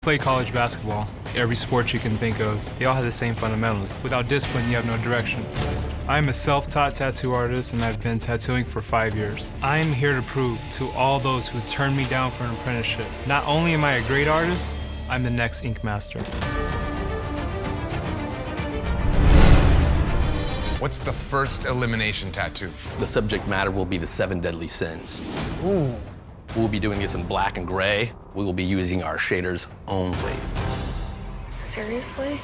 Play college basketball, every sport you can think of, they all have the same fundamentals. Without discipline, you have no direction. I'm a self-taught tattoo artist and I've been tattooing for 5 years. I'm here to prove to all those who turned me down for an apprenticeship, not only am I a great artist, I'm the next ink master. What's the first elimination tattoo? The subject matter will be the 7 deadly sins. Ooh. We'll be doing this in black and gray. We will be using our shaders only. Seriously?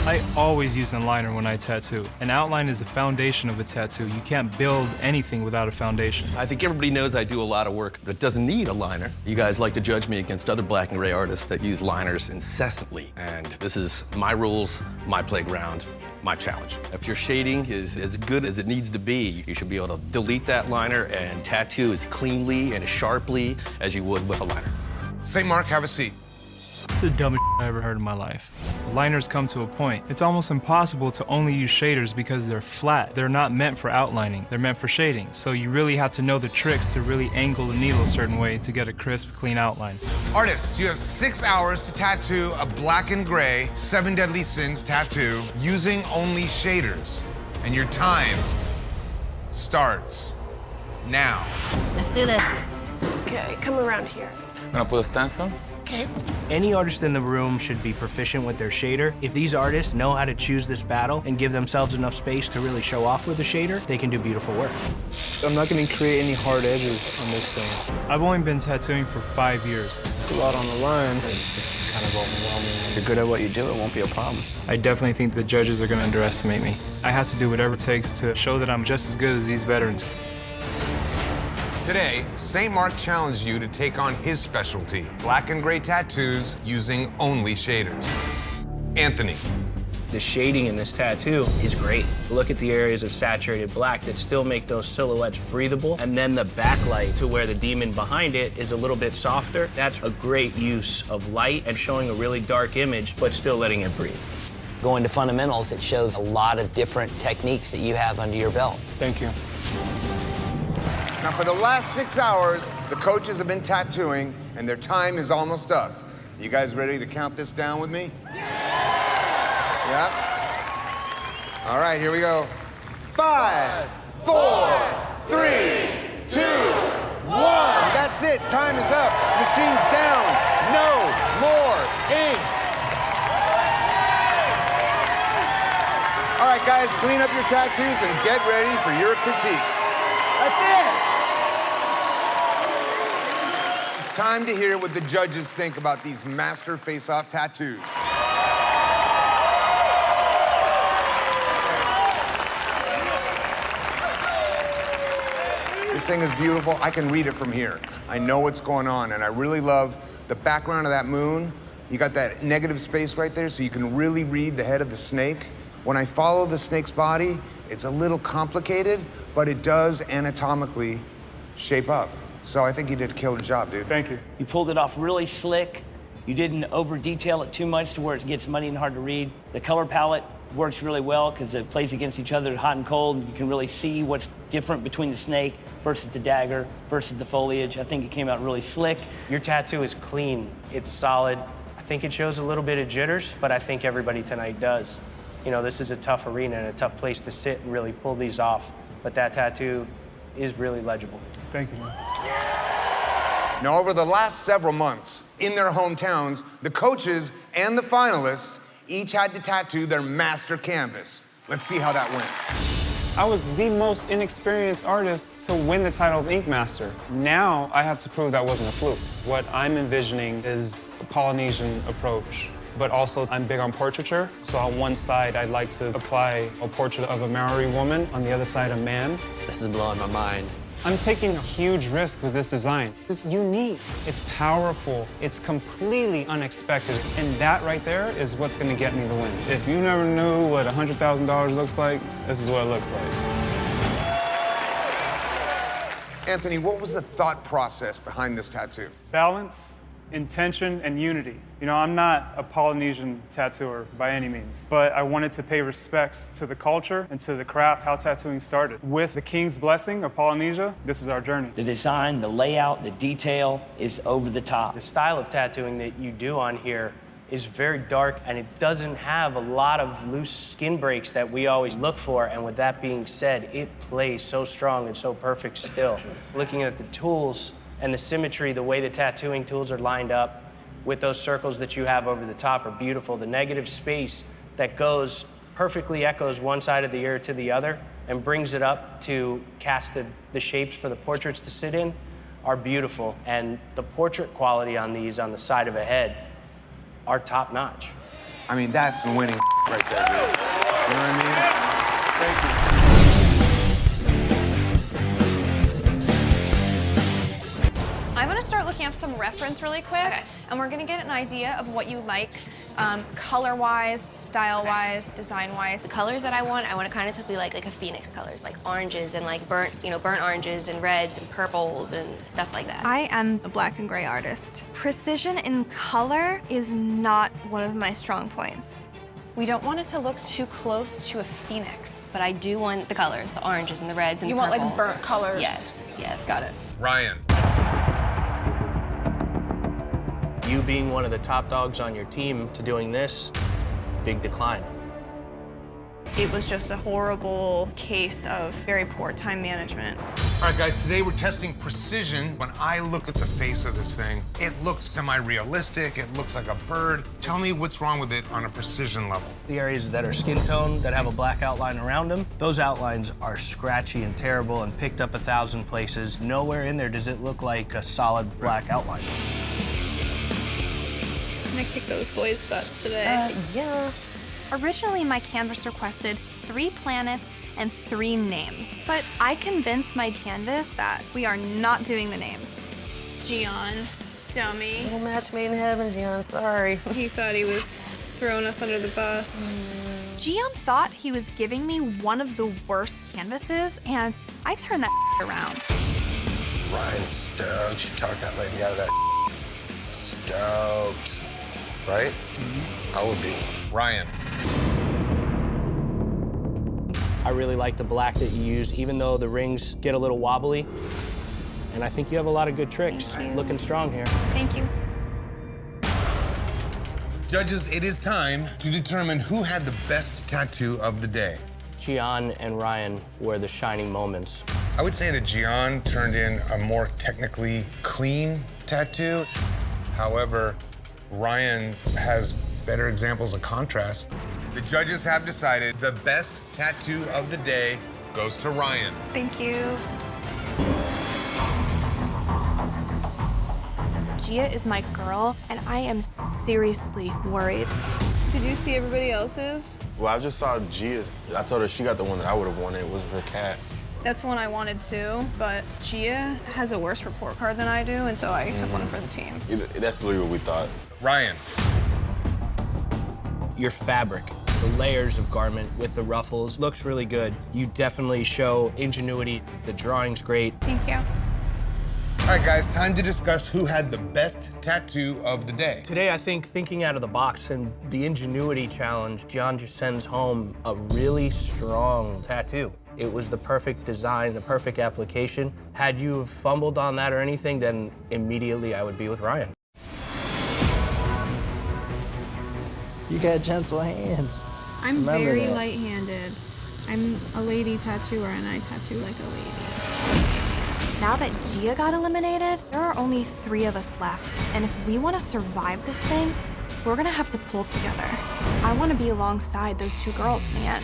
I always use an liner when I tattoo. An outline is the foundation of a tattoo. You can't build anything without a foundation. I think everybody knows I do a lot of work that doesn't need a liner. You guys like to judge me against other black and gray artists that use liners incessantly. And this is my rules, my playground, my challenge. If your shading is as good as it needs to be, you should be able to delete that liner and tattoo as cleanly and as sharply as you would with a liner. St. Mark, have a seat. It's the dumbest I ever heard in my life. Liners come to a point. It's almost impossible to only use shaders because they're flat. They're not meant for outlining. They're meant for shading. So you really have to know the tricks to really angle the needle a certain way to get a crisp, clean outline. Artists, you have 6 hours to tattoo a black and gray 7 deadly sins tattoo using only shaders. And your time starts now. Let's do this. Okay, come around here. Gonna put a stencil? Okay. Any artist in the room should be proficient with their shader. If these artists know how to choose this battle and give themselves enough space to really show off with a shader, they can do beautiful work. I'm not going to create any hard edges on this thing. I've only been tattooing for 5 years. It's a lot on the line. It's just kind of overwhelming. If you're good at what you do, it won't be a problem. I definitely think the judges are going to underestimate me. I have to do whatever it takes to show that I'm just as good as these veterans. Today, St. Mark challenged you to take on his specialty, black and gray tattoos using only shaders. Anthony. The shading in this tattoo is great. Look at the areas of saturated black that still make those silhouettes breathable, and then the backlight to where the demon behind it is a little bit softer. That's a great use of light and showing a really dark image, but still letting it breathe. Going to fundamentals, it shows a lot of different techniques that you have under your belt. Thank you. Now, for the last 6 hours, the coaches have been tattooing, and their time is almost up. You guys ready to count this down with me? Yeah? All right, here we go. 5, 4, 3, 2, 1. That's it. Time is up. Machine's down. No more ink. All right, guys, clean up your tattoos and get ready for your critiques. That's it. It's time to hear what the judges think about these master face-off tattoos. This thing is beautiful. I can read it from here. I know what's going on, and I really love the background of that moon. You got that negative space right there, so you can really read the head of the snake. When I follow the snake's body, it's a little complicated, but it does anatomically shape up. So I think you did a killer job, dude. Thank you. You pulled it off really slick. You didn't over-detail it too much to where it gets muddy and hard to read. The color palette works really well because it plays against each other, hot and cold. You can really see what's different between the snake versus the dagger versus the foliage. I think it came out really slick. Your tattoo is clean. It's solid. I think it shows a little bit of jitters, but I think everybody tonight does. You know, this is a tough arena and a tough place to sit and really pull these off, but that tattoo is really legible. Thank you, man. Now, over the last several months, in their hometowns, the coaches and the finalists each had to tattoo their master canvas. Let's see how that went. I was the most inexperienced artist to win the title of Ink Master. Now I have to prove that wasn't a fluke. What I'm envisioning is a Polynesian approach, but also I'm big on portraiture. So on one side, I'd like to apply a portrait of a Maori woman, on the other side, a man. This is blowing my mind. I'm taking a huge risk with this design. It's unique, it's powerful, it's completely unexpected, and that right there is what's gonna get me the win. If you never knew what $100,000 looks like, this is what it looks like. Anthony, what was the thought process behind this tattoo? Balance, intention and unity. You know, I'm not a Polynesian tattooer by any means, but I wanted to pay respects to the culture and to the craft, how tattooing started. With the king's blessing of Polynesia, this is our journey. The design, the layout, the detail is over the top. The style of tattooing that you do on here is very dark, and it doesn't have a lot of loose skin breaks that we always look for. And with that being said, it plays so strong and so perfect still. Looking at the tools and the symmetry, the way the tattooing tools are lined up with those circles that you have over the top are beautiful. The negative space that goes perfectly echoes one side of the ear to the other and brings it up to cast the shapes for the portraits to sit in are beautiful. And the portrait quality on these on the side of a head are top notch. I mean, that's winning right there, dude. You know what I mean? Thank you. I'm gonna start looking up some reference really quick, and we're gonna get an idea of what you like, color-wise, style-wise, design-wise. The colors that I want to kind of be like a phoenix colors, like oranges and like burnt oranges and reds and purples and stuff like that. I am a black and gray artist. Precision in color is not one of my strong points. We don't want it to look too close to a phoenix. But I do want the colors, the oranges and the reds and You the want purples. like burnt colors? Yes, yes. Got it. Ryan. You being one of the top dogs on your team to doing this, big decline. It was just a horrible case of very poor time management. All right, guys, today we're testing precision. When I look at the face of this thing, it looks semi-realistic. It looks like a bird. Tell me what's wrong with it on a precision level. The areas that are skin tone, that have a black outline around them, those outlines are scratchy and terrible and picked up 1,000 places. Nowhere in there does it look like a solid black outline. I'm gonna kick those boys' butts today. Yeah. Originally, my canvas requested 3 planets and 3 names, but I convinced my canvas that we are not doing the names. Gian, dummy. Little match made in heaven, Gian, sorry. He thought he was throwing us under the bus. Gian thought he was giving me one of the worst canvases, and I turned that around. Ryan's stoked. You talked that lady out of that. Stoked. Right? I would be. Ryan. I really like the black that you use, even though the rings get a little wobbly. And I think you have a lot of good tricks. Thank you. Looking strong here. Thank you. Judges, it is time to determine who had the best tattoo of the day. Gian and Ryan were the shining moments. I would say that Gian turned in a more technically clean tattoo. However, Ryan has better examples of contrast. The judges have decided the best tattoo of the day goes to Ryan. Thank you. Gia is my girl, and I am seriously worried. Did you see everybody else's? Well, I just saw Gia's. I told her she got the one that I would have wanted. It was the cat. That's the one I wanted too, but Gia has a worse report card than I do, and so I took one for the team. That's literally what we thought. Ryan. Your fabric, the layers of garment with the ruffles, looks really good. You definitely show ingenuity. The drawing's great. Thank you. All right, guys, time to discuss who had the best tattoo of the day. Today, I think thinking out of the box and the ingenuity challenge, Gian just sends home a really strong tattoo. It was the perfect design, the perfect application. Had you fumbled on that or anything, then immediately I would be with Ryan. You got gentle hands. I'm Remember very that. light-handed. I'm a lady tattooer, and I tattoo like a lady. Now that Gia got eliminated, there are only 3 of us left. And if we want to survive this thing, we're gonna have to pull together. I want to be alongside those 2 girls, man.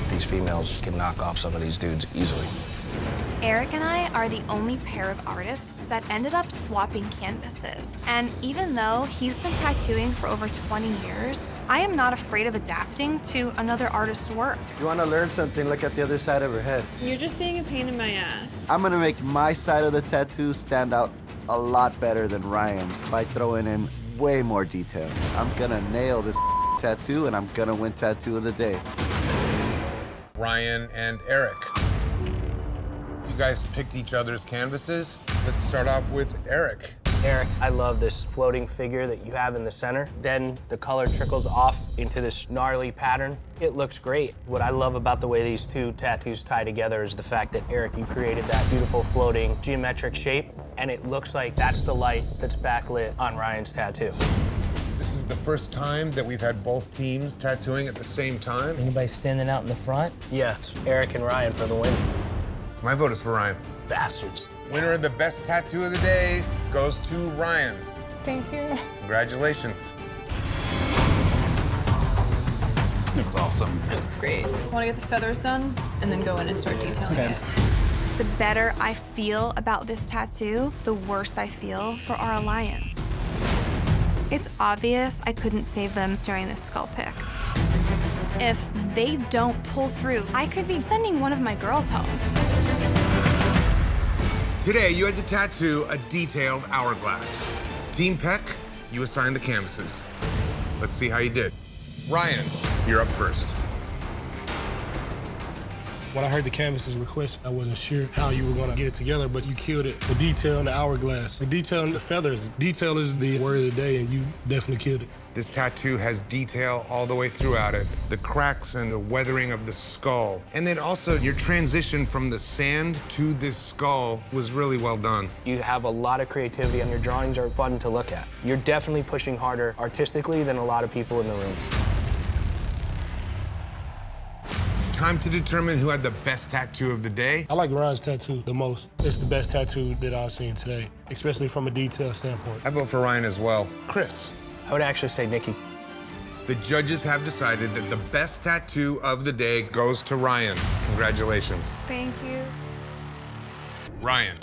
These females can knock off some of these dudes easily. Eric and I are the only pair of artists that ended up swapping canvases. And even though he's been tattooing for over 20 years, I am not afraid of adapting to another artist's work. You want to learn something, look at the other side of her head. You're just being a pain in my ass. I'm going to make my side of the tattoo stand out a lot better than Ryan's by throwing in way more detail. I'm going to nail this tattoo, and I'm going to win tattoo of the day. Ryan and Eric. You guys picked each other's canvases. Let's start off with Eric. Eric, I love this floating figure that you have in the center. Then the color trickles off into this gnarly pattern. It looks great. What I love about the way these two tattoos tie together is the fact that, Eric, you created that beautiful floating geometric shape, and it looks like that's the light that's backlit on Ryan's tattoo. This is the first time that we've had both teams tattooing at the same time. Anybody standing out in the front? Yeah, Eric and Ryan for the win. My vote is for Ryan. Bastards. Winner of the best tattoo of the day goes to Ryan. Thank you. Congratulations. Looks awesome. It looks great. I want to get the feathers done and then go in and start detailing it. The better I feel about this tattoo, the worse I feel for our alliance. It's obvious I couldn't save them during this skull pick. If they don't pull through, I could be sending one of my girls home. Today, you had to tattoo a detailed hourglass. Team Peck, you assigned the canvases. Let's see how you did. Ryan, you're up first. When I heard the canvases request, I wasn't sure how you were gonna get it together, but you killed it. The detail and the hourglass, the detail and the feathers. Detail is the word of the day, and you definitely killed it. This tattoo has detail all the way throughout it. The cracks and the weathering of the skull. And then also your transition from the sand to this skull was really well done. You have a lot of creativity and your drawings are fun to look at. You're definitely pushing harder artistically than a lot of people in the room. Time to determine who had the best tattoo of the day. I like Ryan's tattoo the most. It's the best tattoo that I've seen today, especially from a detail standpoint. I vote for Ryan as well. Chris. I would actually say Nikki. The judges have decided that the best tattoo of the day goes to Ryan. Congratulations. Thank you. Ryan.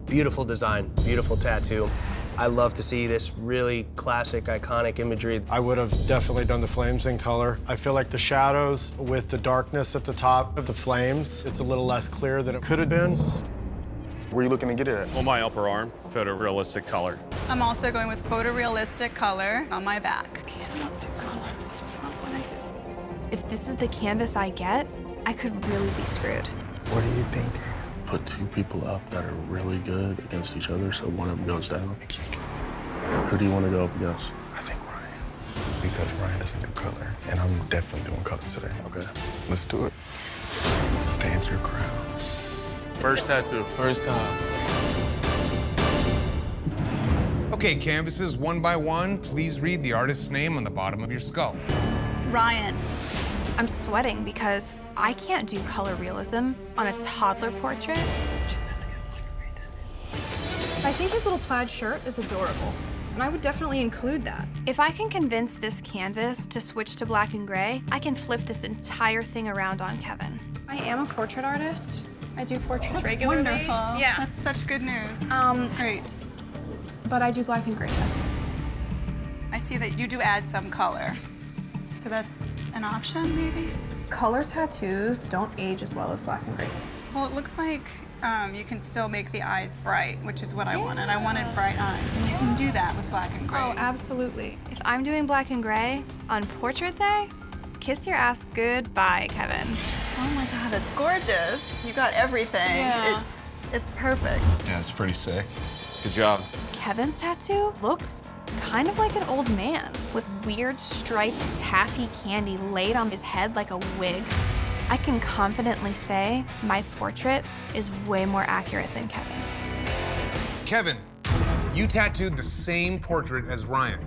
Beautiful design, beautiful tattoo. I love to see this really classic, iconic imagery. I would have definitely done the flames in color. I feel like the shadows with the darkness at the top of the flames, it's a little less clear than it could have been. Where are you looking to get it at? On my upper arm, photorealistic color. I'm also going with photorealistic color on my back. I cannot do color. It's just not what I do. If this is the canvas I get, I could really be screwed. What do you think? Put two people up that are really good against each other so one of them goes down. Who do you want to go up against? I think Ryan. Because Ryan doesn't do color, and I'm definitely doing color today. Okay. Let's do it. Stand your ground. First tattoo. First time. Okay, canvases one by one. Please read the artist's name on the bottom of your skull. Ryan. I'm sweating because I can't do color realism on a toddler portrait. I think his little plaid shirt is adorable, and I would definitely include that. If I can convince this canvas to switch to black and gray, I can flip this entire thing around on Kevin. I am a portrait artist. I do portraits That's regularly. wonderful. Yeah. That's such good news. Great. But I do black and gray tattoos. I see that you do add some color. So that's an option, maybe? Color tattoos don't age as well as black and gray. Well, it looks like you can still make the eyes bright, which is what I wanted. I wanted bright eyes, and you can do that with black and gray. Oh, absolutely. If I'm doing black and gray on portrait day, kiss your ass goodbye, Kevin. Oh my God, that's gorgeous. You got everything. Yeah. It's perfect. Yeah, it's pretty sick. Good job. Kevin's tattoo looks kind of like an old man with weird striped taffy candy laid on his head like a wig. I can confidently say my portrait is way more accurate than Kevin's. Kevin, you tattooed the same portrait as Ryan.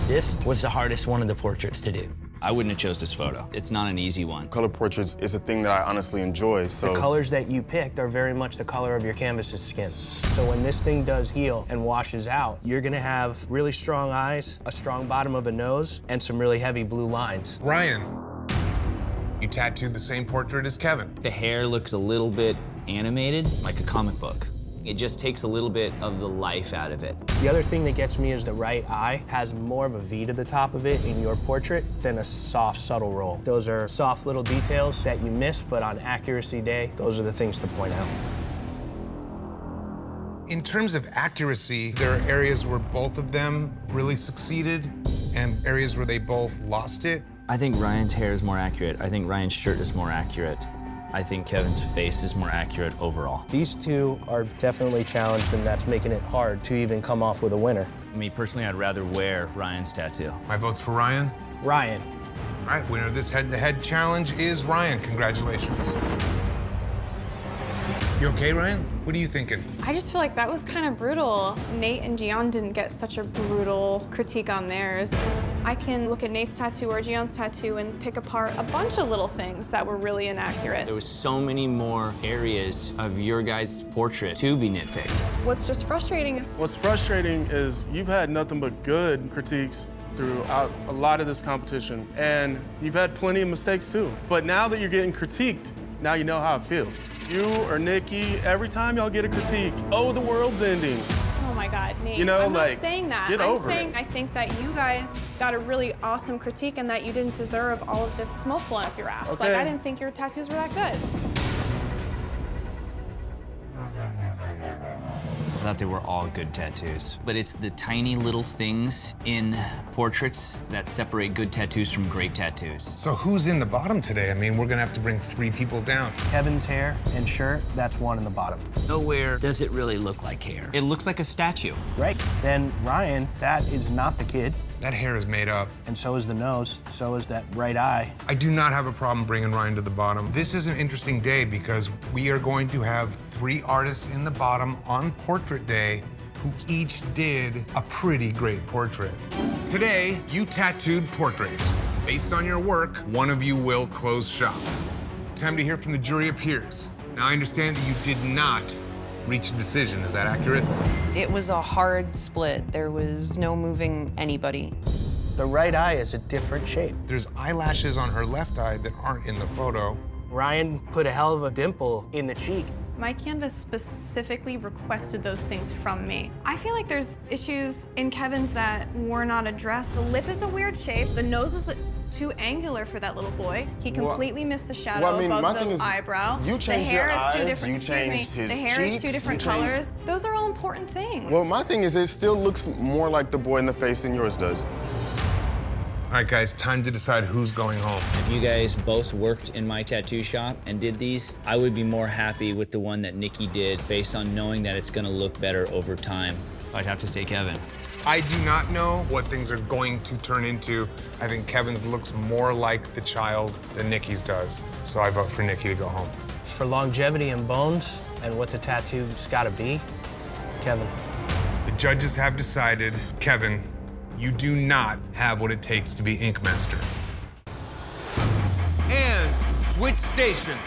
This was the hardest one of the portraits to do. I wouldn't have chose this photo. It's not an easy one. Color portraits is a thing that I honestly enjoy, so. The colors that you picked are very much the color of your canvas's skin. So when this thing does heal and washes out, you're gonna have really strong eyes, a strong bottom of a nose, and some really heavy blue lines. Ryan, you tattooed the same portrait as Kevin. The hair looks a little bit animated, like a comic book. It just takes a little bit of the life out of it. The other thing that gets me is the right eye has more of a V to the top of it in your portrait than a soft, subtle roll. Those are soft little details that you miss, but on accuracy day, those are the things to point out. In terms of accuracy, there are areas where both of them really succeeded and areas where they both lost it. I think Ryan's hair is more accurate. I think Ryan's shirt is more accurate. I think Kevin's face is more accurate overall. These two are definitely challenged, and that's making it hard to even come off with a winner. Me personally, I'd rather wear Ryan's tattoo. My vote's for Ryan. Ryan. All right, winner of this head-to-head challenge is Ryan. Congratulations. You okay, Ryan? What are you thinking? I just feel like that was kind of brutal. Nate and Gian didn't get such a brutal critique on theirs. I can look at Nate's tattoo or Gian's tattoo and pick apart a bunch of little things that were really inaccurate. There was so many more areas of your guys' portrait to be nitpicked. What's just frustrating is What's frustrating is you've had nothing but good critiques throughout a lot of this competition, and you've had plenty of mistakes too. But now that you're getting critiqued, now you know how it feels. You or Nikki, every time y'all get a critique, oh, the world's ending. oh my God, Nate. You know, I'm not like, saying that. get I'm over saying it. I think that you guys got a really awesome critique and that you didn't deserve all of this smoke blowing up your ass. Like, Okay. I didn't think your tattoos were that good. I thought they were all good tattoos. But it's the tiny little things in portraits that separate good tattoos from great tattoos. So who's in the bottom today? I mean, we're gonna have to bring 3 people down. Kevin's hair and shirt, that's one in the bottom. Nowhere does it really look like hair. It looks like a statue. Right. Then Ryan, that is not the kid. That hair is made up. And so is the nose, so is that right eye. I do not have a problem bringing Ryan to the bottom. This is an interesting day because we are going to have 3 artists in the bottom on portrait day who each did a pretty great portrait. Today, you tattooed portraits. Based on your work, one of you will close shop. Time to hear from the jury of peers. Now, I understand that you did not reach a decision. Is that accurate? It was a hard split. There was no moving anybody. The right eye is a different shape. There's eyelashes on her left eye that aren't in the photo. Ryan put a hell of a dimple in the cheek. My canvas specifically requested those things from me. I feel like there's issues in Kevin's that were not addressed. The lip is a weird shape. The nose is too angular for that little boy. He completely missed the shadow above the eyebrow. you The changed hair your is two eyes, different. you Excuse me. changed his The hair is cheeks, 2 different you changed- colors. Those are all important things. Well, my thing is it still looks more like the boy in the face than yours does. All right, guys, time to decide who's going home. If you guys both worked in my tattoo shop and did these, I would be more happy with the one that Nikki did based on knowing that it's gonna look better over time. I'd have to say Kevin. I do not know what things are going to turn into. I think Kevin's looks more like the child than Nikki's does. So I vote for Nikki to go home. For longevity and bones and what the tattoo's gotta be, Kevin. The judges have decided, Kevin, you do not have what it takes to be Ink Master. And switch stations.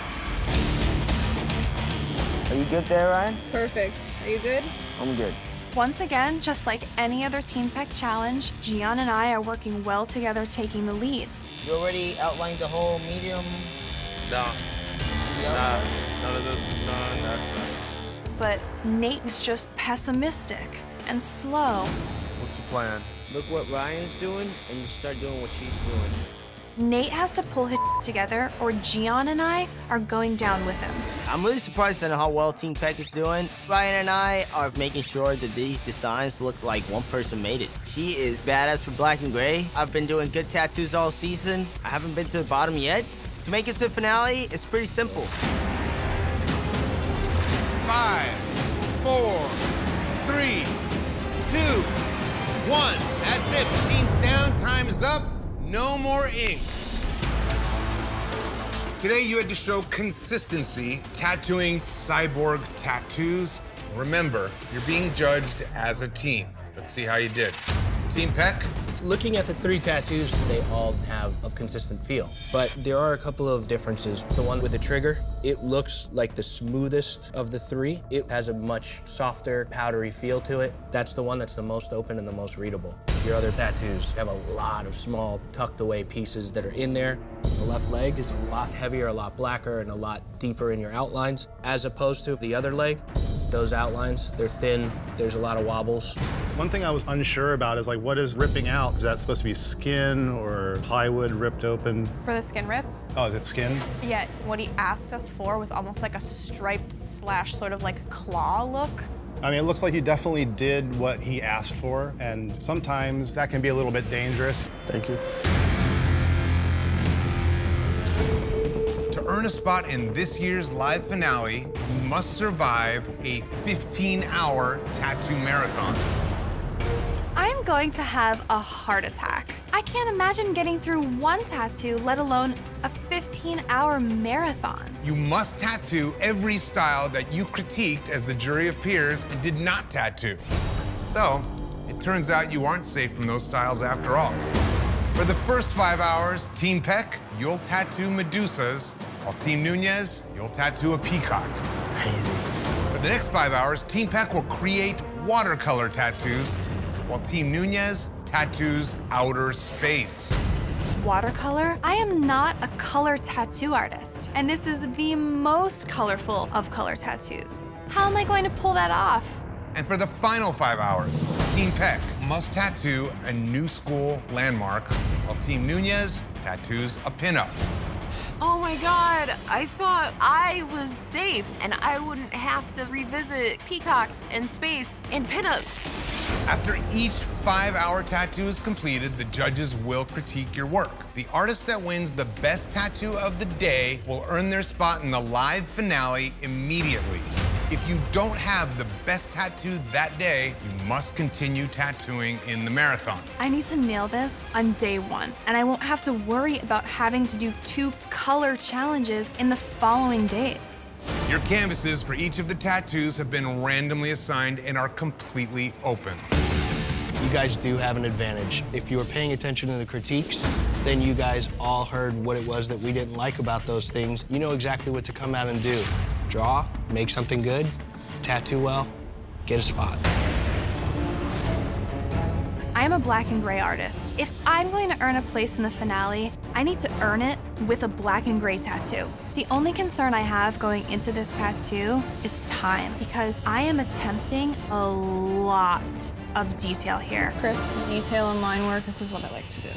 Are you good there, Ryan? Perfect. Are you good? I'm good. Once again, just like any other Team Peck challenge, Gian and I are working well together, taking the lead. You already outlined the whole medium? No. Nah, none of this is done. That's not. But Nate is just pessimistic and slow. What's the plan? Look what Ryan's doing, and you start doing what she's Nate has to pull his together, or Gian and I are going down with him. I'm really surprised at how well Team Peck is doing. Ryan and I are making sure that these designs look like one person made it. She is badass for black and gray. I've been doing good tattoos all season. I haven't been to the bottom yet. To make it to the finale, it's pretty simple. 5, 4, 3, 2, 1. That's it. Machines down. Time is up. No more ink. Today you had to show consistency tattooing cyborg tattoos. Remember, you're being judged as a team. Let's see how you did. Team Peck? Looking at the 3 tattoos, they all have a consistent feel. But there are a couple of differences. The one with the trigger, it looks like the smoothest of the 3. It has a much softer, powdery feel to it. That's the one that's the most open and the most readable. Your other tattoos have a lot of small, tucked away pieces that are in there. The left leg is a lot heavier, a lot blacker, and a lot deeper in your outlines, as opposed to the other leg. Those outlines, they're thin, there's a lot of wobbles. One thing I was unsure about is like, what is ripping out? Is that supposed to be skin or plywood ripped open? For the skin rip? Oh, is it skin? Yeah, what he asked us for was almost like a striped slash sort of like claw look. I mean, it looks like you definitely did what he asked for, and sometimes that can be a little bit dangerous. Thank you. To earn a spot in this year's live finale, you must survive a 15-hour tattoo marathon. I'm going to have a heart attack. I can't imagine getting through one tattoo, let alone a 15-hour marathon. You must tattoo every style that you critiqued as the jury of peers and did not tattoo. So, it turns out you aren't safe from those styles after all. For the first 5 hours, Team Peck, you'll tattoo Medusas, while Team Nunez, you'll tattoo a peacock. Crazy. For the next 5 hours, Team Peck will create watercolor tattoos, while Team Nunez tattoos outer space. Watercolor? I am not a color tattoo artist, and this is the most colorful of color tattoos. How am I going to pull that off? And for the final 5 hours, Team Peck must tattoo a new school landmark, while Team Nunez tattoos a pinup. Oh my God, I thought I was safe and I wouldn't have to revisit peacocks and space and pinups. After each 5-hour tattoo is completed, the judges will critique your work. The artist that wins the best tattoo of the day will earn their spot in the live finale immediately. If you don't have the best tattoo that day, you must continue tattooing in the marathon. I need to nail this on day one, and I won't have to worry about having to do 2 color challenges in the following days. Your canvases for each of the tattoos have been randomly assigned and are completely open. You guys do have an advantage. If you were paying attention to the critiques, then you guys all heard what it was that we didn't like about those things. You know exactly what to come out and do. Draw, make something good, tattoo well, get a spot. I am a black and gray artist. If I'm going to earn a place in the finale, I need to earn it with a black and gray tattoo. The only concern I have going into this tattoo is time, because I am attempting a lot of detail here. Crisp detail and line work, this is what I like to do.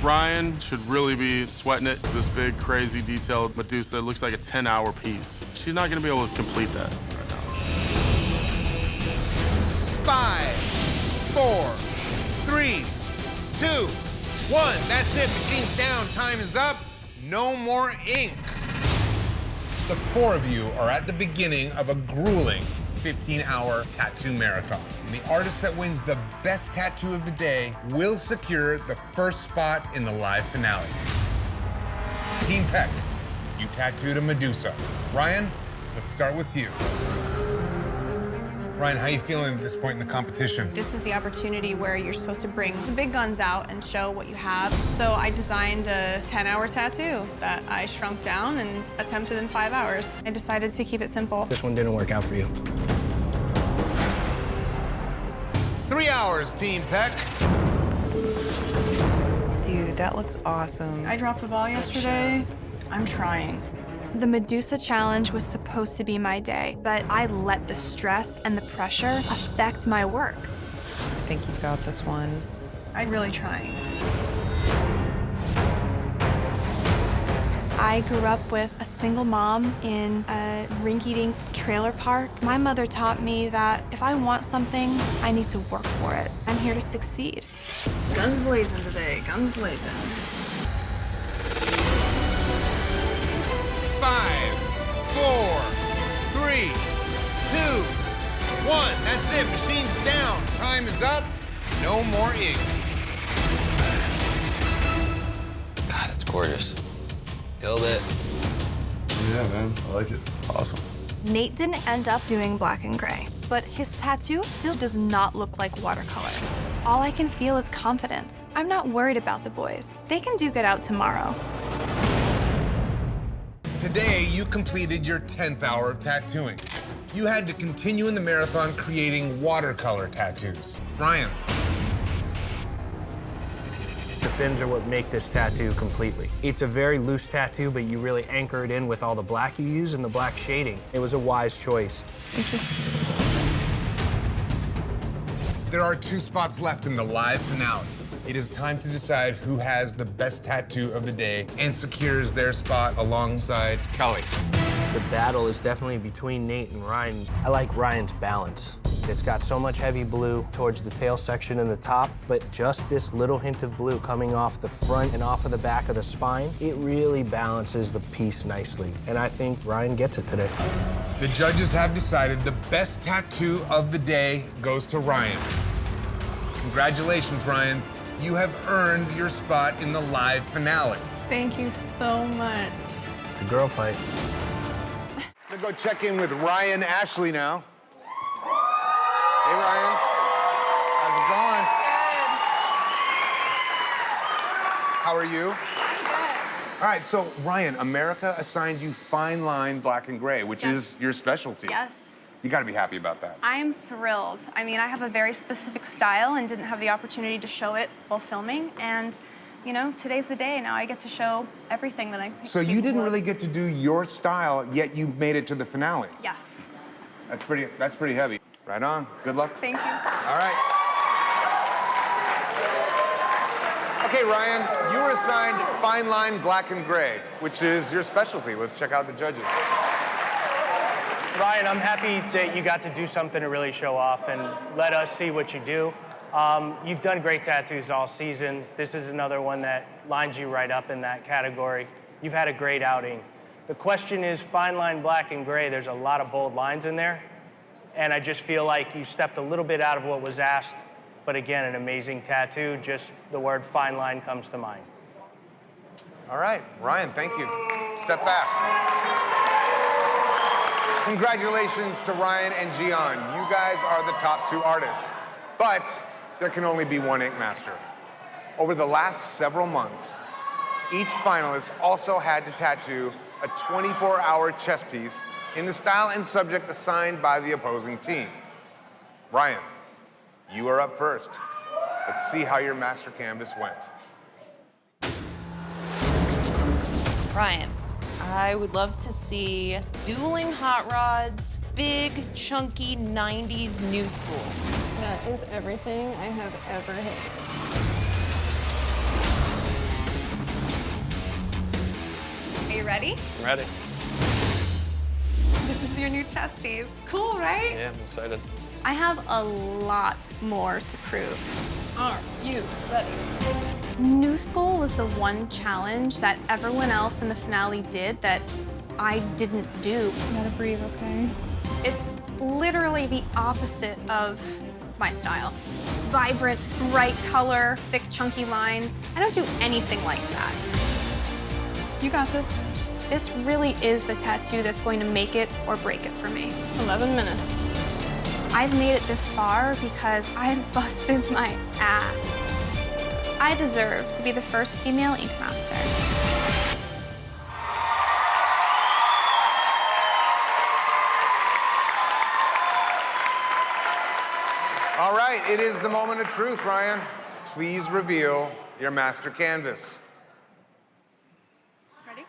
Ryan should really be sweating it. This big, crazy, detailed Medusa looks like a 10-hour piece. She's not gonna be able to complete that right now. 5, 4, 3, 2, 1. That's it. Machine's down. Time is up. No more ink. The 4 of you are at the beginning of a grueling 15-hour tattoo marathon. The artist that wins the best tattoo of the day will secure the first spot in the live finale. Team Peck, you tattooed a Medusa. Ryan, let's start with you. Ryan, how are you feeling at this point in the competition? This is the opportunity where you're supposed to bring the big guns out and show what you have. So I designed a 10-hour tattoo that I shrunk down and attempted in 5 hours. I decided to keep it simple. This one didn't work out for you. 3 hours, Team Peck. Dude, that looks awesome. I dropped the ball yesterday. I'm trying. The Medusa challenge was supposed to be my day, but I let the stress and the pressure affect my work. I think you've got this one. I'm really trying. I grew up with a single mom in a rinky-dink trailer park. My mother taught me that if I want something, I need to work for it. I'm here to succeed. Guns blazing today, guns blazing. 5, 4, 3, 2, 1. That's it. Machine's down. Time is up. No more ink. God, that's gorgeous. Killed it. Yeah, man, I like it. Awesome. Nate didn't end up doing black and gray, but his tattoo still does not look like watercolor. All I can feel is confidence. I'm not worried about the boys. They can duke it out tomorrow. Today, you completed your 10th hour of tattooing. You had to continue in the marathon creating watercolor tattoos. Ryan. The fins are what make this tattoo completely. It's a very loose tattoo, but you really anchor it in with all the black you use and the black shading. It was a wise choice. Thank you. There are 2 spots left in the live finale. It is time to decide who has the best tattoo of the day and secures their spot alongside Kelly. The battle is definitely between Nate and Ryan. I like Ryan's balance. It's got so much heavy blue towards the tail section and the top, but just this little hint of blue coming off the front and off of the back of the spine, it really balances the piece nicely. And I think Ryan gets it today. The judges have decided the best tattoo of the day goes to Ryan. Congratulations, Ryan. You have earned your spot in the live finale. Thank you so much. It's a girl fight. I'm gonna go check in with Ryan Ashley now. Hey, Ryan. How's it going? How are you? All right, so Ryan, America assigned you fine line black and gray, which is your specialty. Yes. You gotta be happy about that. I am thrilled. I mean, I have a very specific style and didn't have the opportunity to show it while filming. And, you know, today's the day. Now I get to show everything that I So you didn't really get to do your style, yet you made it to the finale. Yes. That's pretty heavy. Right on. Good luck. Thank you. All right. Okay, Ryan, you were assigned fine line black and gray, which is your specialty. Let's check out the judges. Ryan, I'm happy that you got to do something to really show off and let us see what you do. You've done great tattoos all season. This is another one that lines you right up in that category. You've had a great outing. The question is fine line black and gray. There's a lot of bold lines in there. And I just feel like you stepped a little bit out of what was asked. But again, an amazing tattoo. Just the word fine line comes to mind. All right, Ryan, thank you. Step back. Congratulations to Ryan and Gian. You guys are the top two artists. But there can only be one ink master. Over the last several months, each finalist also had to tattoo a 24-hour chess piece in the style and subject assigned by the opposing team. Ryan, you are up first. Let's see how your master canvas went. Ryan, I would love to see dueling hot rods, big, chunky 90s new school. That is everything I have ever hated. Are you ready? I'm ready. This is your new chess piece. Cool, right? Yeah, I'm excited. I have a lot more to prove. Are you ready? New School was the one challenge that everyone else in the finale did that I didn't do. You gotta breathe, okay? It's literally the opposite of my style. Vibrant, bright color, thick, chunky lines. I don't do anything like that. You got this. This really is the tattoo that's going to make it or break it for me. 11 minutes. I've made it this far because I've busted my ass. I deserve to be the first female ink master. All right, it is the moment of truth, Ryan. Please reveal your master canvas. Ready?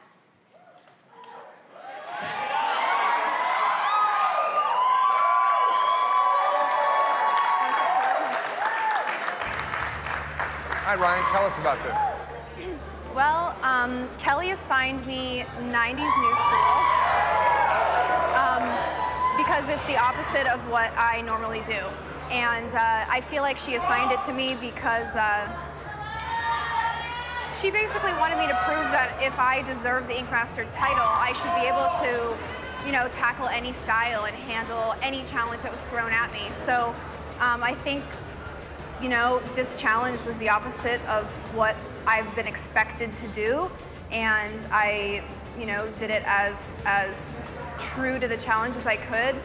All right, Ryan, tell us about this. Well, Kelly assigned me 90s New School because it's the opposite of what I normally do. And I feel like she assigned it to me because she basically wanted me to prove that if I deserve the Ink Master title, I should be able to, you know, tackle any style and handle any challenge that was thrown at me. So I think, you know, this challenge was the opposite of what I've been expected to do, and I, you know, did it as true to the challenge as I could.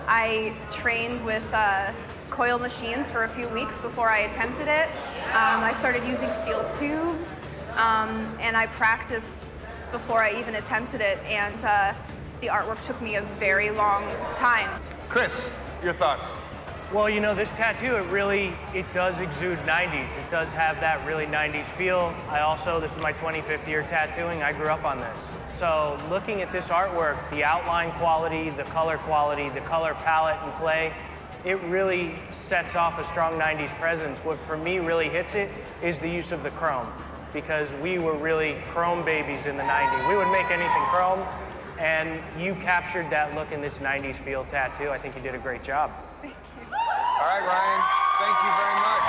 I trained with coil machines for a few weeks before I attempted it. I started using steel tubes, and I practiced before I even attempted it, and the artwork took me a very long time. Chris, your thoughts? Well, you know, this tattoo, it does exude 90s. It does have that really 90s feel. This is my 25th year tattooing. I grew up on this. So looking at this artwork, the outline quality, the color palette and play, it really sets off a strong 90s presence. What for me really hits it is the use of the chrome, because we were really chrome babies in the 90s. We would make anything chrome. And you captured that look in this 90s feel tattoo. I think you did a great job. Thank you. All right, Ryan, thank you very much.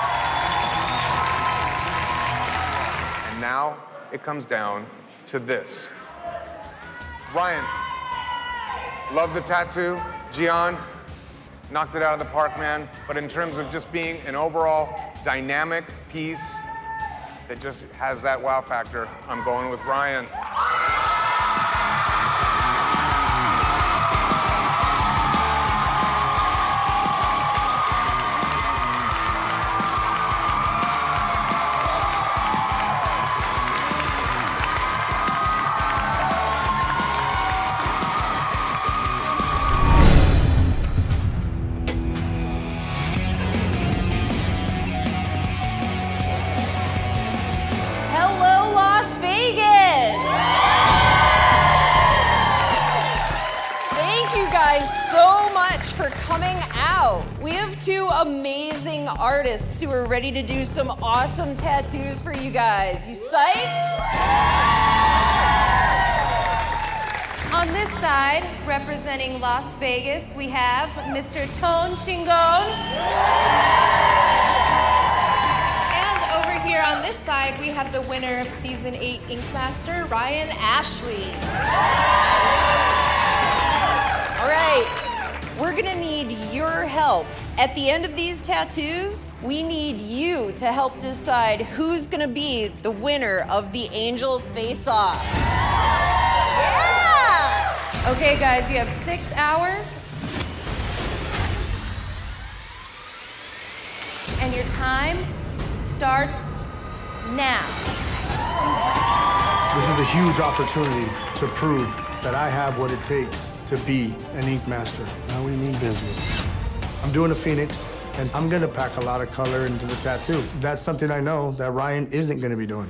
And now it comes down to this. Ryan, love the tattoo. Gian, knocked it out of the park, man. But in terms of just being an overall dynamic piece that just has that wow factor, I'm going with Ryan. Hello, Las Vegas! Thank you guys so much for coming out. We have two amazing artists who are ready to do some awesome tattoos for you guys. You psyched? On this side, representing Las Vegas, we have Mr. Ton Chingon. And over here on this side, we have the winner of Season 8 Inkmaster, Ryan Ashley. All right, we're gonna need your help. At the end of these tattoos, we need you to help decide who's gonna be the winner of the Angel Face-Off. Yeah! Okay, guys, you have 6 hours. And your time starts now. This is a huge opportunity to prove that I have what it takes to be an ink master. Now we mean business. I'm doing a Phoenix, and I'm gonna pack a lot of color into the tattoo. That's something I know that Ryan isn't gonna be doing.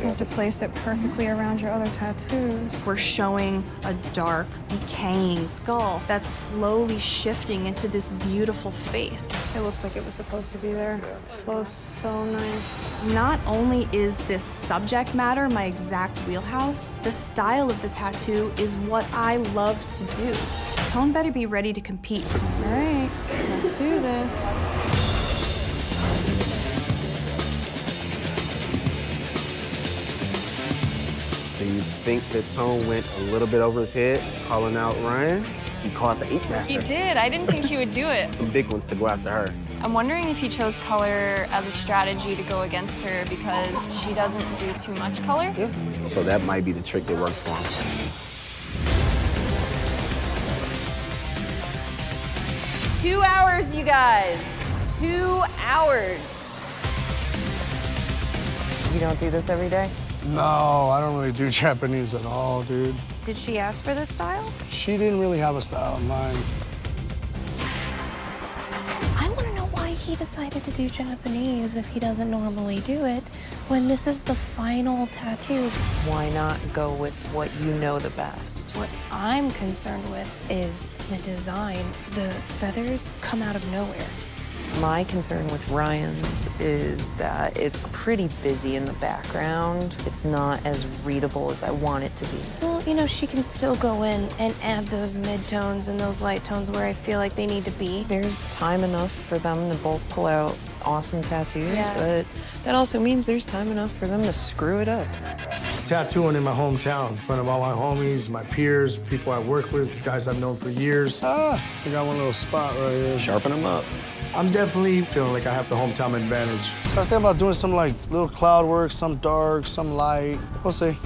You have to place it perfectly around your other tattoos. We're showing a dark, decaying skull that's slowly shifting into this beautiful face. It looks like it was supposed to be there. It flows so nice. Not only is this subject matter my exact wheelhouse, the style of the tattoo is what I love to do. Tone better be ready to compete. All right, let's do this. Do you think that Tone went a little bit over his head, calling out Ryan? He called the Ink Master. He did. I didn't think he would do it. Some big ones to go after her. I'm wondering if he chose color as a strategy to go against her because she doesn't do too much color. Yeah. So that might be the trick that works for him. Two hours, you guys. 2 hours. You don't do this every day? No, I don't really do Japanese at all, dude. Did she ask for this style? She didn't really have a style in mind. I want to know why he decided to do Japanese if he doesn't normally do it, when this is the final tattoo. Why not go with what you know the best? What I'm concerned with is the design. The feathers come out of nowhere. My concern with Ryan's is that it's pretty busy in the background. It's not as readable as I want it to be. Well, you know, she can still go in and add those mid-tones and those light tones where I feel like they need to be. There's time enough for them to both pull out awesome tattoos, Yeah. but that also means there's time enough for them to screw it up. Tattooing in my hometown, in front of all my homies, my peers, people I work with, guys I've known for years. I got one little spot right here. Sharpen them up. I'm definitely feeling like I have the hometown advantage. So I was thinking about doing some like little cloud work, some dark, some light. We'll see.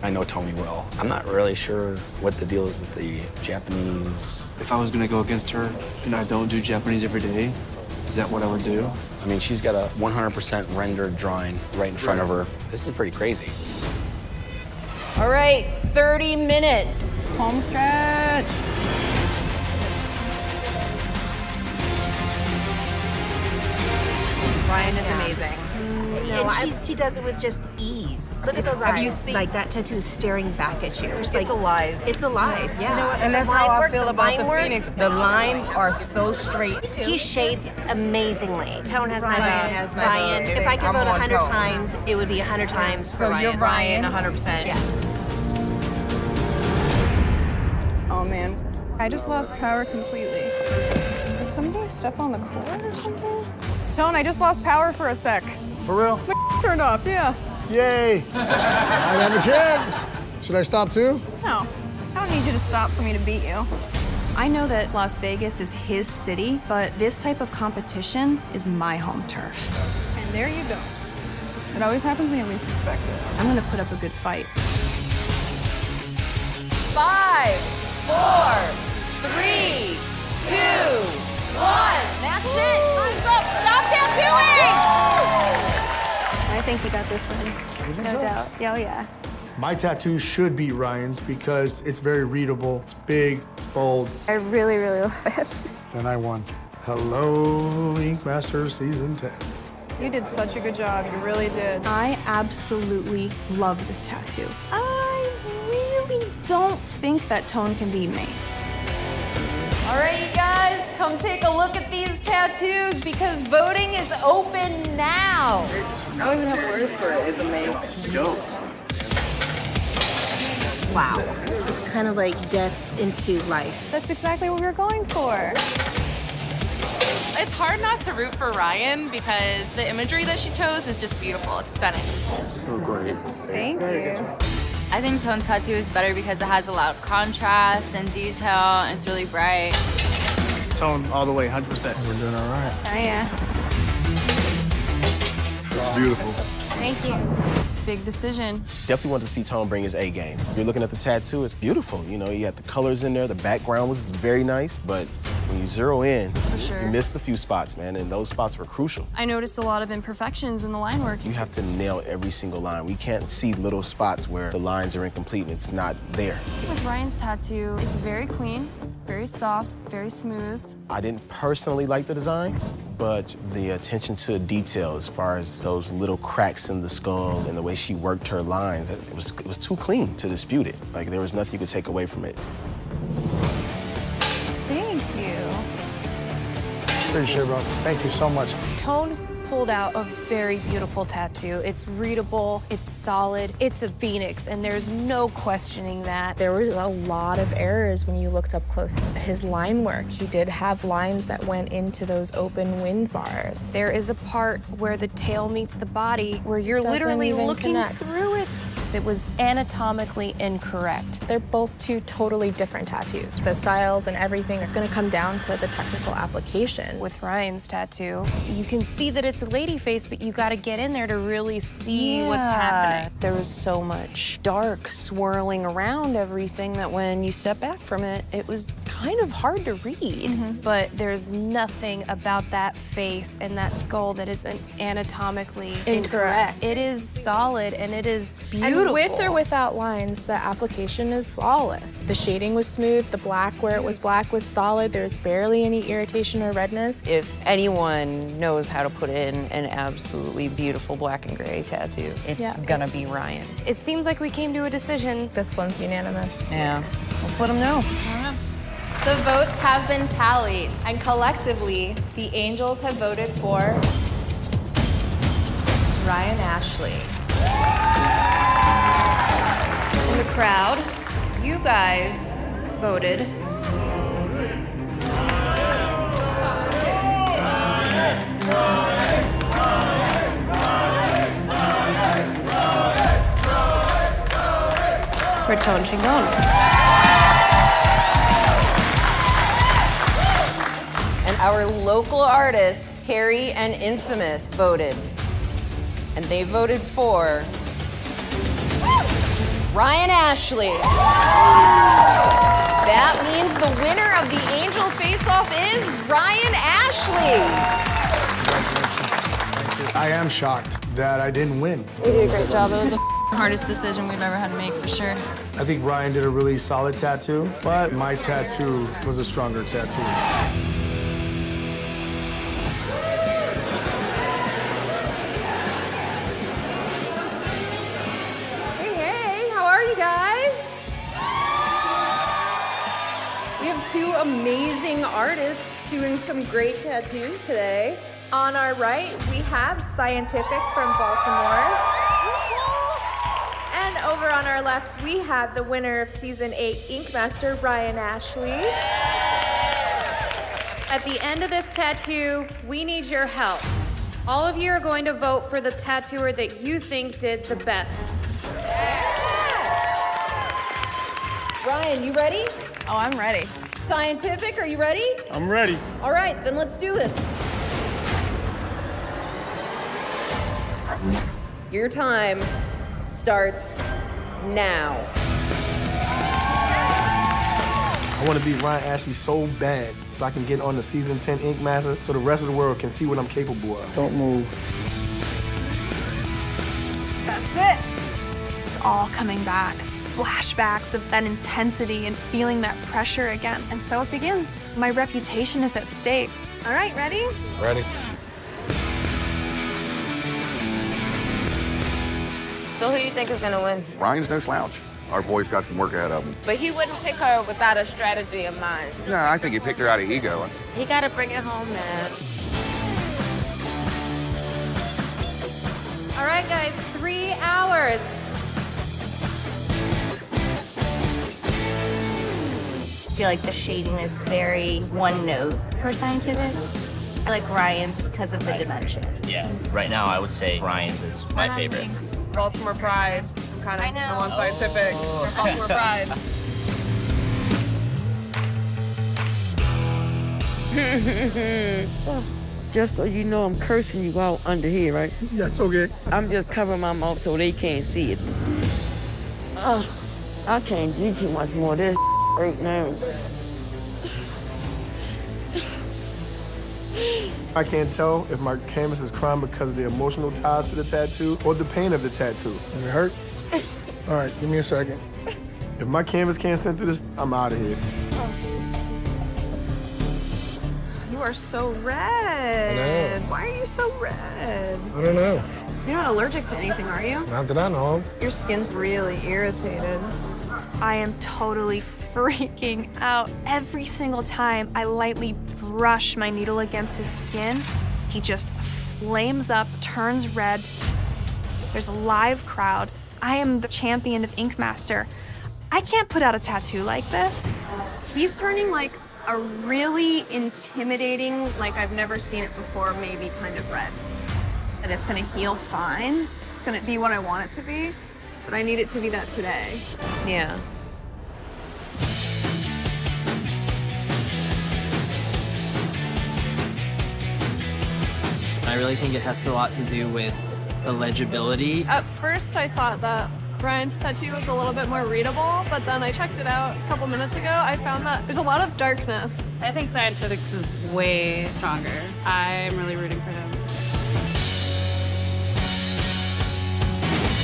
I know Tony well. I'm not really sure what the deal is with the Japanese. If I was gonna go against her and I don't do Japanese every day, is that what I would do? I mean, she's got a 100% rendered drawing right in front of her. This is pretty crazy. All right, 30 minutes. Home stretch. Ryan is amazing. and she does it with just ease. Look at those eyes. Have you seen? Like that tattoo is staring back at you. It's alive. It's alive, yeah. You know what? And that's how I feel about the Phoenix. The lines are so straight. He shades amazingly. Tone has my vote. my Ryan, vote. if I could I'm vote on 100 Tone. times, it would be 100 times for So Ryan. you're Ryan 100%. Yeah. Oh man, I just lost power completely. Did somebody step on the cord or something? Tone, I just lost power for a sec. For real? My turned off, yeah. Yay! I have a chance. Should I stop too? No, I don't need you to stop for me to beat you. I know that Las Vegas is his city, but this type of competition is my home turf. And there you go. It always happens when you least expect it. I'm gonna put up a good fight. 5, 4, 3, 2, 1. That's it. Time's up. Stop tattooing. I think you got this one. You think No so? doubt. Yeah, oh yeah. My tattoo should be Ryan's because it's very readable, it's big, it's bold. I really, really love it. Then I won. Hello, Ink Master Season 10. You did such a good job. You really did. I absolutely love this tattoo. I really don't think that Tone can beat me. All right, you guys, come take a look at these tattoos because voting is open now. I don't even have words for it. It's amazing. It's dope. Wow. It's kind of like death into life. That's exactly what we were going for. It's hard not to root for Ryan because the imagery that she chose is just beautiful. It's stunning. So great. Thank you. I think Tone's tattoo is better because it has a lot of contrast and detail, and it's really bright. Tone all the way, 100%. We're doing all right. Oh, yeah. It's beautiful. Thank you. Big decision. Definitely want to see Tone bring his A game. If you're looking at the tattoo, it's beautiful. You know, you got the colors in there, the background was very nice, but when you zero in, sure. you missed a few spots, man, and those spots were crucial. I noticed a lot of imperfections in the line work. You have to nail every single line. We can't see little spots where the lines are incomplete and it's not there. With Ryan's tattoo, it's very clean, very soft, very smooth. I didn't personally like the design, but the attention to detail as far as those little cracks in the skull and the way she worked her lines, it was too clean to dispute it. Like, there was nothing you could take away from it. Thank you. Appreciate it, bro. Thank you so much. Tone pulled out a very beautiful tattoo. It's readable, it's solid, it's a phoenix, and there's no questioning that. There was a lot of errors when you looked up close. His line work, he did have lines that went into those open wind bars. There is a part where the tail meets the body where you're Doesn't literally even looking connect. through it. It was anatomically incorrect. They're both two totally different tattoos. The styles and everything is gonna come down to the technical application. With Ryan's tattoo, you can see that it's a lady face, but you gotta get in there to really see what's happening. There was so much dark swirling around everything that when you step back from it, it was kind of hard to read. But there's nothing about that face and that skull that is anatomically incorrect. It is solid and it is beautiful. And with or without lines, the application is flawless. The shading was smooth, the black where it was black was solid, there's barely any irritation or redness. If anyone knows how to put in an absolutely beautiful black and gray tattoo, it's gonna be Ryan. It seems like we came to a decision. This one's unanimous. Yeah, let's let him know. The votes have been tallied, and collectively, the Angels have voted for Ryan Ashley. In the crowd, you guys voted for Tone Chingon. And our local artists, Carrie and Infamous, voted. And they voted for Ryan Ashley. That means the winner of the Angel Face-Off is Ryan Ashley. I am shocked that I didn't win. You did a great job. It was the hardest decision we've ever had to make, for sure. I think Ryan did a really solid tattoo, but my tattoo was a stronger tattoo. amazing artists doing some great tattoos today. On our right, we have Scientific from Baltimore. And over on our left, we have the winner of Season 8 Ink Master, Ryan Ashley. At the end of this tattoo, we need your help. All of you are going to vote for the tattooer that you think did the best. Ryan, you ready? Oh, I'm ready. Scientific, are you ready? I'm ready. All right, then let's do this. Your time starts now. I want to beat Ryan Ashley so bad so I can get on the Season 10 Ink Master so the rest of the world can see what I'm capable of. Don't move. That's it. It's all coming back. Flashbacks of that intensity and feeling that pressure again. And so it begins. My reputation is at stake. All right, ready? Ready. So who do you think is gonna win? Ryan's no slouch. Our boy's got some work ahead of him. But he wouldn't pick her without a strategy in mind. No, I think he picked her out of ego. He gotta bring it home, man. All right, guys, 3 hours. I feel like the shading is very one note for Scientifics. I like Ryan's because of the dimension. Yeah, right now I would say Ryan's is my favorite. Baltimore Pride. I'm kind of on Scientific. Baltimore Pride. Just so you know, I'm cursing you out under here, right? That's okay. I'm just covering my mouth so they can't see it. I can't do too much more of this right now. I can't tell if my canvas is crying because of the emotional ties to the tattoo or the pain of the tattoo. Does it hurt? All right, give me a second. If my canvas can't send through this, I'm out of here. You are so red. Why are you so red? I don't know. You're not allergic to anything, are you? Not that I know of. Your skin's really irritated. I am totally freaking out. Every single time I lightly brush my needle against his skin, he just flames up, turns red. There's a live crowd. I am the champion of Ink Master. I can't put out a tattoo like this. He's turning like a really intimidating, like I've never seen it before, maybe kind of red. And it's gonna heal fine. It's gonna be what I want it to be, but I need it to be that today. Yeah. I really think it has a lot to do with the legibility. At first, I thought that Ryan's tattoo was a little bit more readable, but then I checked it out a couple minutes ago. I found that there's a lot of darkness. I think Scientifics is way stronger. I'm really rooting for him.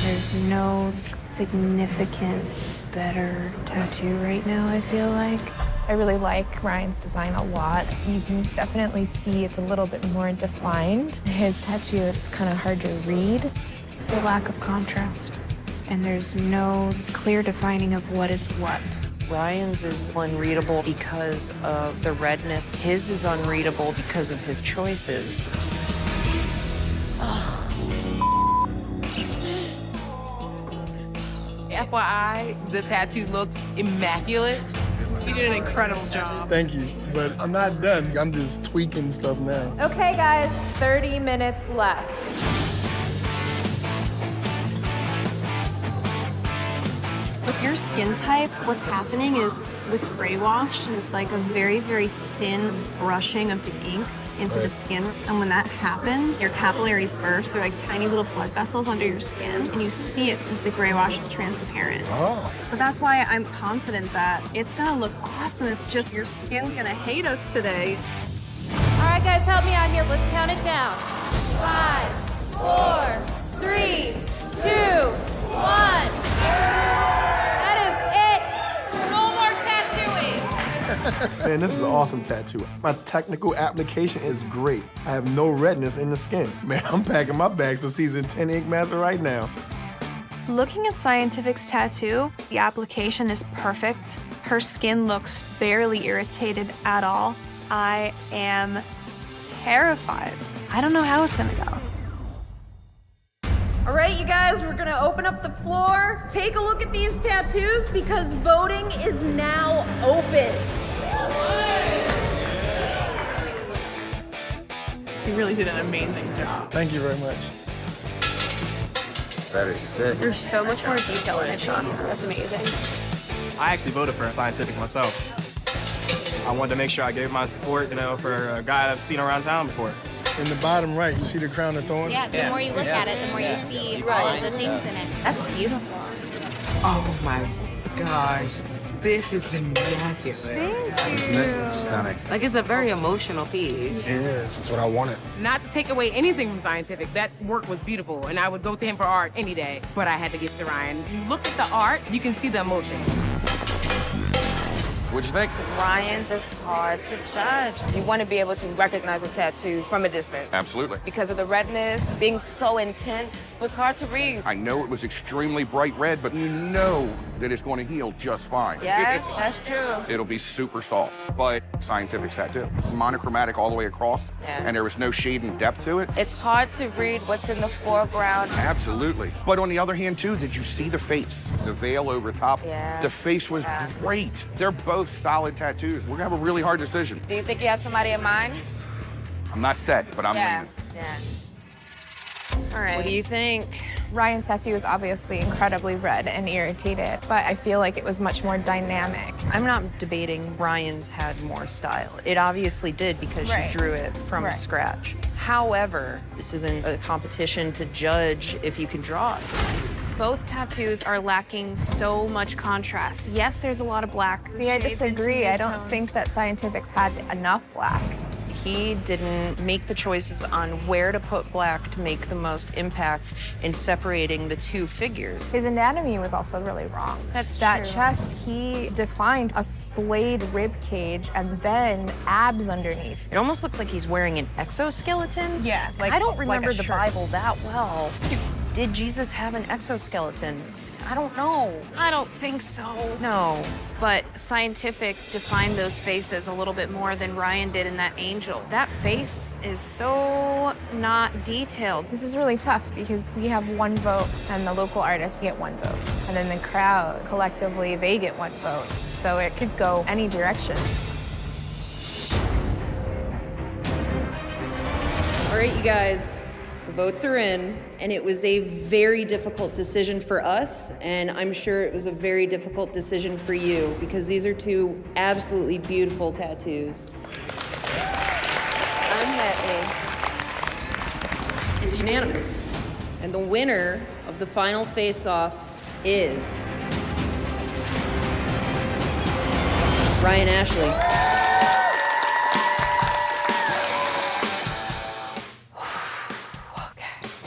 There's no significant better tattoo right now, I feel like. I really like Ryan's design a lot. You can definitely see it's a little bit more defined. His tattoo, it's kind of hard to read. It's the lack of contrast. And there's no clear defining of what is what. Ryan's is unreadable because of the redness. His is unreadable because of his choices. FYI, the tattoo looks immaculate. You did an incredible job. Thank you, but I'm not done. I'm just tweaking stuff now. Okay, guys, 30 minutes left. With your skin type, what's happening is with gray wash, it's like a very, very thin brushing of the ink into the skin. And when that happens, your capillaries burst. They're like tiny little blood vessels under your skin. And you see it because the gray wash is transparent. Oh. So that's why I'm confident that it's gonna look awesome. It's just your skin's gonna hate us today. All right, guys, help me out here. Let's count it down. 5, 4, 3, 2, 1. That is it. No more tattooing. Man, this is an awesome tattoo. My technical application is great. I have no redness in the skin. Man, I'm packing my bags for season 10 Ink Master right now. Looking at Scientific's tattoo, the application is perfect. Her skin looks barely irritated at all. I am terrified. I don't know how it's gonna go. All right, you guys, we're gonna open up the floor. Take a look at these tattoos because voting is now open. You really did an amazing job. Thank you very much. That is sick. There's so much more detail in his shots. That's amazing. I actually voted for Scientific myself. I wanted to make sure I gave my support, for a guy I've seen around town before. In the bottom right, you see the crown of thorns? Yeah, the more you look at it, the more you see all of the things in it. That's beautiful. Oh my gosh. This is immaculate. Thank you. It's stunning. Like, it's a very emotional piece. It is. That's what I wanted. Not to take away anything from Scientific, that work was beautiful, and I would go to him for art any day, but I had to give it to Ryan. You look at the art, you can see the emotion. What'd you think? Ryan's is hard to judge. You want to be able to recognize a tattoo from a distance. Absolutely. Because of the redness being so intense, it was hard to read. I know it was extremely bright red, but you know that it's going to heal just fine. Yeah, that's true. It'll be super soft, but Scientific's tattoo. Monochromatic all the way across, Yeah. and there was no shade and depth to it. It's hard to read what's in the foreground. Absolutely. But on the other hand, too, did you see the face? The veil over top? Yeah. The face was great. They're both solid tattoos. We're gonna have a really hard decision. Do you think you have somebody in mind? I'm not set, but I'm leaning. Yeah. All right. What do you think? Ryan's tattoo is obviously incredibly red and irritated, but I feel like it was much more dynamic. I'm not debating Ryan's had more style. It obviously did because Right. she drew it from scratch. However, this isn't a competition to judge if you can draw it. Both tattoos are lacking so much contrast. Yes, there's a lot of black. See, I disagree. I don't think that Scientific's had enough black. He didn't make the choices on where to put black to make the most impact in separating the two figures. His anatomy was also really wrong. That's that true. chest, he defined a splayed rib cage and then abs underneath. It almost looks like he's wearing an exoskeleton. Yeah, I don't remember a the shirt. Bible that well. Did Jesus have an exoskeleton? I don't know. I don't think so. No. But Scientific defined those faces a little bit more than Ryan did in that angel. That face is so not detailed. This is really tough because we have one vote and the local artists get one vote. And then the crowd, collectively, they get one vote. So it could go any direction. All right, you guys, the votes are in, and it was a very difficult decision for us, and I'm sure it was a very difficult decision for you, because these are two absolutely beautiful tattoos. Unhit me. It's unanimous. And the winner of the final face-off is Ryan Ashley.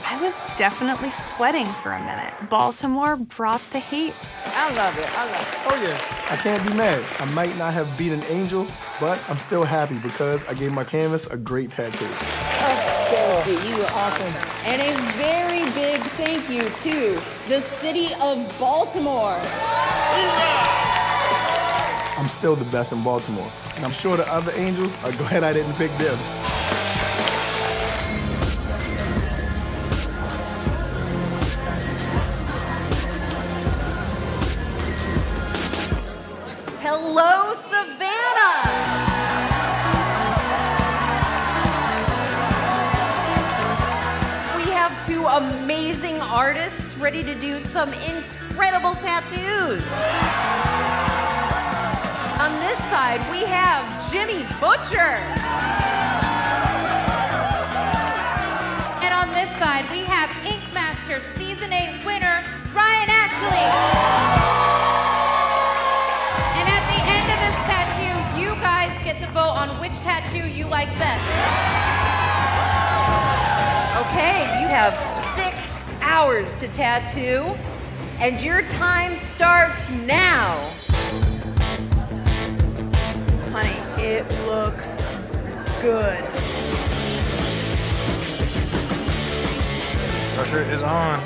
I was definitely sweating for a minute. Baltimore brought the heat. I love it. I love it. Oh, yeah. I can't be mad. I might not have beat an angel, but I'm still happy because I gave my canvas a great tattoo. Thank you. You were awesome. And a very big thank you to the city of Baltimore. I'm still the best in Baltimore, and I'm sure the other angels are glad I didn't pick them. Hello, Savannah! We have two amazing artists ready to do some incredible tattoos. On this side, we have Jimmy Butcher. And on this side, we have Ink Master Season 8 winner, Ryan Ashley. And at the end of this tattoo, you guys get to vote on which tattoo you like best. Okay, you have 6 hours to tattoo, and your time starts now. Honey, it looks good. Pressure is on.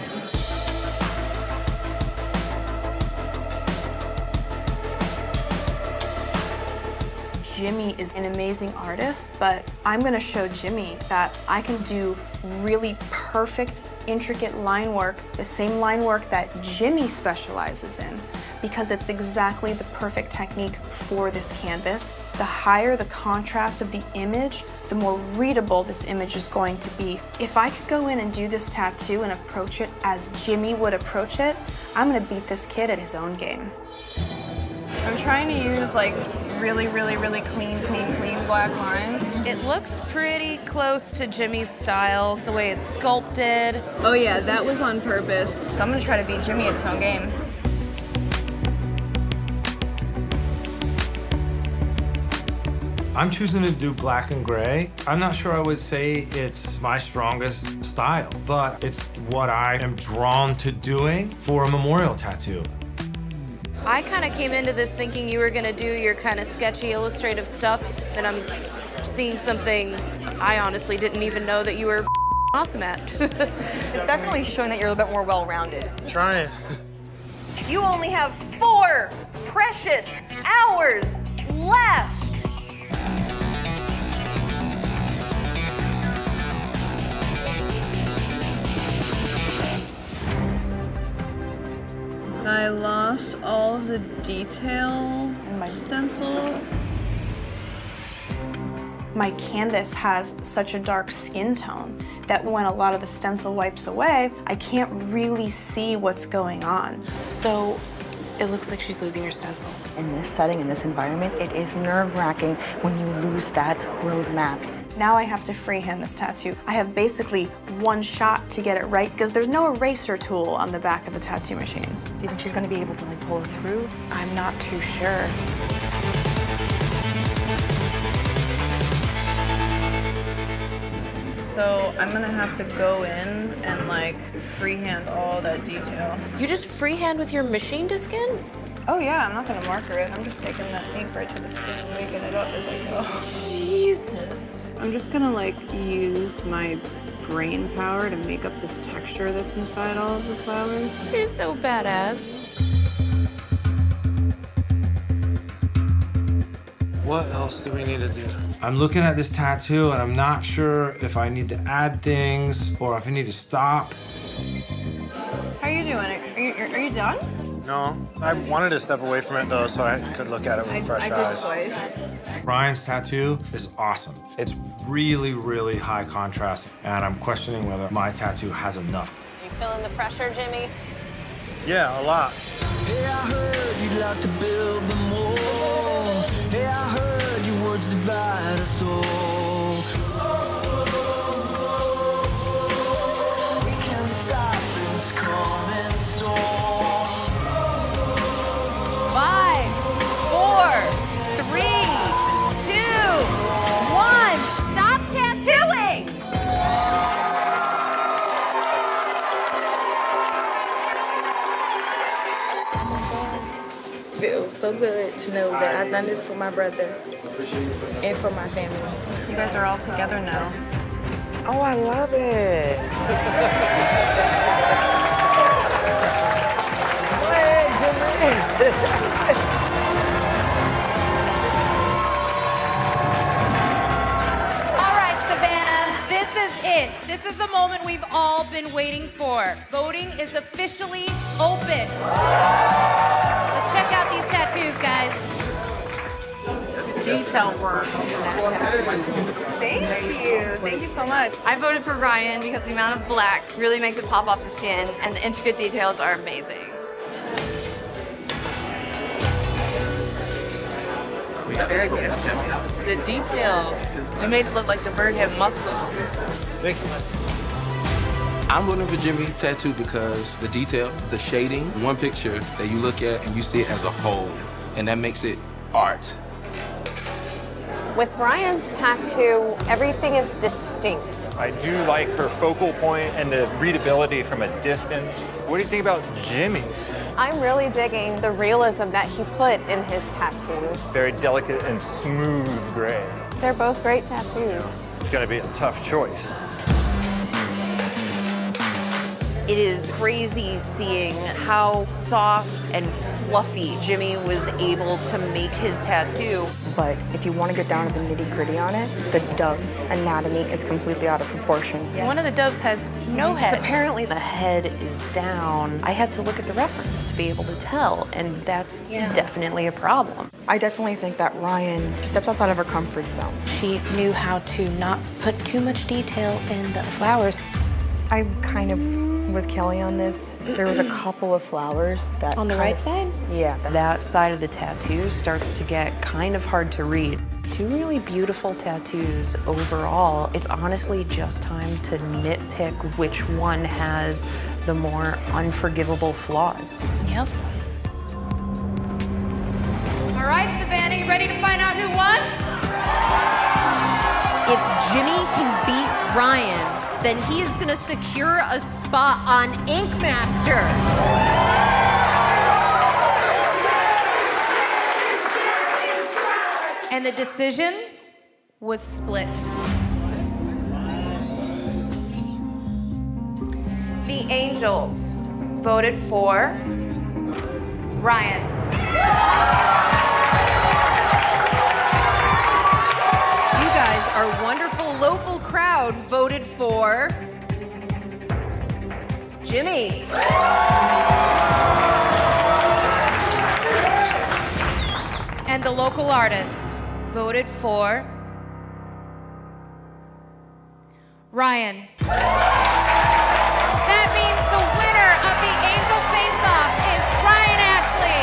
Jimmy is an amazing artist, but I'm gonna show Jimmy that I can do really perfect, intricate line work, the same line work that Jimmy specializes in, because it's exactly the perfect technique for this canvas. The higher the contrast of the image, the more readable this image is going to be. If I could go in and do this tattoo and approach it as Jimmy would approach it, I'm gonna beat this kid at his own game. I'm trying to use like really clean black lines. It looks pretty close to Jimmy's style, the way it's sculpted. Oh yeah, that was on purpose. So I'm gonna try to beat Jimmy at his own game. I'm choosing to do black and gray. I'm not sure I would say it's my strongest style, but it's what I am drawn to doing for a memorial tattoo. I kind of came into this thinking you were gonna do your kind of sketchy illustrative stuff, and I'm seeing something I honestly didn't even know that you were awesome at. It's definitely showing that you're a little bit more well-rounded. Trying. You only have 4 precious hours left. I lost all of the detail in my stencil. My canvas has such a dark skin tone that when a lot of the stencil wipes away, I can't really see what's going on. So it looks like she's losing her stencil. In this setting, in this environment, it is nerve-wracking when you lose that roadmap. Now I have to freehand this tattoo. I have basically one shot to get it right because there's no eraser tool on the back of the tattoo machine. Do you think she's gonna be able to like pull it through? I'm not too sure. So I'm gonna have to go in and like freehand all that detail. You just freehand with your machine to skin? Oh yeah, I'm not gonna marker it. I'm just taking that ink right to the skin and making it up as I go. Jesus. I'm just gonna like use my brain power to make up this texture that's inside all of the flowers. You're so badass. What else do we need to do? I'm looking at this tattoo and I'm not sure if I need to add things or if I need to stop. How are you doing? Are you done? No, I wanted to step away from it though so I could look at it with fresh eyes. I did twice. Ryan's tattoo is awesome. It's really high contrast and I'm questioning whether my tattoo has enough. You feeling the pressure, Jimmy? Yeah, a lot. Hey, I heard you'd like to build the walls. Hey, I heard your words divide us all. We can stop this coming storm. 5, 4, 3, 2, 1. Stop tattooing! Feels so good to know that I've done this for my brother and for my family. You guys are all together now. Oh, I love it. Go ahead, Jimmy. This is a moment we've all been waiting for. Voting is officially open. Let's check out these tattoos, guys. Detail work. Thank you so much. I voted for Ryan because the amount of black really makes it pop off the skin, and the intricate details are amazing. Very good. The detail, it made it look like the bird had muscles. Thank you. I'm voting for Jimmy Tattoo because the detail, the shading, one picture that you look at and you see it as a whole, and that makes it art. With Ryan's tattoo, everything is distinct. I do like her focal point and the readability from a distance. What do you think about Jimmy's? I'm really digging the realism that he put in his tattoo. Very delicate and smooth gray. They're both great tattoos. It's gonna be a tough choice. It is crazy seeing how soft and fluffy Jimmy was able to make his tattoo. But if you want to get down to the nitty-gritty on it, the dove's anatomy is completely out of proportion. One of the doves has no head. Apparently the head is down. I had to look at the reference to be able to tell, and that's definitely a problem. I definitely think that Ryan steps outside of her comfort zone. She knew how to not put too much detail in the flowers. I'm kind of with Kelly on this. There was a couple of flowers that On the right side? Yeah. That side of the tattoo starts to get kind of hard to read. Two really beautiful tattoos overall. It's honestly just time to nitpick which one has the more unforgivable flaws. Yep. All right, Savannah, you ready to find out who won? If Jimmy can beat Ryan, then he is gonna secure a spot on Ink Master. And the decision was split. The Angels voted for Ryan. You guys, our wonderful local crowd, voted for Jimmy. And the local artists voted for Ryan. That means the winner of the Angel Face-Off is Ryan Ashley.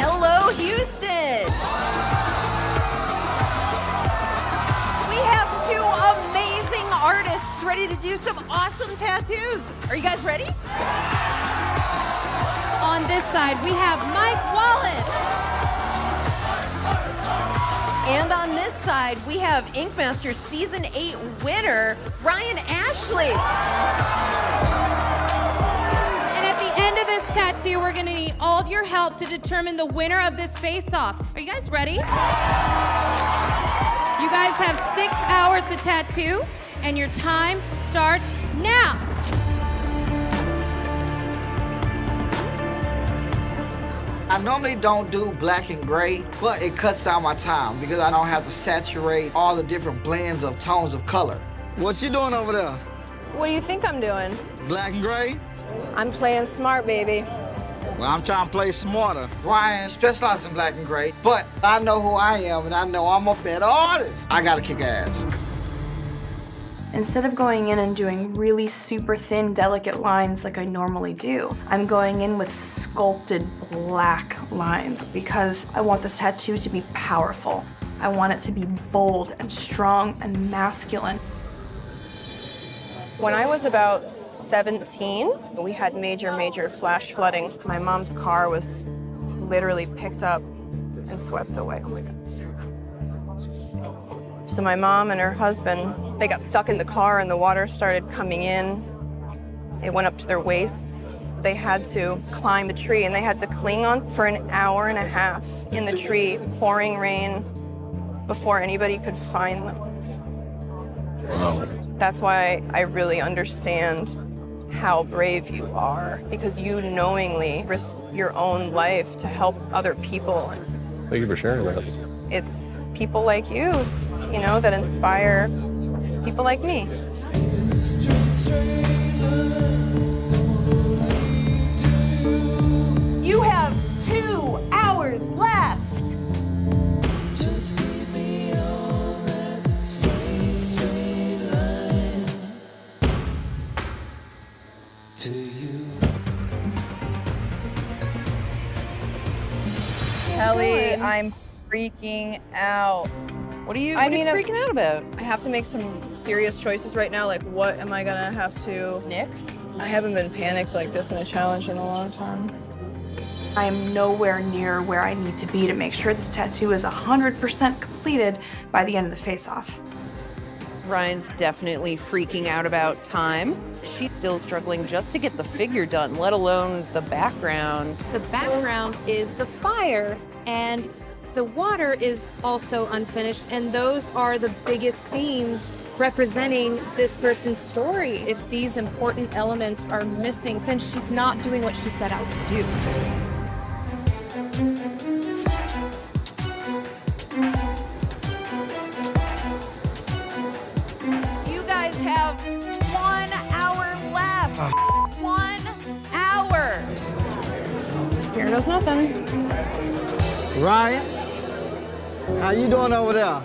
Hello, Houston. We have two amazing artists ready to do some awesome tattoos. Are you guys ready? On this side, we have Mike Wallace. And on this side, we have Ink Master Season 8 winner, Ryan Ashley. And at the end of this tattoo, we're gonna need all of your help to determine the winner of this face-off. Are you guys ready? You guys have 6 hours to tattoo, and your time starts now. I normally don't do black and gray, but it cuts down my time because I don't have to saturate all the different blends of tones of color. What you doing over there? What do you think I'm doing? Black and gray? I'm playing smart, baby. Well, I'm trying to play smarter. Ryan specializes in black and gray, but I know who I am and I know I'm a better artist. I gotta kick ass. Instead of going in and doing really super thin, delicate lines like I normally do, I'm going in with sculpted black lines because I want this tattoo to be powerful. I want it to be bold and strong and masculine. When I was about 17, we had major flash flooding. My mom's car was literally picked up and swept away. Oh my God. So my mom and her husband, they got stuck in the car and the water started coming in. It went up to their waists. They had to climb a tree and they had to cling on for an hour and a half in the tree, pouring rain, before anybody could find them. Wow. That's why I really understand how brave you are, because you knowingly risk your own life to help other people. Thank you for sharing that. It's people like you, you know, that inspire people like me. You have 2 hours left. Kelly, I'm freaking out. What are you freaking out about? I have to make some serious choices right now, like what am I gonna have to nix? I haven't been panicked like this in a challenge in a long time. I am nowhere near where I need to be to make sure this tattoo is 100% completed by the end of the face-off. Ryan's definitely freaking out about time. She's still struggling just to get the figure done, let alone the background. The background is the fire, and The water is also unfinished, and those are the biggest themes representing this person's story. If these important elements are missing, then she's not doing what she set out to do. You guys have 1 hour left. 1 hour. Here goes nothing. Ryan, how you doing over there?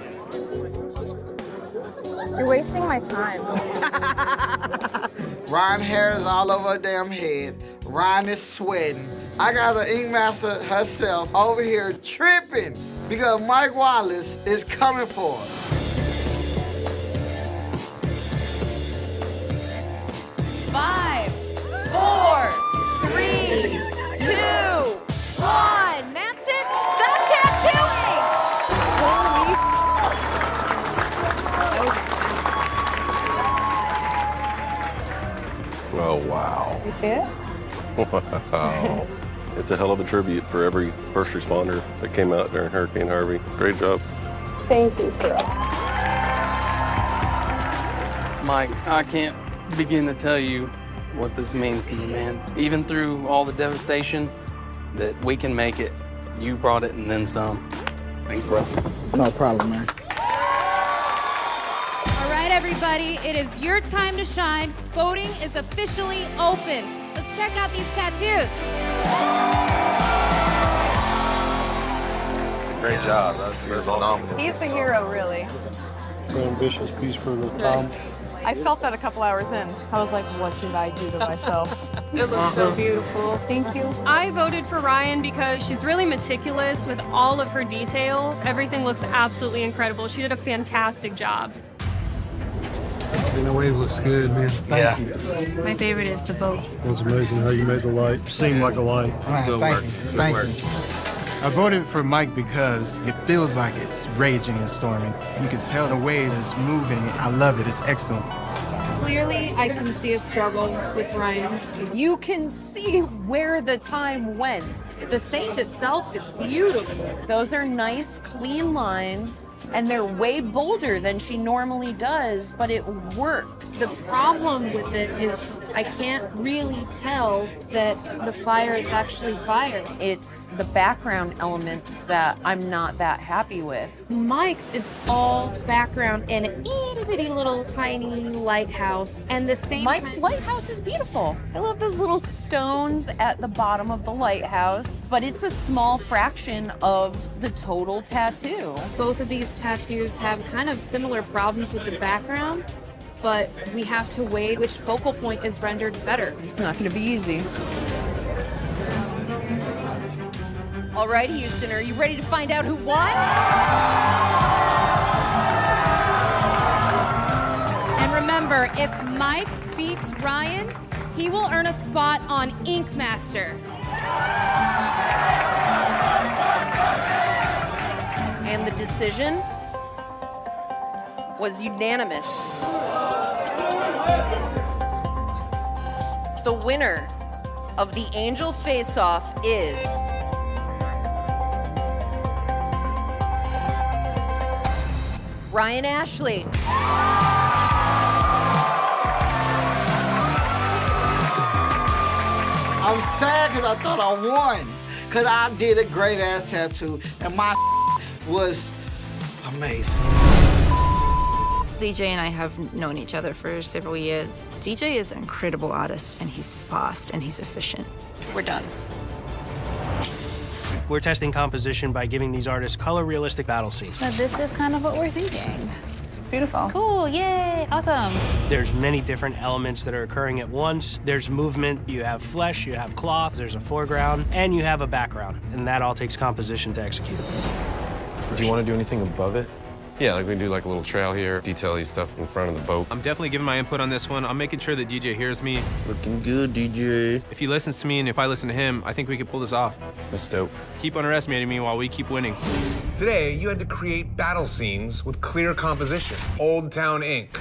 You're wasting my time. Ryan hair is all over her damn head. Ryan is sweating. I got the ink master herself over here tripping because Mike Wallace is coming for her. Five, 4, 3, 2, 1. That's it. Stop tattooing. Holy Oh, wow. You see it? Wow. It's a hell of a tribute for every first responder that came out during Hurricane Harvey. Great job. Thank you, girl. Mike, I can't begin to tell you what this means to me, man. Even through all the devastation, that we can make it. You brought it and then some. Thanks, bro. No problem, man. All right, everybody, it is your time to shine. Voting is officially open. Let's check out these tattoos. Great job. That's phenomenal. He's the hero, really. It's an ambitious piece for the time. I felt that a couple hours in. I was like, what did I do to myself? It looks so beautiful. Thank you. I voted for Ryan because she's really meticulous with all of her detail. Everything looks absolutely incredible. She did a fantastic job. And the wave looks good, man. Thank you. My favorite is the boat. It's amazing how you made the light seem like a light. Good work. Thank you. I voted for Mike because it feels like it's raging and storming. You can tell the wave is moving. I love it. It's excellent. Clearly, I can see a struggle with Ryan's. You can see where the time went. The saint itself is beautiful. Those are nice, clean lines, and they're way bolder than she normally does, but it works. The problem with it is I can't really tell that the fire is actually fire. It's the background elements that I'm not that happy with. Mike's is all background in an itty bitty little tiny lighthouse. And the same Mike's lighthouse is beautiful. I love those little stones at the bottom of the lighthouse, but it's a small fraction of the total tattoo. Both of these tattoos have kind of similar problems with the background, but we have to weigh which focal point is rendered better. It's not going to be easy. All right, Houston, are you ready to find out who won? And remember, if Mike beats Ryan, he will earn a spot on Ink Master. And the decision was unanimous. The winner of the Angel Face-Off is Ryan Ashley. I'm sad because I thought I won. Because I did a great ass tattoo and my was amazing. DJ and I have known each other for several years. DJ is an incredible artist and he's fast and he's efficient. We're done. We're testing composition by giving these artists color realistic battle scenes. But this is kind of what we're thinking. It's beautiful. Cool, yay, awesome. There's many different elements that are occurring at once. There's movement, you have flesh, you have cloth, there's a foreground, and you have a background. And that all takes composition to execute. Do you want to do anything above it? Yeah, like we do like a little trail here, detail-y stuff in front of the boat. I'm definitely giving my input on this one. I'm making sure that DJ hears me. Looking good, DJ. If he listens to me and if I listen to him, I think we can pull this off. That's dope. Keep underestimating me while we keep winning. Today, you had to create battle scenes with clear composition. Old Town Ink.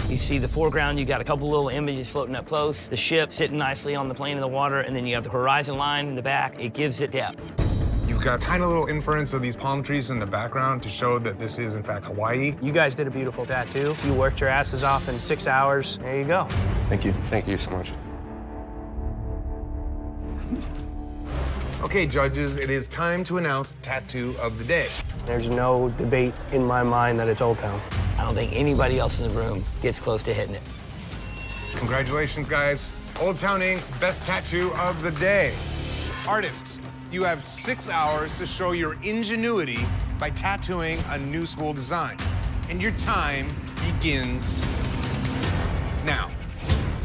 You see the foreground, you got a couple little images floating up close, the ship sitting nicely on the plane of the water, and then you have the horizon line in the back. It gives it depth. You've got a tiny little inference of these palm trees in the background to show that this is, in fact, Hawaii. You guys did a beautiful tattoo. You worked your asses off in 6 hours. There you go. Thank you. Thank you so much. Okay, judges, it is time to announce Tattoo of the Day. There's no debate in my mind that it's Old Town. I don't think anybody else in the room gets close to hitting it. Congratulations, guys. Old Town Ink, best tattoo of the day. Artists, you have 6 hours to show your ingenuity by tattooing a new school design. And your time begins now.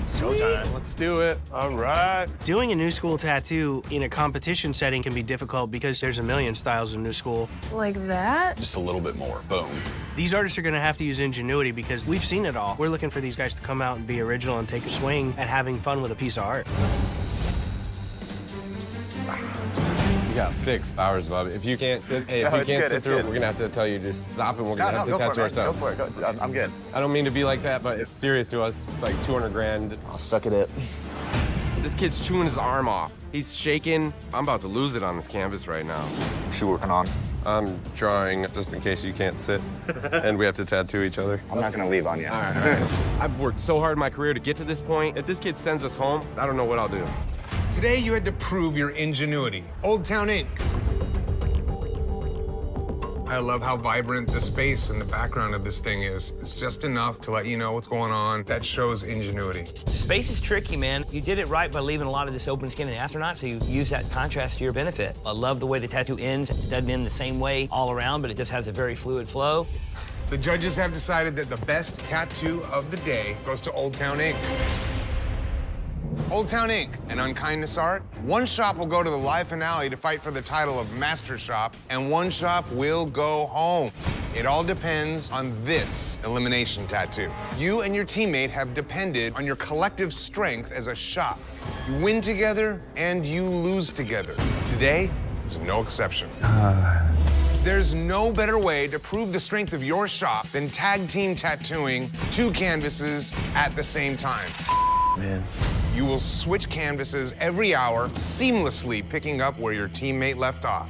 Showtime. Let's do it. All right. Doing a new school tattoo in a competition setting can be difficult because there's a million styles of new school. Like that? Just a little bit more. Boom. These artists are gonna have to use ingenuity because we've seen it all. We're looking for these guys to come out and be original and take a swing at having fun with a piece of art. You got 6 hours, Bob. If you can't sit, hey, if you can't sit through it, we're gonna have to tell you just stop and we're gonna have to tattoo ourselves. Go for it. I'm good. I don't mean to be like that, but it's serious to us. It's like 200 grand. I'll suck it up. This kid's chewing his arm off. He's shaking. I'm about to lose it on this canvas right now. What you working on? I'm drawing just in case you can't sit and we have to tattoo each other. I'm not gonna leave on you. All right. I've worked so hard in my career to get to this point. If this kid sends us home, I don't know what I'll do. Today, you had to prove your ingenuity. Old Town Ink. I love how vibrant the space in the background of this thing is. It's just enough to let you know what's going on. That shows ingenuity. Space is tricky, man. You did it right by leaving a lot of this open skin and astronaut, so you use that contrast to your benefit. I love the way the tattoo ends. It doesn't end the same way all around, but it just has a very fluid flow. The judges have decided that the best tattoo of the day goes to Old Town Ink. Old Town Ink and Unkindness Art. One shop will go to the live finale to fight for the title of Master Shop, and one shop will go home. It all depends on this elimination tattoo. You and your teammate have depended on your collective strength as a shop. You win together and you lose together. Today is no exception. There's no better way to prove the strength of your shop than tag team tattooing 2 canvases at the same time. Man. You will switch canvases every hour, seamlessly picking up where your teammate left off.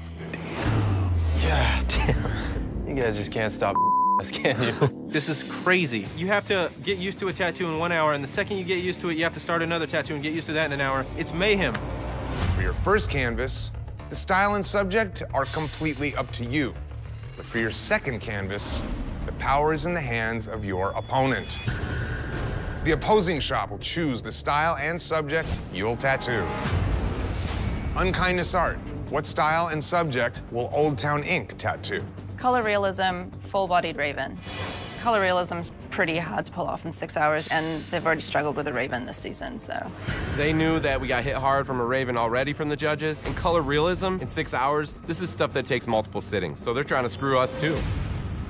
God damn. You guys just can't stop us, can you? This is crazy. You have to get used to a tattoo in 1 hour, and the second you get used to it, you have to start another tattoo and get used to that in an hour. It's mayhem. For your first canvas, the style and subject are completely up to you. But for your second canvas, the power is in the hands of your opponent. The opposing shop will choose the style and subject you'll tattoo. Unkindness Art. What style and subject will Old Town Ink tattoo? Color realism, full-bodied raven. Color realism's pretty hard to pull off in 6 hours, and they've already struggled with a raven this season, so. They knew that we got hit hard from a raven already from the judges. And color realism in 6 hours, this is stuff that takes multiple sittings. So they're trying to screw us too.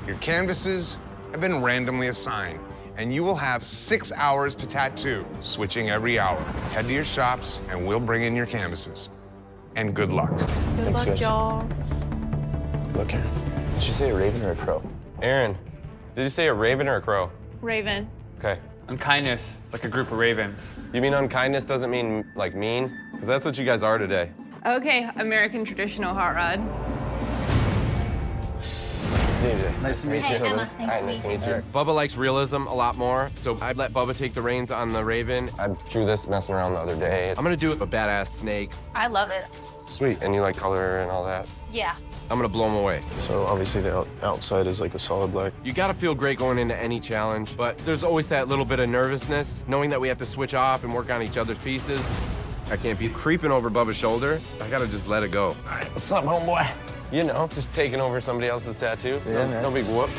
Your canvases have been randomly assigned, and you will have 6 hours to tattoo, switching every hour. Head to your shops, and we'll bring in your canvases. And good luck. Good luck, y'all. Look here. Did you say a raven or a crow? Aaron, did you say a raven or a crow? Raven. Okay. Unkindness, it's like a group of ravens. You mean unkindness doesn't mean, like, mean? Because that's what you guys are today. Okay, American traditional hot rod. DJ. Nice to meet you. Hey, Emma. Nice to meet you. Bubba likes realism a lot more, so I'd let Bubba take the reins on the raven. I drew this messing around the other day. I'm gonna do a badass snake. I love it. Sweet. And you like color and all that? Yeah. I'm gonna blow him away. So obviously the outside is like a solid black. You gotta feel great going into any challenge, but there's always that little bit of nervousness, knowing that we have to switch off and work on each other's pieces. I can't be creeping over Bubba's shoulder. I gotta just let it go. All right, what's up, homeboy? You know, just taking over somebody else's tattoo. Yeah, no big whoop.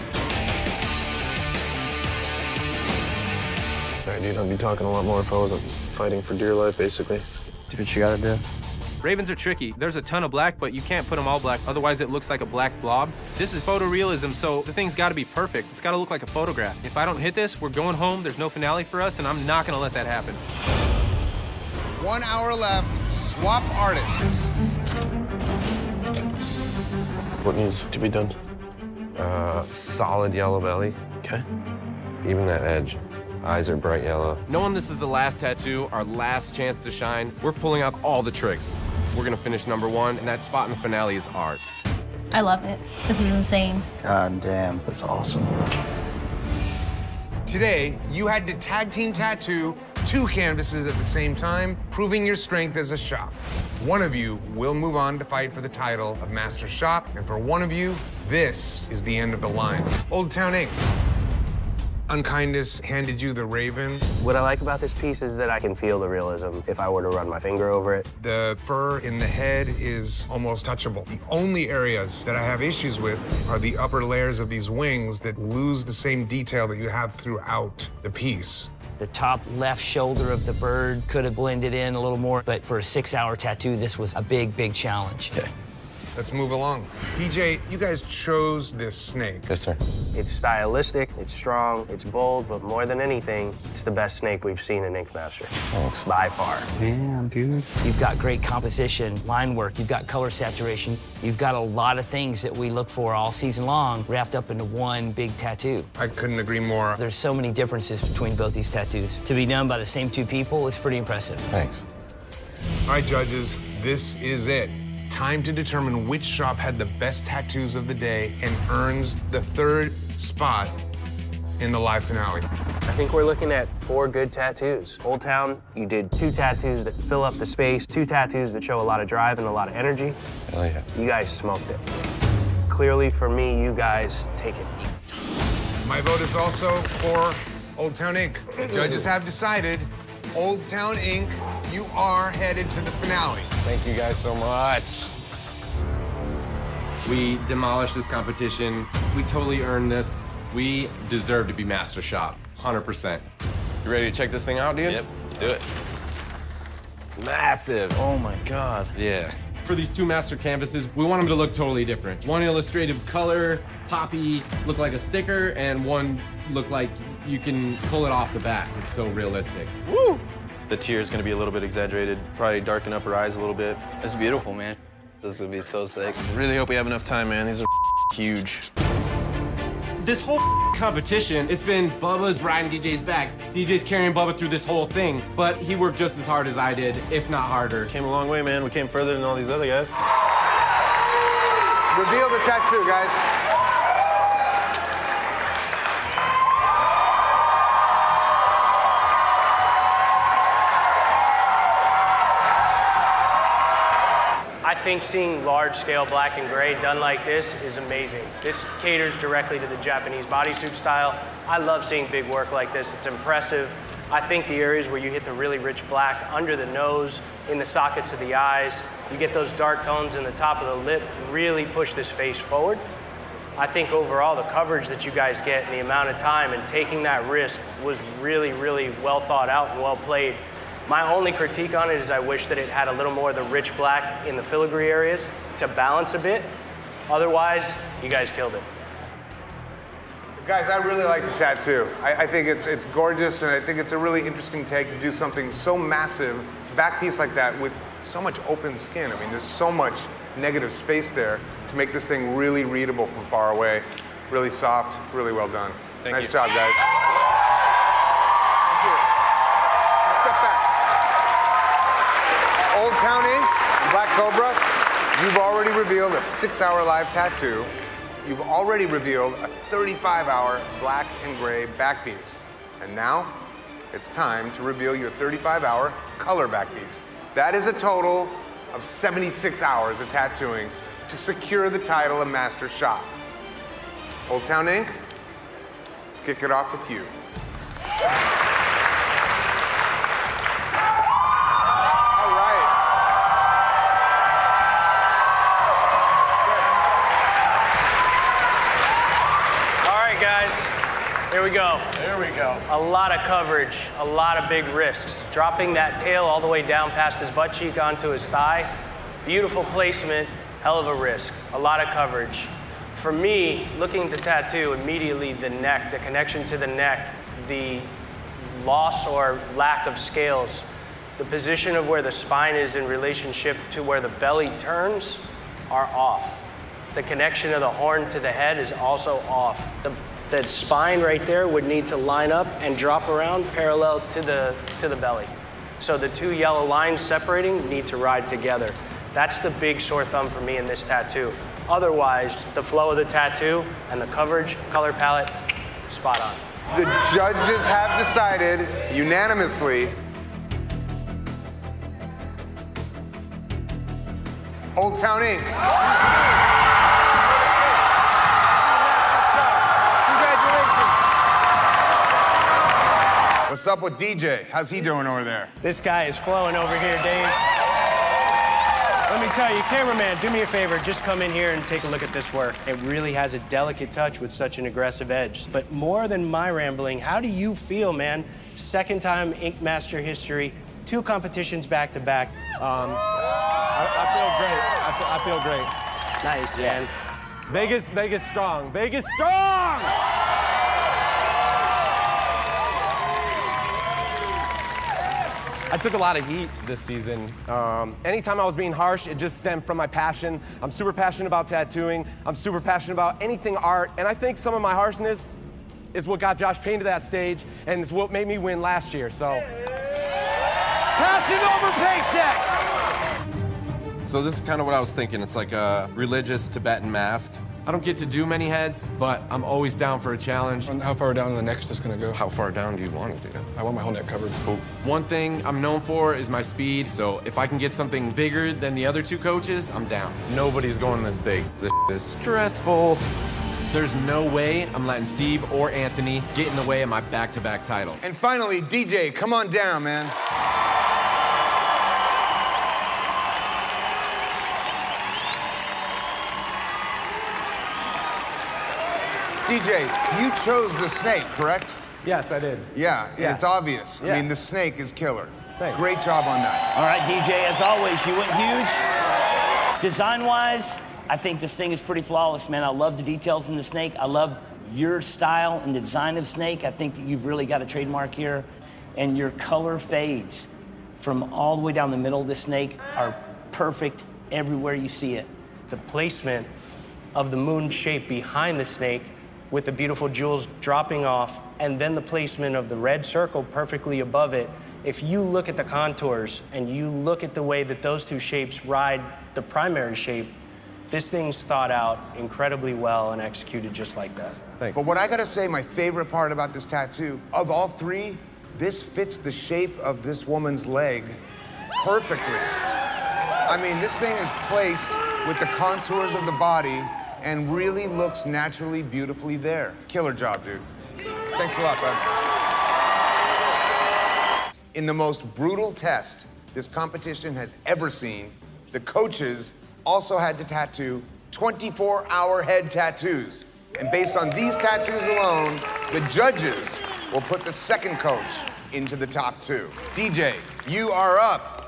Sorry, dude, I'd be talking a lot more if I wasn't fighting for dear life, basically. Do what you gotta do. Ravens are tricky. There's a ton of black, but you can't put them all black, otherwise it looks like a black blob. This is photorealism, so the thing's gotta be perfect. It's gotta look like a photograph. If I don't hit this, we're going home, there's no finale for us, and I'm not gonna let that happen. 1 hour left. Swap artists. What needs to be done? Solid yellow belly. Okay. Even that edge. Eyes are bright yellow. Knowing this is the last tattoo, our last chance to shine, we're pulling out all the tricks. We're gonna finish #1, and that spot in the finale is ours. I love it. This is insane. God damn, that's awesome. Today, you had to tag team tattoo 2 canvases at the same time, proving your strength as a shop. One of you will move on to fight for the title of Master Shop, and for one of you, this is the end of the line. Old Town Inc. Unkindness handed you the Raven. What I like about this piece is that I can feel the realism if I were to run my finger over it. The fur in the head is almost touchable. The only areas that I have issues with are the upper layers of these wings that lose the same detail that you have throughout the piece. The top left shoulder of the bird could have blended in a little more, but for a 6-hour tattoo, this was a big, big challenge. Let's move along. PJ, you guys chose this snake. Yes, sir. It's stylistic, it's strong, it's bold, but more than anything, it's the best snake we've seen in Ink Master. Thanks. By far. Damn, dude. You've got great composition, line work, you've got color saturation, you've got a lot of things that we look for all season long wrapped up into one big tattoo. I couldn't agree more. There's so many differences between both these tattoos. To be done by the same 2 people is pretty impressive. Thanks. All right, judges, this is it. Time to determine which shop had the best tattoos of the day and earns the 3rd spot in the live finale. I think we're looking at 4 good tattoos. Old Town, you did 2 tattoos that fill up the space, 2 tattoos that show a lot of drive and a lot of energy. Hell yeah. You guys smoked it. Clearly, for me, you guys take it. My vote is also for Old Town Inc. The judges have decided Old Town Inc., you are headed to the finale. Thank you guys so much. We demolished this competition. We totally earned this. We deserve to be Master Shop, 100%. You ready to check this thing out, dude? Yep, let's do it. Massive. Oh my God. Yeah. For these 2 master canvases, we want them to look totally different. One illustrative color, poppy, look like a sticker, and one look like you can pull it off the back. It's so realistic. Woo! The tear is gonna be a little bit exaggerated, probably darken up her eyes a little bit. It's beautiful, man. This is gonna be so sick. Really hope we have enough time, man. These are huge. This whole competition, it's been Bubba's riding DJ's back. DJ's carrying Bubba through this whole thing, but he worked just as hard as I did, if not harder. Came a long way, man. We came further than all these other guys. Reveal the tattoo, guys. I think seeing large-scale black and gray done like this is amazing. This caters directly to the Japanese bodysuit style. I love seeing big work like this. It's impressive. I think the areas where you hit the really rich black under the nose, in the sockets of the eyes, you get those dark tones in the top of the lip, really push this face forward. I think overall the coverage that you guys get and the amount of time and taking that risk was really, really well thought out and well played. My only critique on it is I wish that it had a little more of the rich black in the filigree areas to balance a bit. Otherwise, you guys killed it. Guys, I really like the tattoo. I think it's gorgeous, and I think it's a really interesting take to do something so massive, back piece like that, with so much open skin. I mean, there's so much negative space there to make this thing really readable from far away. Really soft, really well done. Nice job, guys. Old Town Inc., Black Cobra, you've already revealed a 6-hour live tattoo. You've already revealed a 35-hour black and gray back piece. And now, it's time to reveal your 35-hour color back piece. That is a total of 76 hours of tattooing to secure the title of Master Shop. Old Town Inc., let's kick it off with you. Here we go. There we go. A lot of coverage, a lot of big risks. Dropping that tail all the way down past his butt cheek onto his thigh. Beautiful placement, hell of a risk. A lot of coverage. For me, looking at the tattoo, immediately the neck, the connection to the neck, the loss or lack of scales, the position of where the spine is in relationship to where the belly turns are off. The connection of the horn to the head is also off. The spine right there would need to line up and drop around parallel to the belly. So the 2 yellow lines separating need to ride together. That's the big sore thumb for me in this tattoo. Otherwise, the flow of the tattoo and the coverage, color palette, spot on. The judges have decided unanimously Old Town Inc. What's up with DJ? How's he doing over there? This guy is flowing over here, Dave. Let me tell you, cameraman, do me a favor, just come in here and take a look at this work. It really has a delicate touch with such an aggressive edge. But more than my rambling, how do you feel, man? Second time Ink Master history, 2 competitions back to back. I feel great. Nice, man. Vegas strong. Vegas strong! I took a lot of heat this season. Anytime I was being harsh, it just stemmed from my passion. I'm super passionate about tattooing. I'm super passionate about anything art. And I think some of my harshness is what got Josh Payne to that stage and is what made me win last year, so. Passion over paycheck! So this is kind of what I was thinking. It's like a religious Tibetan mask. I don't get to do many heads, but I'm always down for a challenge. How far down the neck is this gonna go? How far down do you want to do? I want my whole neck covered. Cool. One thing I'm known for is my speed, so if I can get something bigger than the other 2 coaches, I'm down. Nobody's going this big. This is stressful. There's no way I'm letting Steve or Anthony get in the way of my back-to-back title. And finally, DJ, come on down, man. DJ, you chose the snake, correct? Yes, I did. Yeah, it's obvious. Yeah. I mean, the snake is killer. Thanks. Great job on that. All right, DJ, as always, you went huge. Design-wise, I think this thing is pretty flawless, man. I love the details in the snake. I love your style and the design of snake. I think that you've really got a trademark here. And your color fades from all the way down the middle of the snake are perfect everywhere you see it. The placement of the moon shape behind the snake with the beautiful jewels dropping off, and then the placement of the red circle perfectly above it. If you look at the contours and you look at the way that those 2 shapes ride the primary shape, this thing's thought out incredibly well and executed just like that. Thanks. But what I gotta say, my favorite part about this tattoo, of all 3, this fits the shape of this woman's leg perfectly. I mean, this thing is placed with the contours of the body and really looks naturally, beautifully there. Killer job, dude. Thanks a lot, bud. In the most brutal test this competition has ever seen, the coaches also had to tattoo 24-hour head tattoos. And based on these tattoos alone, the judges will put the second coach into the top 2. DJ, you are up.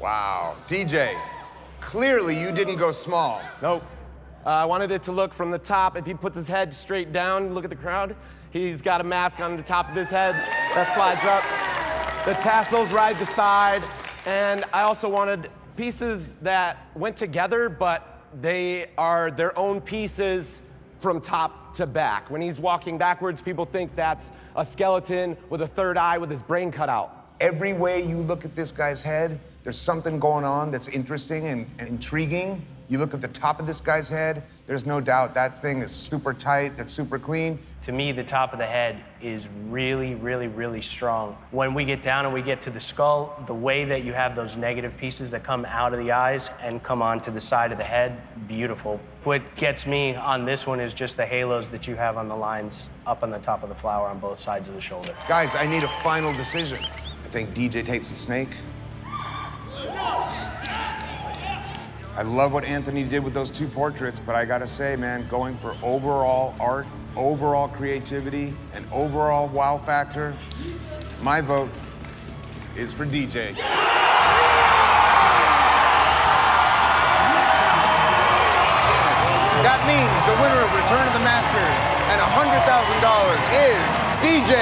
Wow, DJ, clearly you didn't go small. Nope. I wanted it to look from the top. If he puts his head straight down, look at the crowd, he's got a mask on the top of his head that slides up. The tassels ride the side. And I also wanted pieces that went together, but they are their own pieces from top to back. When he's walking backwards, people think that's a skeleton with a third eye with his brain cut out. Every way you look at this guy's head, there's something going on that's interesting and intriguing. You look at the top of this guy's head, there's no doubt that thing is super tight, that's super clean. To me, the top of the head is really, really, really strong. When we get down and we get to the skull, the way that you have those negative pieces that come out of the eyes and come onto the side of the head, beautiful. What gets me on this one is just the halos that you have on the lines up on the top of the flower on both sides of the shoulder. Guys, I need a final decision. I think DJ takes the snake. I love what Anthony did with those 2 portraits, but I gotta say, man, going for overall art, overall creativity, and overall wow factor, my vote is for DJ. That means the winner of Return of the Masters and $100,000 is DJ.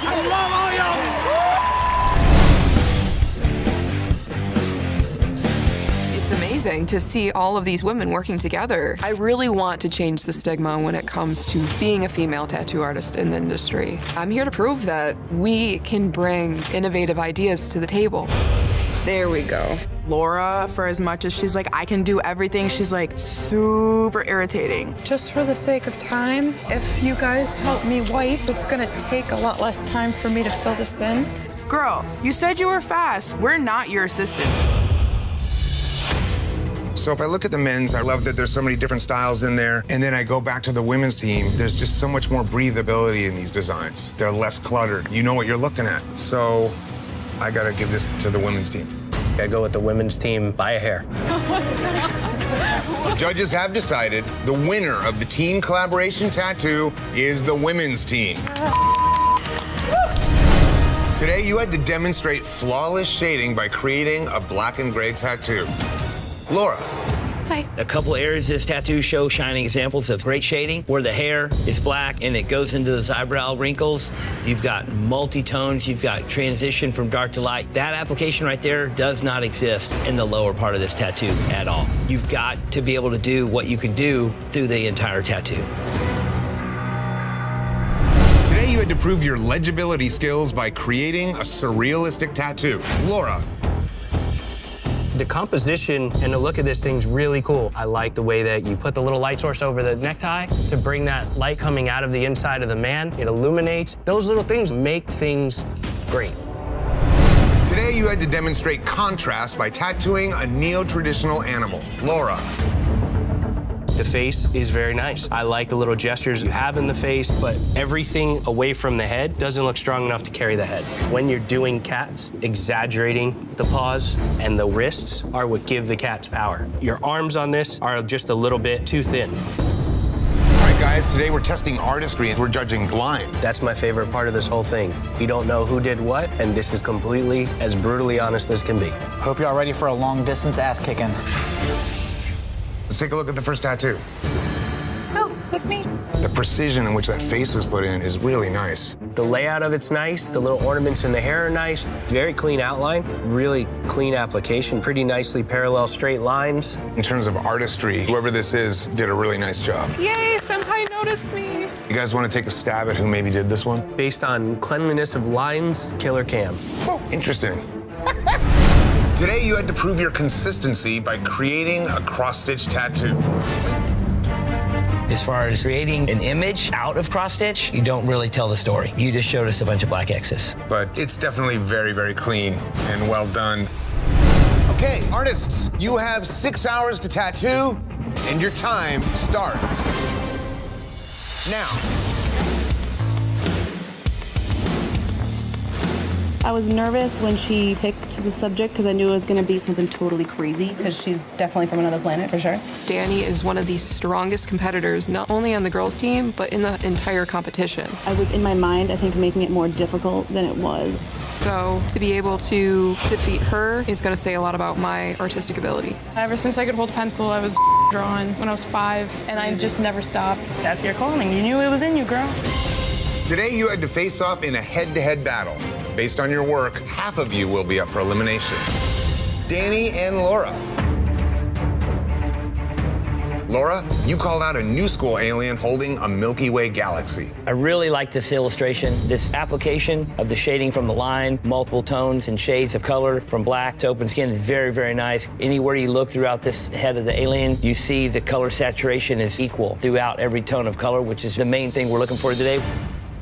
I love all y'all. It's amazing. amazing to see all of these women working together. I really want to change the stigma when it comes to being a female tattoo artist in the industry. I'm here to prove that we can bring innovative ideas to the table. There we go. Laura, for as much as she's like, I can do everything, she's like super irritating. Just for the sake of time, if you guys help me wipe, it's gonna take a lot less time for me to fill this in. Girl, you said you were fast. We're not your assistants. So if I look at the men's, I love that there's so many different styles in there. And then I go back to the women's team, there's just so much more breathability in these designs. They're less cluttered. You know what you're looking at. So I gotta give this to the women's team. I go with the women's team by a hair. Judges have decided the winner of the team collaboration tattoo is the women's team. Today, you had to demonstrate flawless shading by creating a black and gray tattoo. Laura. Hi. A couple areas of this tattoo show shining examples of great shading, where the hair is black and it goes into those eyebrow wrinkles. You've got multi-tones, you've got transition from dark to light. That application right there does not exist in the lower part of this tattoo at all. You've got to be able to do what you can do through the entire tattoo. Today, you had to prove your legibility skills by creating a surrealistic tattoo. Laura. The composition and the look of this thing's really cool. I like the way that you put the little light source over the necktie to bring that light coming out of the inside of the man. It illuminates. Those little things make things great. Today, you had to demonstrate contrast by tattooing a neo-traditional animal. Laura. The face is very nice. I like the little gestures you have in the face, but everything away from the head doesn't look strong enough to carry the head. When you're doing cats, exaggerating the paws and the wrists are what give the cats power. Your arms on this are just a little bit too thin. All right, guys, today we're testing artistry and we're judging blind. That's my favorite part of this whole thing. You don't know who did what, and this is completely as brutally honest as can be. Hope y'all ready for a long-distance ass-kicking. Let's take a look at the first tattoo. Oh, that's me. The precision in which that face is put in is really nice. The layout of it's nice. The little ornaments in the hair are nice. Very clean outline, really clean application. Pretty nicely parallel straight lines. In terms of artistry, whoever this is did a really nice job. Yay, Senpai noticed me. You guys want to take a stab at who maybe did this one? Based on cleanliness of lines, Killer Cam. Oh, interesting. Today, you had to prove your consistency by creating a cross-stitch tattoo. As far as creating an image out of cross-stitch, you don't really tell the story. You just showed us a bunch of black X's. But it's definitely very, very clean and well done. Okay, artists, you have 6 hours to tattoo, and your time starts now. I was nervous when she picked the subject because I knew it was going to be something totally crazy because she's definitely from another planet for sure. Danny is one of the strongest competitors, not only on the girls' team, but in the entire competition. I was in my mind, I think, making it more difficult than it was. So to be able to defeat her is going to say a lot about my artistic ability. Ever since I could hold a pencil, I was drawing when I was 5, and I just never stopped. That's your calling. You knew it was in you, girl. Today, you had to face off in a head-to-head battle. Based on your work, half of you will be up for elimination. Danny and Laura. Laura, you called out a new school alien holding a Milky Way galaxy. I really like this illustration. This application of the shading from the line, multiple tones and shades of color from black to open skin is very, very nice. Anywhere you look throughout this head of the alien, you see the color saturation is equal throughout every tone of color, which is the main thing we're looking for today.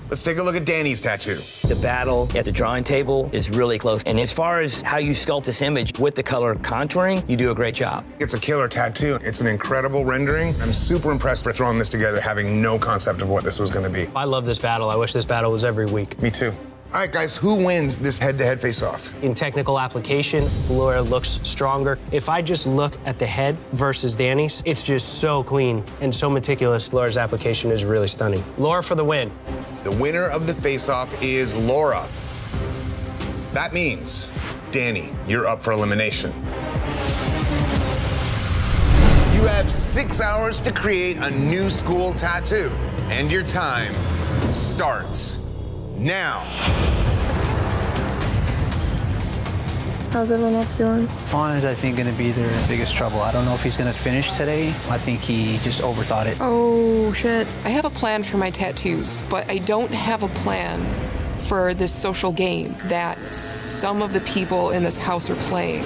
Let's take a look at Danny's tattoo. The battle at the drawing table is really close. And as far as how you sculpt this image with the color contouring, you do a great job. It's a killer tattoo. It's an incredible rendering. I'm super impressed for throwing this together, having no concept of what this was going to be. I love this battle. I wish this battle was every week. Me too. All right, guys, who wins this head-to-head face-off? In technical application, Laura looks stronger. If I just look at the head versus Danny's, it's just so clean and so meticulous. Laura's application is really stunning. Laura for the win. The winner of the face-off is Laura. That means, Danny, you're up for elimination. You have 6 hours to create a new school tattoo, and your time starts now. How's everyone else doing? Vaughn is, I think, going to be their biggest trouble. I don't know if he's going to finish today. I think he just overthought it. Oh, shit. I have a plan for my tattoos, but I don't have a plan for this social game that some of the people in this house are playing.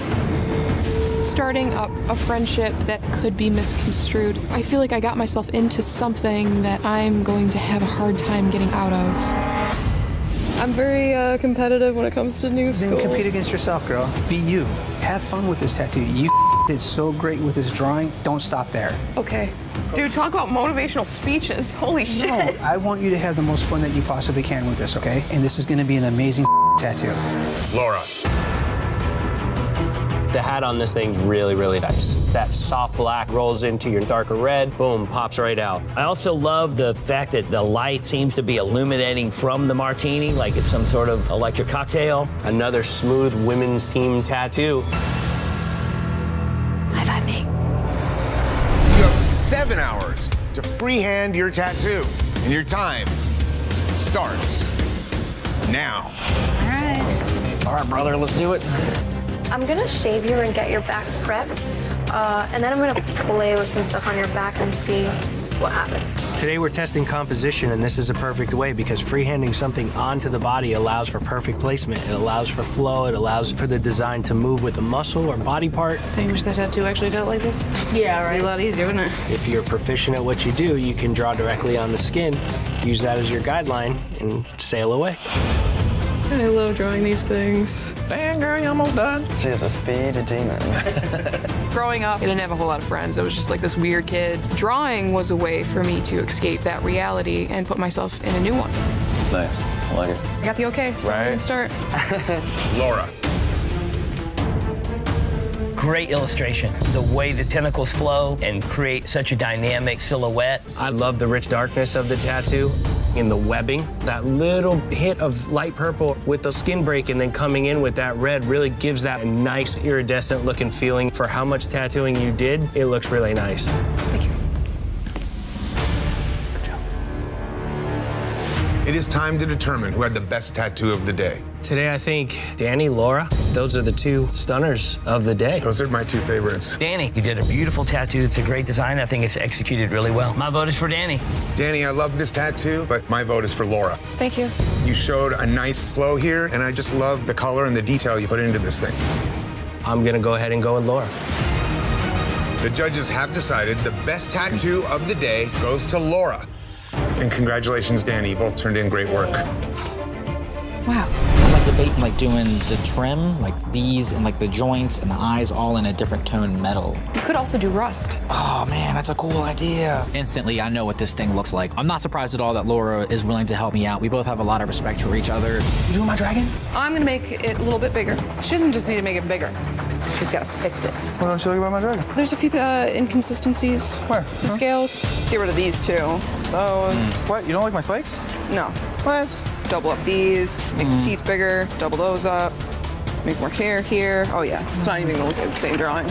Starting up a friendship that could be misconstrued. I feel like I got myself into something that I'm going to have a hard time getting out of. I'm very competitive when it comes to new school. Then compete against yourself, girl. Be you. Have fun with this tattoo. You did so great with this drawing. Don't stop there. Okay. Dude, talk about motivational speeches. Holy shit. No, I want you to have the most fun that you possibly can with this, okay? And this is going to be an amazing tattoo. Laura. The hat on this thing's really, really nice. That soft black rolls into your darker red, boom, pops right out. I also love the fact that the light seems to be illuminating from the martini, like it's some sort of electric cocktail. Another smooth women's team tattoo. High five me. You have 7 hours to freehand your tattoo, and your time starts now. All right. All right, brother, let's do it. I'm gonna shave you and get your back prepped, and then I'm gonna play with some stuff on your back and see what happens. Today we're testing composition, and this is a perfect way because freehanding something onto the body allows for perfect placement. It allows for flow. It allows for the design to move with the muscle or body part. I wish that tattoo actually felt like this. Yeah, right. It'd be a lot easier, wouldn't it? If you're proficient at what you do, you can draw directly on the skin, use that as your guideline, and sail away. I love drawing these things. Dang, girl, you almost done. She's a speed demon. Growing up, I didn't have a whole lot of friends. I was just like this weird kid. Drawing was a way for me to escape that reality and put myself in a new one. Nice. I like it. I got the okay, so we can start. Laura. Great illustration. The way the tentacles flow and create such a dynamic silhouette. I love the rich darkness of the tattoo. In the webbing, that little hit of light purple with the skin break and then coming in with that red really gives that a nice iridescent looking feeling. For how much tattooing you did, it looks really nice. Thank you. It is time to determine who had the best tattoo of the day. Today, I think Danny, Laura, those are the two stunners of the day. Those are my two favorites. Danny, you did a beautiful tattoo. It's a great design. I think it's executed really well. My vote is for Danny. Danny, I love this tattoo, but my vote is for Laura. Thank you. You showed a nice flow here, and I just love the color and the detail you put into this thing. I'm gonna go ahead and go with Laura. The judges have decided the best tattoo of the day goes to Laura. And congratulations, Danny. You both turned in great work. Wow. I'm like debating like doing the trim, like these and like the joints and the eyes all in a different tone metal. You could also do rust. Oh man, that's a cool idea. Instantly, I know what this thing looks like. I'm not surprised at all that Laura is willing to help me out. We both have a lot of respect for each other. You doing my dragon? I'm gonna make it a little bit bigger. She doesn't just need to make it bigger. She's gotta fix it. Why don't you look about my dragon? There's a few inconsistencies. Where? The scales. Get rid of these two. Those. What? You don't like my spikes? No. What? Double up these, make the teeth bigger, double those up, make more hair here. Oh yeah, it's not even gonna look like the same drawing.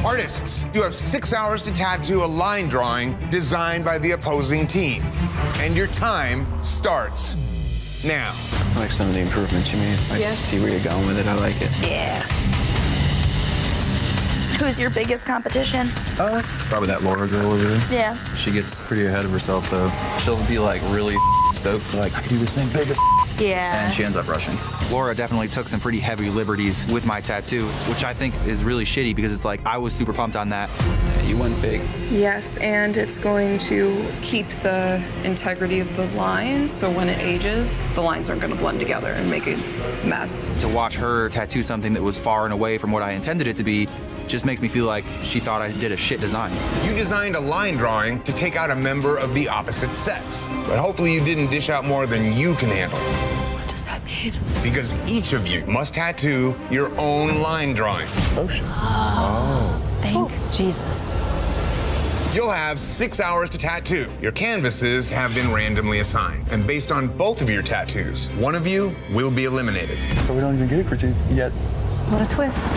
Artists, you have 6 hours to tattoo a line drawing designed by the opposing team. And your time starts now. I like some of the improvements you made. I see where you're going with it. I like it. Yeah. Who's your biggest competition? Probably that Laura girl over there. Yeah. She gets pretty ahead of herself, though. She'll be, like, really stoked. Like, I can do this thing big as Yeah. and she ends up rushing. Laura definitely took some pretty heavy liberties with my tattoo, which I think is really shitty because it's like I was super pumped on that. You went big. Yes, and it's going to keep the integrity of the lines, so when it ages, the lines aren't gonna blend together and make a mess. To watch her tattoo something that was far and away from what I intended it to be just makes me feel like she thought I did a shit design. You designed a line drawing to take out a member of the opposite sex. But hopefully you didn't dish out more than you can handle. What does that mean? Because each of you must tattoo your own line drawing. Oh, shit. Thank Jesus. You'll have 6 hours to tattoo. Your canvases have been randomly assigned. And based on both of your tattoos, one of you will be eliminated. So we don't even get a critique yet. What a twist.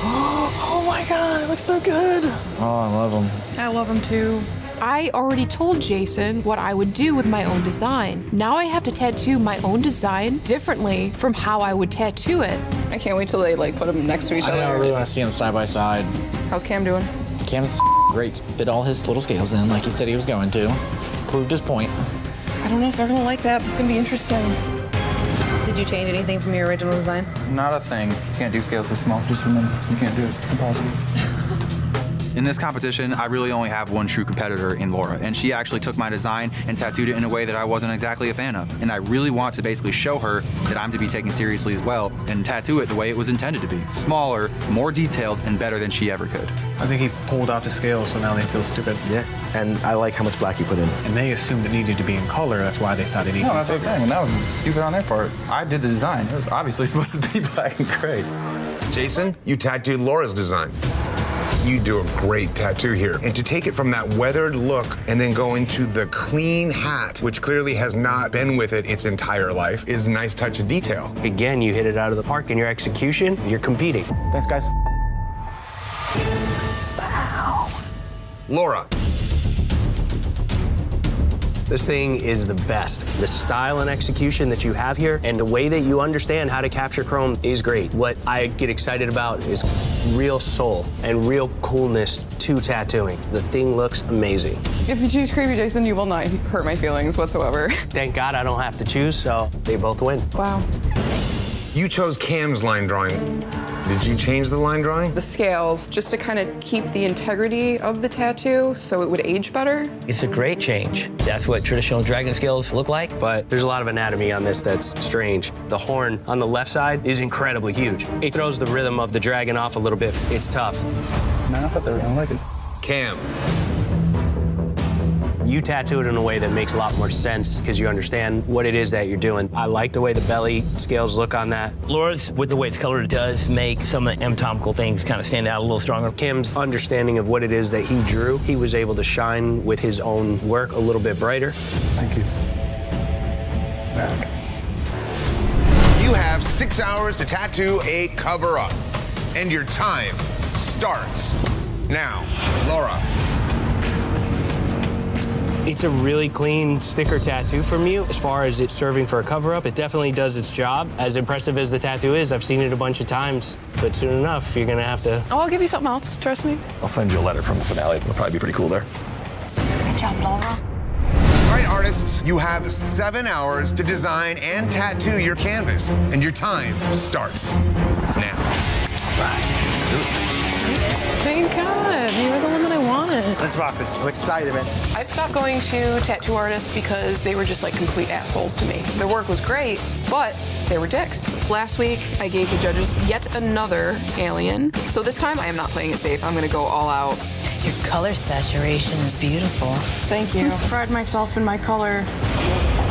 Oh my God, it looks so good. Oh, I love them. I love them too. I already told Jason what I would do with my own design. Now I have to tattoo my own design differently from how I would tattoo it. I can't wait till they like put them next to each other. I really want to see them side by side. How's Cam doing? Cam's great. Fit all his little scales in like he said he was going to. Proved his point. I don't know if they're gonna like that, but it's gonna be interesting. Did you change anything from your original design? Not a thing. You can't do scales this small. Just remember, you can't do it. It's impossible. In this competition, I really only have one true competitor in Laura, and she actually took my design and tattooed it in a way that I wasn't exactly a fan of. And I really want to basically show her that I'm to be taken seriously as well and tattoo it the way it was intended to be. Smaller, more detailed, and better than she ever could. I think he pulled out the scales, so now they feel stupid. Yeah, and I like how much black you put in. And they assumed it needed to be in color. That's why they thought it needed No, that's what I'm saying. And that was stupid on their part. I did the design. It was obviously supposed to be black and gray. Jason, you tattooed Laura's design. You do a great tattoo here. And to take it from that weathered look and then go into the clean hat, which clearly has not been with it its entire life, is a nice touch of detail. Again, you hit it out of the park in your execution. You're competing. Thanks, guys. Laura. This thing is the best. The style and execution that you have here and the way that you understand how to capture chrome is great. What I get excited about is real soul and real coolness to tattooing. The thing looks amazing. If you choose Creepy Jason, you will not hurt my feelings whatsoever. Thank God I don't have to choose, so they both win. Wow. You chose Cam's line drawing. Did you change the line drawing? The scales, just to kind of keep the integrity of the tattoo so it would age better. It's a great change. That's what traditional dragon scales look like. But there's a lot of anatomy on this that's strange. The horn on the left side is incredibly huge. It throws the rhythm of the dragon off a little bit. It's tough. Man, I thought they were gonna like it. Cam. You tattoo it in a way that makes a lot more sense because you understand what it is that you're doing. I like the way the belly scales look on that. Laura's, with the way it's colored, does make some of the anatomical things kind of stand out a little stronger. Kim's understanding of what it is that he drew, he was able to shine with his own work a little bit brighter. Thank you. You have 6 hours to tattoo a cover-up, and your time starts now. Laura. It's a really clean sticker tattoo from you. As far as it serving for a cover-up, it definitely does its job. As impressive as the tattoo is, I've seen it a bunch of times, but soon enough, you're gonna have to... Oh, I'll give you something else, trust me. I'll send you a letter from the finale. It'll probably be pretty cool there. Good job, Laura. All right, artists, you have 7 hours to design and tattoo your canvas, and your time starts now. All right, let's do it. Thank God, you were the one that I wanted. Let's rock this. I'm excited, man. I've stopped going to tattoo artists because they were just like complete assholes to me. Their work was great, but they were dicks. Last week, I gave the judges yet another alien. So this time, I am not playing it safe. I'm gonna go all out. Your color saturation is beautiful. Thank you. Pride myself in my color.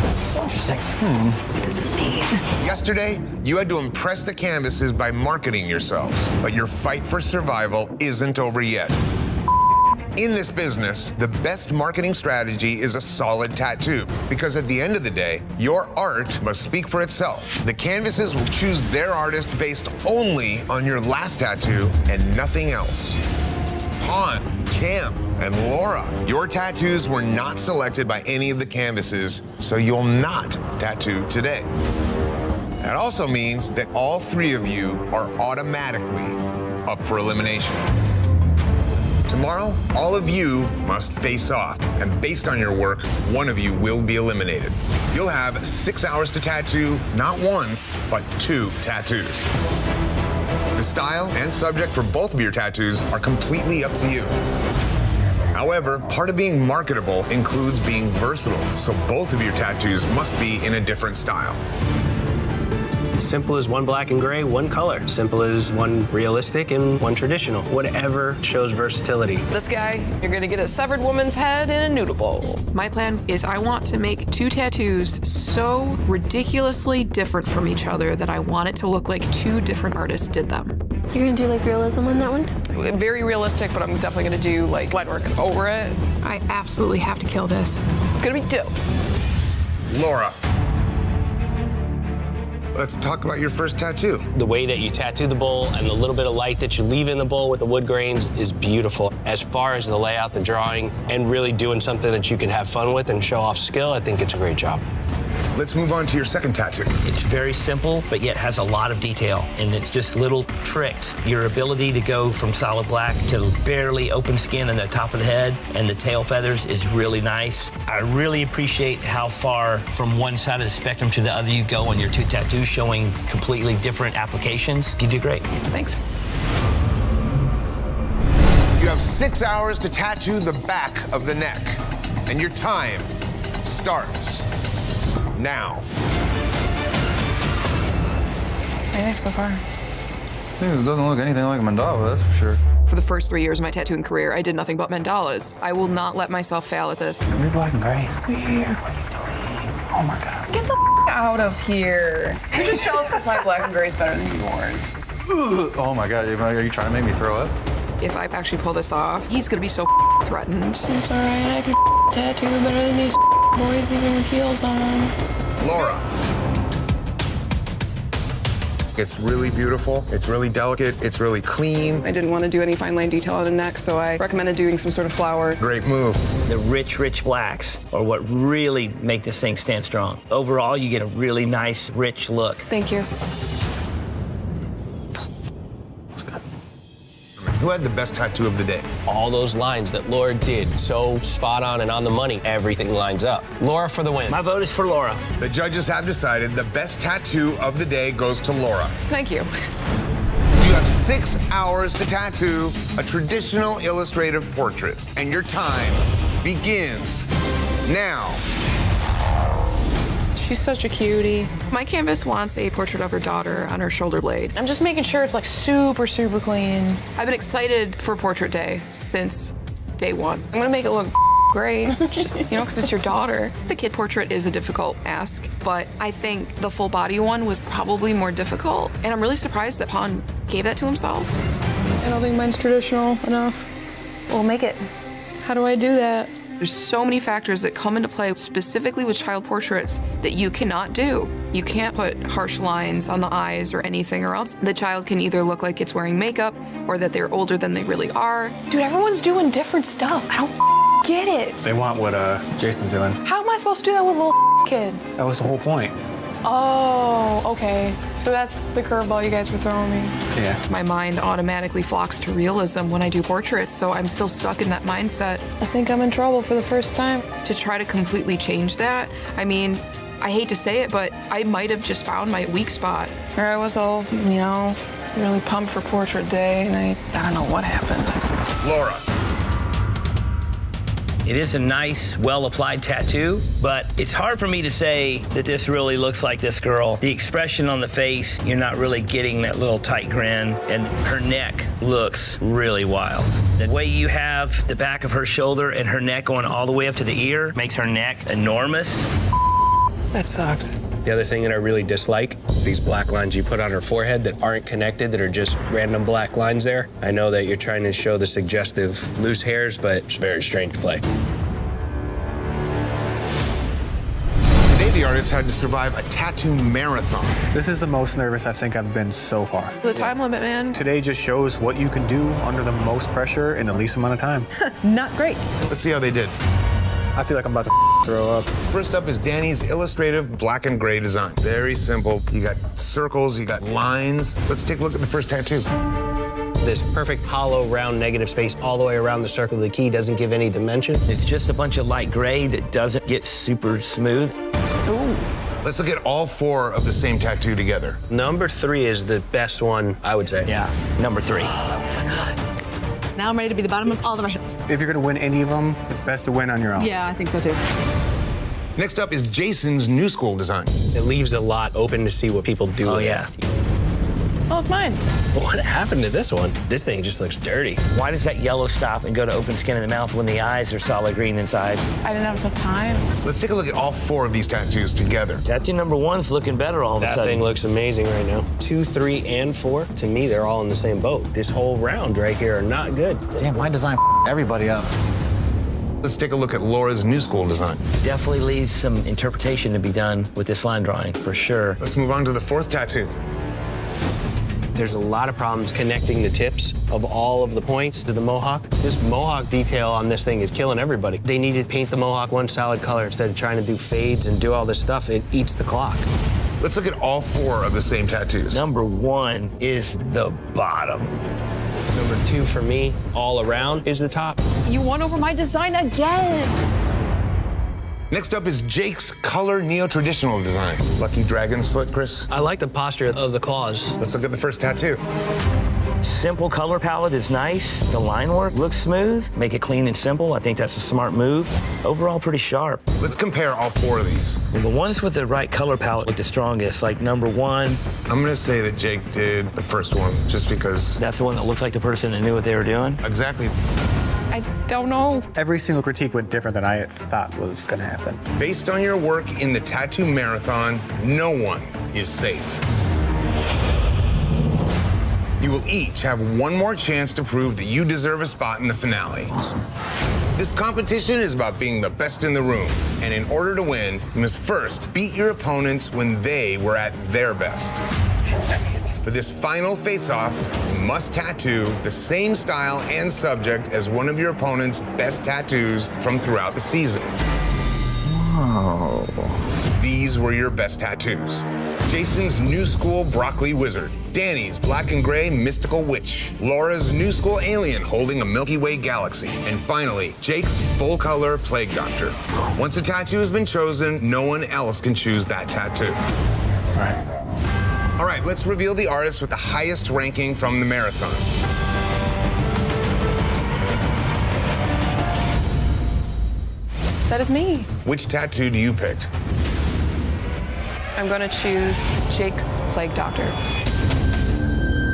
This is so interesting. What does this mean? Yesterday, you had to impress the canvases by marketing yourselves, but your fight for survival isn't over yet. In this business, the best marketing strategy is a solid tattoo, because at the end of the day, your art must speak for itself. The canvases will choose their artist based only on your last tattoo and nothing else. Han, Cam, and Laura, your tattoos were not selected by any of the canvases, so you'll not tattoo today. That also means that all 3 of you are automatically up for elimination. Tomorrow, all of you must face off, and based on your work, one of you will be eliminated. You'll have 6 hours to tattoo not 1, but 2 tattoos. The style and subject for both of your tattoos are completely up to you. However, part of being marketable includes being versatile, so both of your tattoos must be in a different style. Simple as one black and gray, one color. Simple as one realistic and one traditional. Whatever shows versatility. This guy, you're gonna get a severed woman's head in a noodle bowl. My plan is I want to make 2 tattoos so ridiculously different from each other that I want it to look like 2 different artists did them. You're gonna do like realism on that one? Very realistic, but I'm definitely gonna do like lead work over it. I absolutely have to kill this. It's gonna be dope. Laura. Let's talk about your first tattoo. The way that you tattoo the bowl and the little bit of light that you leave in the bowl with the wood grains is beautiful. As far as the layout, the drawing, and really doing something that you can have fun with and show off skill, I think it's a great job. Let's move on to your second tattoo. It's very simple, but yet has a lot of detail, and it's just little tricks. Your ability to go from solid black to barely open skin on the top of the head and the tail feathers is really nice. I really appreciate how far from one side of the spectrum to the other you go on your two tattoos, showing completely different applications. You do great. Thanks. You have 6 hours to tattoo the back of the neck, and your time starts now. I think so far. Dude, it doesn't look anything like a mandala, that's for sure. For the first 3 years of my tattooing career, I did nothing but mandalas. I will not let myself fail at this. You're black and gray. It's weird. What are you doing? Oh my God. Get the out of here. You're just jealous that my black and gray is better than yours. Oh my God, are you trying to make me throw up? If I actually pull this off, he's gonna be so threatened. It's alright, I can tattoo better than these boys even with heels on. Laura. It's really beautiful. It's really delicate. It's really clean. I didn't want to do any fine line detail on the neck, so I recommended doing some sort of flower. Great move. The rich blacks are what really make this thing stand strong. Overall, you get a really nice, rich look. Thank you. Who had the best tattoo of the day? All those lines that Laura did, so spot on and on the money, everything lines up. Laura for the win. My vote is for Laura. The judges have decided the best tattoo of the day goes to Laura. Thank you. You have 6 hours to tattoo a traditional illustrative portrait, and your time begins now. She's such a cutie. My canvas wants a portrait of her daughter on her shoulder blade. I'm just making sure it's like super, super clean. I've been excited for Portrait Day since day one. I'm gonna make it look great, just, because it's your daughter. The kid portrait is a difficult ask, but I think the full body one was probably more difficult. And I'm really surprised that Pon gave that to himself. I don't think mine's traditional enough. We'll make it. How do I do that? There's so many factors that come into play specifically with child portraits that you cannot do. You can't put harsh lines on the eyes or anything, or else the child can either look like it's wearing makeup or that they're older than they really are. Dude, everyone's doing different stuff. I don't get it. They want what Jason's doing. How am I supposed to do that with a little kid? That was the whole point. Oh, okay. So that's the curveball you guys were throwing me. Yeah. My mind automatically flocks to realism when I do portraits, so I'm still stuck in that mindset. I think I'm in trouble for the first time. To try to completely change that, I mean, I hate to say it, but I might have just found my weak spot. Or I was all, really pumped for Portrait Day, and I don't know what happened. Laura. It is a nice, well-applied tattoo, but it's hard for me to say that this really looks like this girl. The expression on the face, you're not really getting that little tight grin, and her neck looks really wild. The way you have the back of her shoulder and her neck going all the way up to the ear makes her neck enormous. That sucks. The other thing that I really dislike, these black lines you put on her forehead that aren't connected, that are just random black lines there. I know that you're trying to show the suggestive loose hairs, but it's very strange to play. Today, the artist had to survive a tattoo marathon. This is the most nervous I think I've been so far. The time limit, man. Today just shows what you can do under the most pressure in the least amount of time. Not great. Let's see how they did. I feel like I'm about to throw up. First up is Danny's illustrative black and gray design. Very simple. You got circles, you got lines. Let's take a look at the first tattoo. This perfect hollow, round, negative space all the way around the circle of the key doesn't give any dimension. It's just a bunch of light gray that doesn't get super smooth. Ooh. Let's look at all 4 of the same tattoo together. Number 3 is the best one, I would say. Yeah, number 3. Now I'm ready to be the bottom of all the rest. If you're gonna win any of them, it's best to win on your own. Yeah, I think so too. Next up is Jason's new school design. It leaves a lot open to see what people do. Oh, yeah. Oh, it's mine. What happened to this one? This thing just looks dirty. Why does that yellow stop and go to open skin in the mouth when the eyes are solid green inside? I didn't have enough time. Let's take a look at all 4 of these tattoos together. Tattoo number 1's looking better all of a That sudden. thing looks amazing right now. 2, 3, and 4, to me, they're all in the same boat. This whole round right here are not good. Damn, why design everybody up? Let's take a look at Laura's new school design. Definitely leaves some interpretation to be done with this line drawing, for sure. Let's move on to the fourth tattoo. There's a lot of problems connecting the tips of all of the points to the mohawk. This mohawk detail on this thing is killing everybody. They need to paint the mohawk one solid color instead of trying to do fades and do all this stuff. It eats the clock. Let's look at all four of the same tattoos. Number one is the bottom. Number two for me, all around, is the top. You won over my design again. Next up is Jake's color neo-traditional design. Lucky dragon's foot, Chris. I like the posture of the claws. Let's look at the first tattoo. Simple color palette is nice. The line work looks smooth. Make it clean and simple. I think that's a smart move. Overall, pretty sharp. Let's compare all four of these. Well, the ones with the right color palette look the strongest, like number one. I'm gonna say that Jake did the first one, just because... That's the one that looks like the person that knew what they were doing? Exactly. I don't know. Every single critique went different than I thought was going to happen. Based on your work in the tattoo marathon, no one is safe. You will each have one more chance to prove that you deserve a spot in the finale. Awesome. This competition is about being the best in the room, and in order to win, you must first beat your opponents when they were at their best. For this final face-off, you must tattoo the same style and subject as one of your opponent's best tattoos from throughout the season. Wow. These were your best tattoos. Jason's new school broccoli wizard, Danny's black and gray mystical witch, Laura's new school alien holding a Milky Way galaxy, and finally, Jake's full color plague doctor. Once a tattoo has been chosen, no one else can choose that tattoo. All right. All right, let's reveal the artist with the highest ranking from the marathon. That is me. Which tattoo do you pick? I'm gonna choose Jake's Plague Doctor.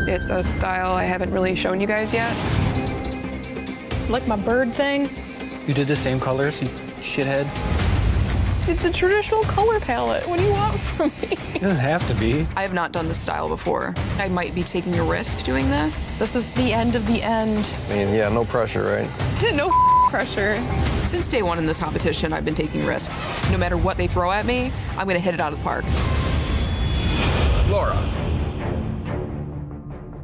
It's a style I haven't really shown you guys yet. Like my bird thing. You did the same colors, you shithead? It's a traditional color palette. What do you want from me? It doesn't have to be. I have not done this style before. I might be taking a risk doing this. This is the end of the end. I mean, yeah, no pressure, right? No pressure. Since day one in this competition, I've been taking risks. No matter what they throw at me, I'm gonna hit it out of the park. Laura,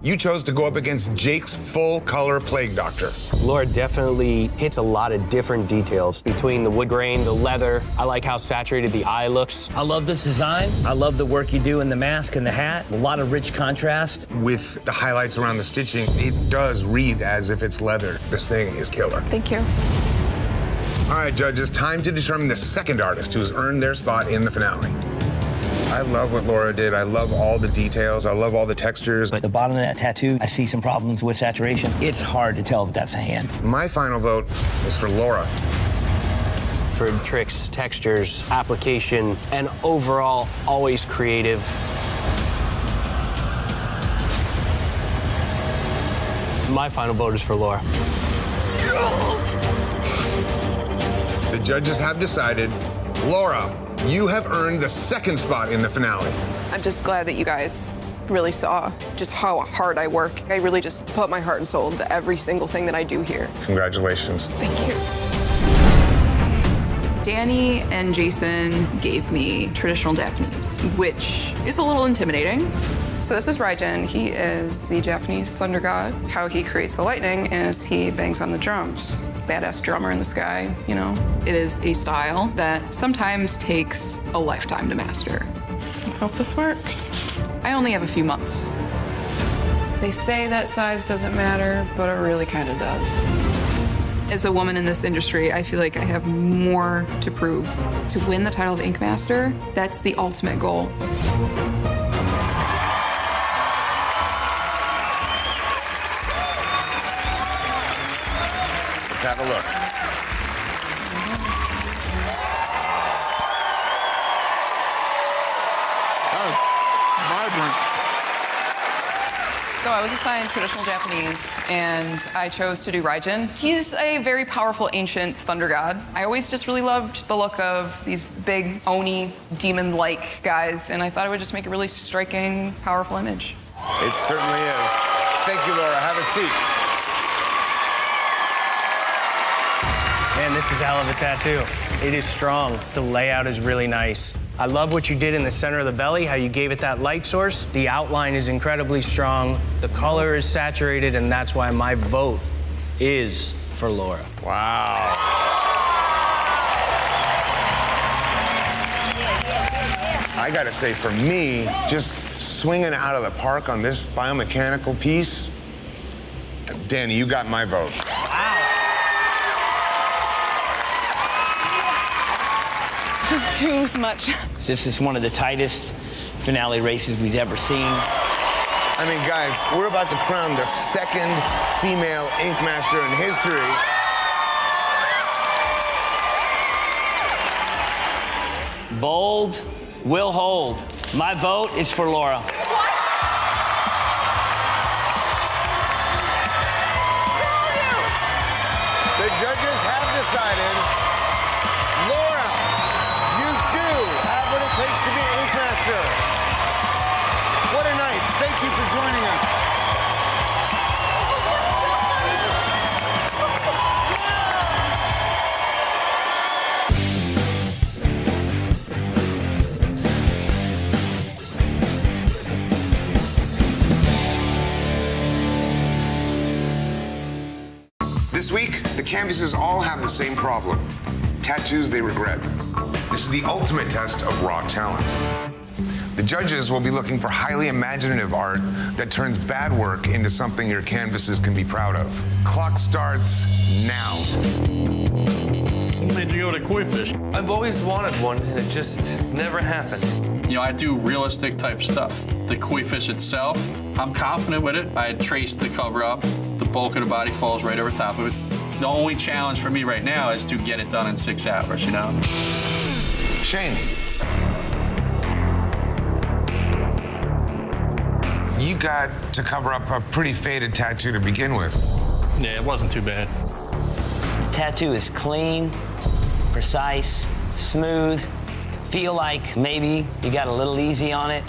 you chose to go up against Jake's full color plague doctor. Laura definitely hits a lot of different details between the wood grain, the leather. I like how saturated the eye looks. I love this design. I love the work you do in the mask and the hat. A lot of rich contrast. With the highlights around the stitching, it does read as if it's leather. This thing is killer. Thank you. All right, judges, time to determine the second artist who has earned their spot in the finale. I love what Laura did. I love all the details. I love all the textures. At the bottom of that tattoo, I see some problems with saturation. It's hard to tell if that's a hand. My final vote is for Laura. For tricks, textures, application, and overall, always creative. My final vote is for Laura. The judges have decided, Laura, you have earned the second spot in the finale. I'm just glad that you guys really saw just how hard I work. I really just put my heart and soul into every single thing that I do here. Congratulations. Thank you. Danny and Jason gave me traditional Japanese, which is a little intimidating. So this is Raijin. He is the Japanese thunder god. How he creates the lightning is he bangs on the drums. Badass drummer in the sky, you know. It is a style that sometimes takes a lifetime to master. Let's hope this works. I only have a few months. They say that size doesn't matter, but it really kind of does. As a woman in this industry, I feel like I have more to prove. To win the title of Ink Master, that's the ultimate goal. Let's have a look. Vibrant. So I was assigned traditional Japanese, and I chose to do Raijin. He's a very powerful ancient thunder god. I always just really loved the look of these big Oni demon-like guys, and I thought it would just make a really striking, powerful image. It certainly is. Thank you, Laura. Have a seat. Man, this is a hell of a tattoo. It is strong. The layout is really nice. I love what you did in the center of the belly, how you gave it that light source. The outline is incredibly strong. The color is saturated, and that's why my vote is for Laura. Wow. I gotta say, for me, just swinging out of the park on this biomechanical piece, Danny, you got my vote. Too much. This is one of the tightest finale races we've ever seen. I mean, guys, we're about to crown the second female ink master in history. Bold will hold. My vote is for Laura. The judges have decided, Laura, you do have what it takes to be ink master. What a night. Thank you for joining us. This week, the canvases all have the same problem. Tattoos they regret. This is the ultimate test of raw talent. The judges will be looking for highly imaginative art that turns bad work into something your canvases can be proud of. Clock starts now. What made you go to koi fish? I've always wanted one, and it just never happened. You know, I do realistic type stuff. The koi fish itself, I'm confident with it. I had traced the cover up. The bulk of the body falls right over top of it. The only challenge for me right now is to get it done in 6 hours, you know? Shane. You got to cover up a pretty faded tattoo to begin with. Yeah, it wasn't too bad. The tattoo is clean, precise, smooth. Feel like maybe you got a little easy on it.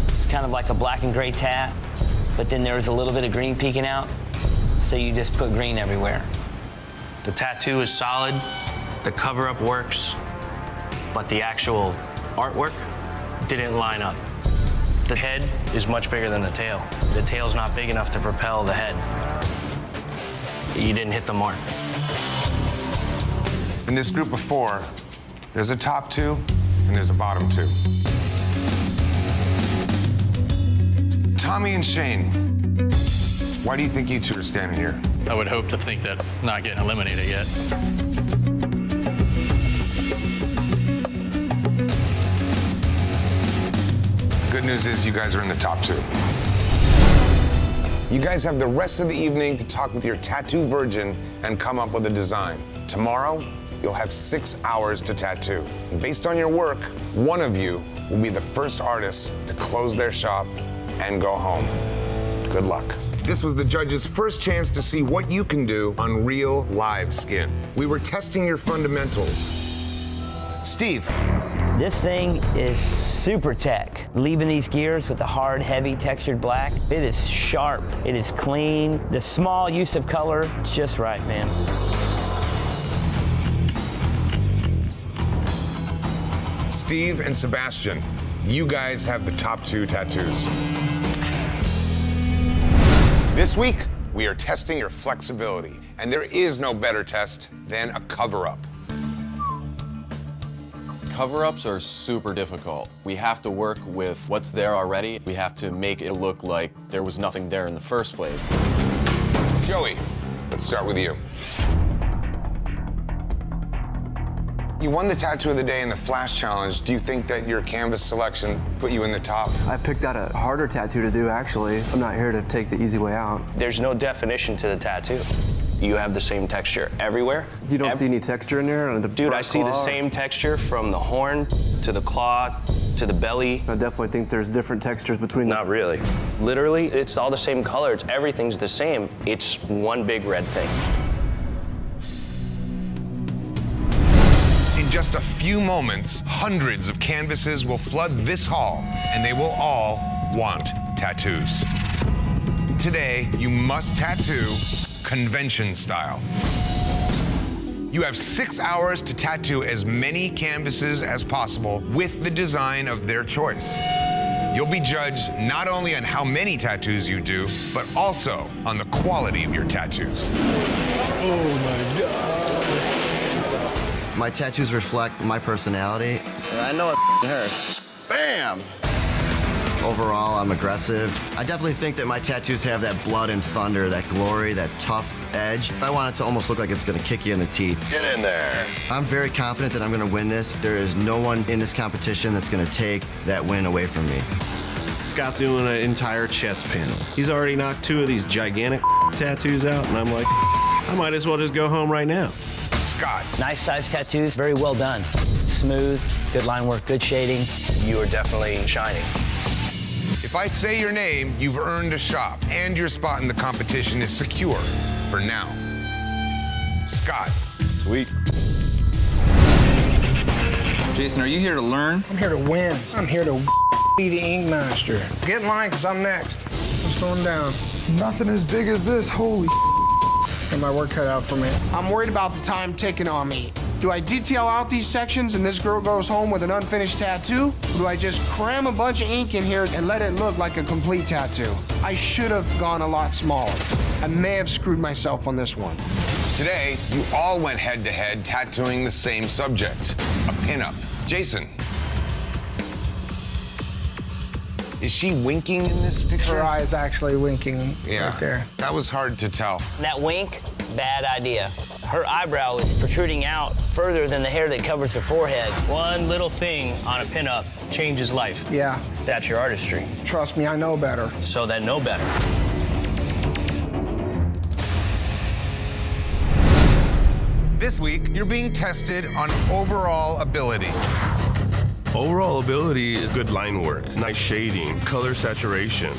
It's kind of like a black and gray tat, but then there's a little bit of green peeking out, so you just put green everywhere. The tattoo is solid, the cover-up works, but the actual artwork didn't line up. The head is much bigger than the tail. The tail's not big enough to propel the head. You didn't hit the mark. In this group of 4, there's a top 2 and there's a bottom 2. Tommy and Shane, why do you think you 2 are standing here? I would hope to think that I'm not getting eliminated yet. Good news is you guys are in the top 2. You guys have the rest of the evening to talk with your tattoo virgin and come up with a design. Tomorrow, you'll have 6 hours to tattoo. And based on your work, one of you will be the first artist to close their shop and go home. Good luck. This was the judges' first chance to see what you can do on real live skin. We were testing your fundamentals. Steve. This thing is super tech. Leaving these gears with the hard, heavy, textured black, it is sharp, it is clean. The small use of color, it's just right, man. Steve and Sebastian, you guys have the top 2 tattoos. This week, we are testing your flexibility, and there is no better test than a cover-up. Cover-ups are super difficult. We have to work with what's there already. We have to make it look like there was nothing there in the first place. Joey, let's start with you. You won the Tattoo of the Day in the Flash Challenge. Do you think that your canvas selection put you in the top? I picked out a harder tattoo to do, actually. I'm not here to take the easy way out. There's no definition to the tattoo. You have the same texture everywhere. You don't see any texture in there? On the Dude, I see the same texture from the horn to the claw to the belly. I definitely think there's different textures between Not really. Literally, it's all the same color. Everything's the same. It's one big red thing. In just a few moments, hundreds of canvases will flood this hall, and they will all want tattoos. Today, you must tattoo convention style. You have 6 hours to tattoo as many canvases as possible with the design of their choice. You'll be judged not only on how many tattoos you do, but also on the quality of your tattoos. Oh my God. My tattoos reflect my personality. I know it hurts. Bam! Overall, I'm aggressive. I definitely think that my tattoos have that blood and thunder, that glory, that tough edge. I want it to almost look like it's gonna kick you in the teeth. Get in there. I'm very confident that I'm gonna win this. There is no one in this competition that's gonna take that win away from me. Scott's doing an entire chest panel. He's already knocked 2 of these gigantic tattoos out, and I'm like, I might as well just go home right now. Scott. Nice size tattoos, very well done. Smooth, good line work, good shading. You are definitely shining. If I say your name, you've earned a shop, and your spot in the competition is secure for now. Scott. Sweet. Jason, are you here to learn? I'm here to win. I'm here to be the ink master. Get in line, because I'm next. What's going down? Nothing as big as this. Holy Got my work cut out for me. I'm worried about the time ticking on me. Do I detail out these sections and this girl goes home with an unfinished tattoo? Or do I just cram a bunch of ink in here and let it look like a complete tattoo? I should have gone a lot smaller. I may have screwed myself on this one. Today, you all went head-to-head tattooing the same subject, a pinup. Jason. Is she winking in this picture? Her eye is actually winking right there. That was hard to tell. That wink, bad idea. Her eyebrow is protruding out further than the hair that covers her forehead. One little thing on a pinup changes life. Yeah. That's your artistry. Trust me, I know better. So then know better. This week, you're being tested on overall ability. Overall ability is good line work, nice shading, color saturation.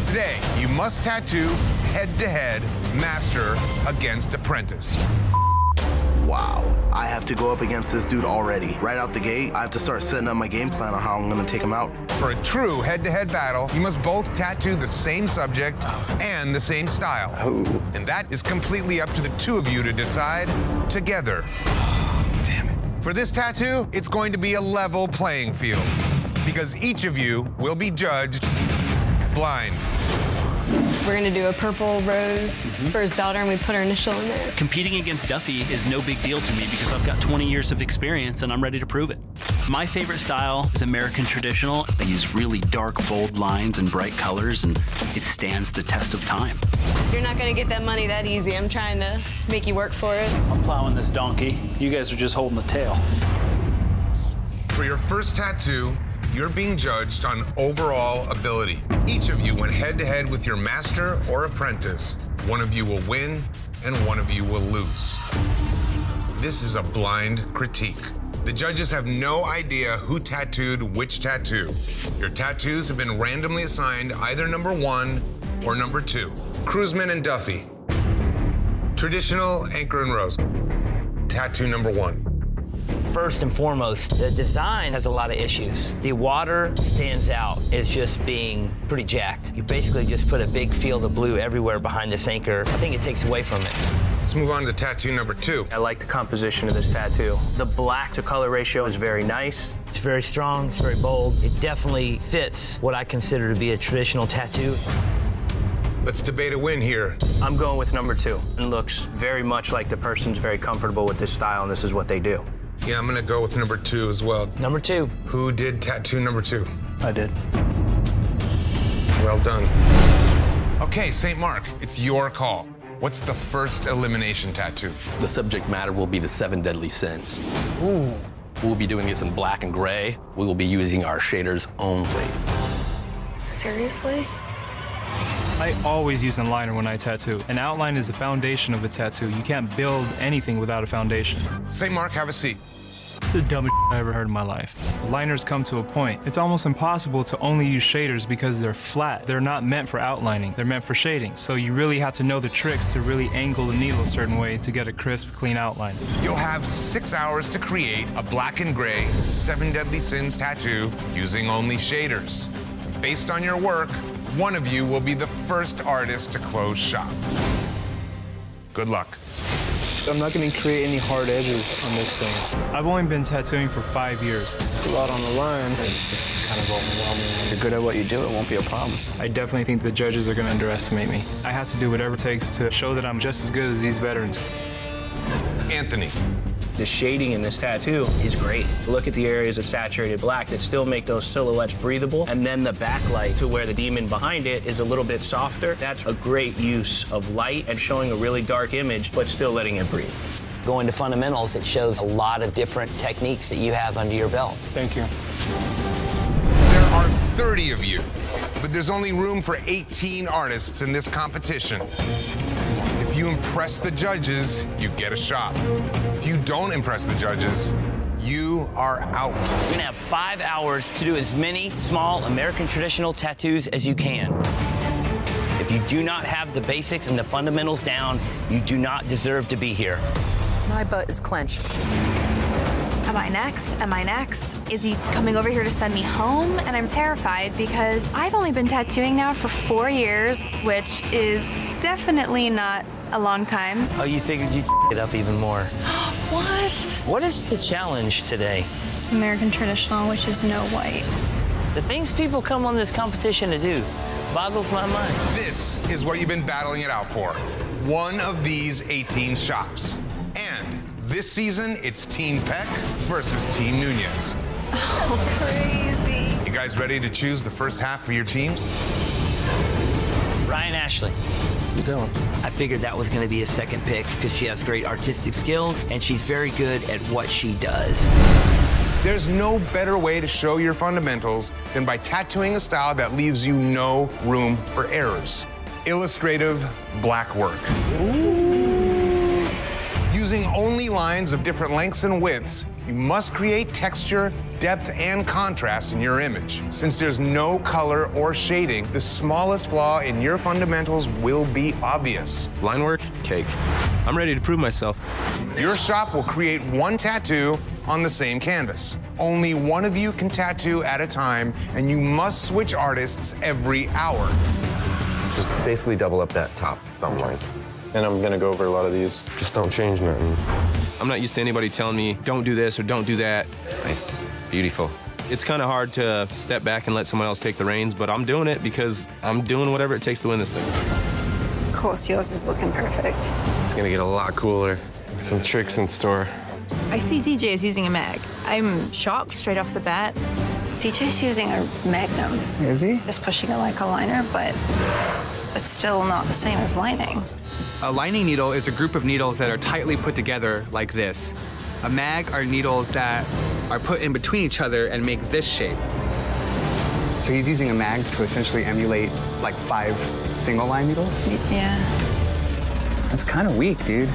Today, you must tattoo head-to-head, master against apprentice. Wow. I have to go up against this dude already. Right out the gate, I have to start setting up my game plan on how I'm gonna take him out. For a true head-to-head battle, you must both tattoo the same subject and the same style. And that is completely up to the two of you to decide together. Damn it. For this tattoo, it's going to be a level playing field because each of you will be judged blind. We're gonna do a purple rose for his daughter, and we put her initial in there. Competing against Duffy is no big deal to me because I've got 20 years of experience and I'm ready to prove it. My favorite style is American traditional. I use really dark, bold lines and bright colors, and it stands the test of time. You're not gonna get that money that easy. I'm trying to make you work for it. I'm plowing this donkey. You guys are just holding the tail. For your first tattoo, you're being judged on overall ability. Each of you went head-to-head with your master or apprentice. One of you will win, and one of you will lose. This is a blind critique. The judges have no idea who tattooed which tattoo. Your tattoos have been randomly assigned either number 1 or number 2. Cruzman and Duffy. Traditional, Anchor and Rose. Tattoo number 1. First and foremost, the design has a lot of issues. The water stands out as just being pretty jacked. You basically just put a big field of blue everywhere behind this anchor. I think it takes away from it. Let's move on to tattoo number 2. I like the composition of this tattoo. The black to color ratio is very nice. It's very strong, it's very bold. It definitely fits what I consider to be a traditional tattoo. Let's debate a win here. I'm going with number 2. It looks very much like the person's very comfortable with this style, and this is what they do. Yeah, I'm gonna go with number 2 as well. Number 2. Who did tattoo number 2? I did. Well done. Okay, St. Mark, it's your call. What's the first elimination tattoo? The subject matter will be the 7 deadly sins. Ooh. We'll be doing this in black and gray. We will be using our shaders only. Seriously? I always use an liner when I tattoo. An outline is the foundation of a tattoo. You can't build anything without a foundation. St. Mark, have a seat. It's the dumbest I ever heard in my life. Liners come to a point. It's almost impossible to only use shaders because they're flat. They're not meant for outlining. They're meant for shading. So you really have to know the tricks to really angle the needle a certain way to get a crisp, clean outline. You'll have 6 hours to create a black and gray 7 deadly sins tattoo using only shaders. Based on your work, one of you will be the first artist to close shop. Good luck. I'm not going to create any hard edges on this thing. I've only been tattooing for 5 years. It's a lot on the line. It's just kind of overwhelming. When you're good at what you do, it won't be a problem. I definitely think the judges are going to underestimate me. I have to do whatever it takes to show that I'm just as good as these veterans. Anthony. The shading in this tattoo is great. Look at the areas of saturated black that still make those silhouettes breathable, and then the backlight to where the demon behind it is a little bit softer. That's a great use of light and showing a really dark image, but still letting it breathe. Going to fundamentals, it shows a lot of different techniques that you have under your belt. Thank you. There are 30 of you, but there's only room for 18 artists in this competition. If you impress the judges, you get a shot. If you don't impress the judges, you are out. You're gonna have 5 hours to do as many small American traditional tattoos as you can. If you do not have the basics and the fundamentals down, you do not deserve to be here. My butt is clenched. Am I next? Am I next? Is he coming over here to send me home? And I'm terrified because I've only been tattooing now for 4 years, which is definitely not a long time. Oh, you figured you'd it up even more. What? What is the challenge today? American traditional, which is no white. The things people come on this competition to do boggles my mind. This is what you've been battling it out for. One of these 18 shops. And this season, it's Team Peck versus Team Nunez. Oh, crazy. You guys ready to choose the first half of your teams? Ryan Ashley. You doing? I figured that was going to be a second pick because she has great artistic skills and she's very good at what she does. There's no better way to show your fundamentals than by tattooing a style that leaves you no room for errors. Illustrative black work. Ooh. Using only lines of different lengths and widths, you must create texture, depth, and contrast in your image. Since there's no color or shading, the smallest flaw in your fundamentals will be obvious. Line work, cake. I'm ready to prove myself. Your shop will create one tattoo on the same canvas. Only one of you can tattoo at a time, and you must switch artists every hour. Just basically double up that top thumb line. And I'm gonna go over a lot of these. Just don't change nothing. I'm not used to anybody telling me, don't do this or don't do that. Nice, beautiful. It's kind of hard to step back and let someone else take the reins, but I'm doing it because I'm doing whatever it takes to win this thing. Of course, yours is looking perfect. It's gonna get a lot cooler. Some tricks in store. I see DJ is using a mag. I'm shocked straight off the bat. DJ's using a Magnum. Is he? Just pushing it like a liner, but it's still not the same as lining. A lining needle is a group of needles that are tightly put together like this. A mag are needles that are put in between each other and make this shape. So he's using a mag to essentially emulate like 5 single line needles? Yeah. That's kind of weak, dude.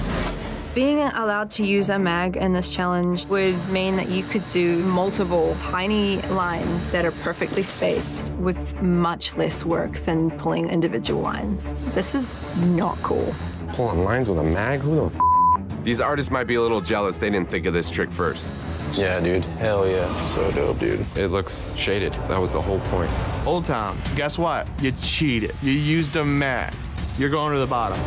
Being allowed to use a mag in this challenge would mean that you could do multiple tiny lines that are perfectly spaced with much less work than pulling individual lines. This is not cool. Pulling lines with a mag? Who the These artists might be a little jealous they didn't think of this trick first. Yeah, dude. Hell yeah. So dope, dude. It looks shaded. That was the whole point. Old Town, guess what? You cheated. You used a mag. You're going to the bottom.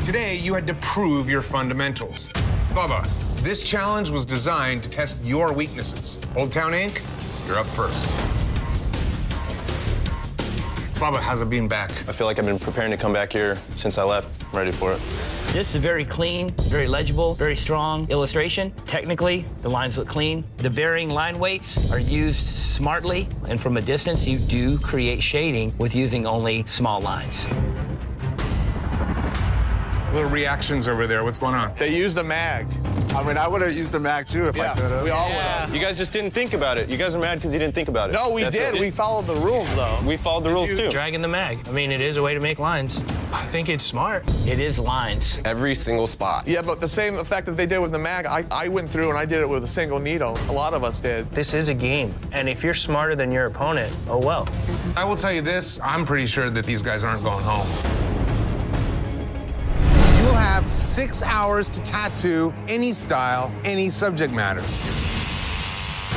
Today, you had to prove your fundamentals. Bubba, this challenge was designed to test your weaknesses. Old Town Inc., you're up first. Bubba, how's it being back? I feel like I've been preparing to come back here since I left. I'm ready for it. This is a very clean, very legible, very strong illustration. Technically, the lines look clean. The varying line weights are used smartly, and from a distance, you do create shading with using only small lines. Little reactions over there. What's going on? They used a mag. I mean, I would have used a mag too if I could have. We all would have. You guys just didn't think about it. You guys are mad because you didn't think about it. No, we did. We followed the rules, though. We followed the rules, too. Dragging the mag. I mean, it is a way to make lines. I think it's smart. It is lines. Every single spot. Yeah, but the same effect that they did with the mag, I went through and I did it with a single needle. A lot of us did. This is a game, and if you're smarter than your opponent, oh well. I will tell you this, I'm pretty sure that these guys aren't going home. You'll have 6 hours to tattoo any style, any subject matter.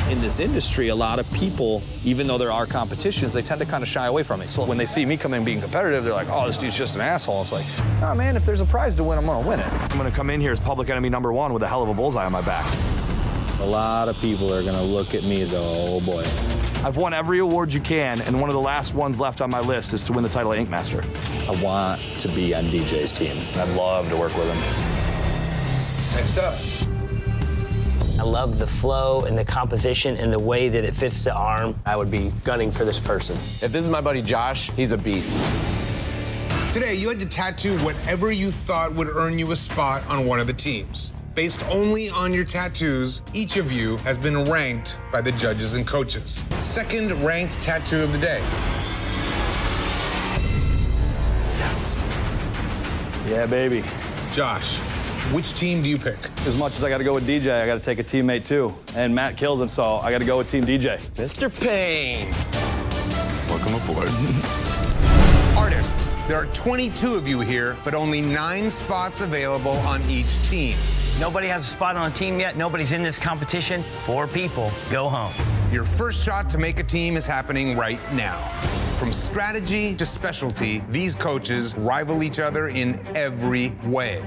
In this industry, a lot of people, even though there are competitions, they tend to kind of shy away from it. So when they see me come in being competitive, they're like, oh, this dude's just an asshole. It's like, oh man, if there's a prize to win, I'm gonna win it. I'm gonna come in here as public enemy #1 with a hell of a bullseye on my back. A lot of people are gonna look at me and go, oh boy. I've won every award you can, and one of the last ones left on my list is to win the title of Ink Master. I want to be on DJ's team. I'd love to work with him. Next up. I love the flow and the composition and the way that it fits the arm. I would be gunning for this person. If this is my buddy Josh, he's a beast. Today, you had to tattoo whatever you thought would earn you a spot on one of the teams. Based only on your tattoos, each of you has been ranked by the judges and coaches. Second ranked tattoo of the day. Yes. Yeah, baby. Josh, which team do you pick? As much as I got to go with DJ, I got to take a teammate too. And Matt kills him, so I got to go with Team DJ. Mr. Payne. Welcome aboard. Artists, there are 22 of you here, but only 9 spots available on each team. Nobody has a spot on a team yet. Nobody's in this competition. 4 people. Go home. Your first shot to make a team is happening right now. From strategy to specialty, these coaches rival each other in every way.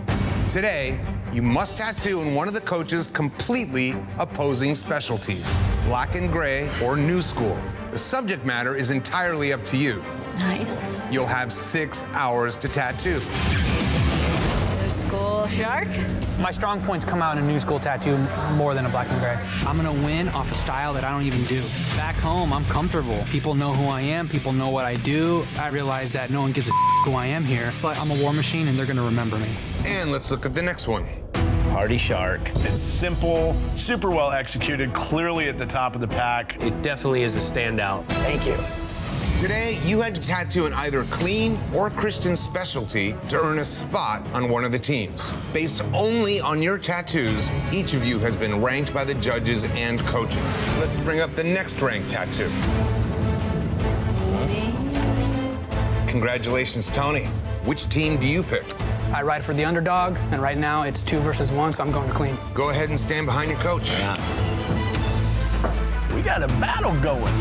Today, you must tattoo in one of the coaches' completely opposing specialties, black and gray or new school. The subject matter is entirely up to you. Nice. You'll have 6 hours to tattoo. New school shark. My strong points come out in a new school tattoo more than a black and gray. I'm gonna win off a style that I don't even do. Back home, I'm comfortable. People know who I am, people know what I do. I realize that no one gives a who I am here, but I'm a war machine and they're gonna remember me. And let's look at the next one. Party Shark. It's simple, super well executed, clearly at the top of the pack. It definitely is a standout. Thank you. Today, you had to tattoo in either clean or Christian specialty to earn a spot on one of the teams. Based only on your tattoos, each of you has been ranked by the judges and coaches. Let's bring up the next ranked tattoo. Congratulations, Tony. Which team do you pick? I ride for the underdog, and right now it's 2 versus 1, so I'm going to clean. Go ahead and stand behind your coach. Yeah. We got a battle going.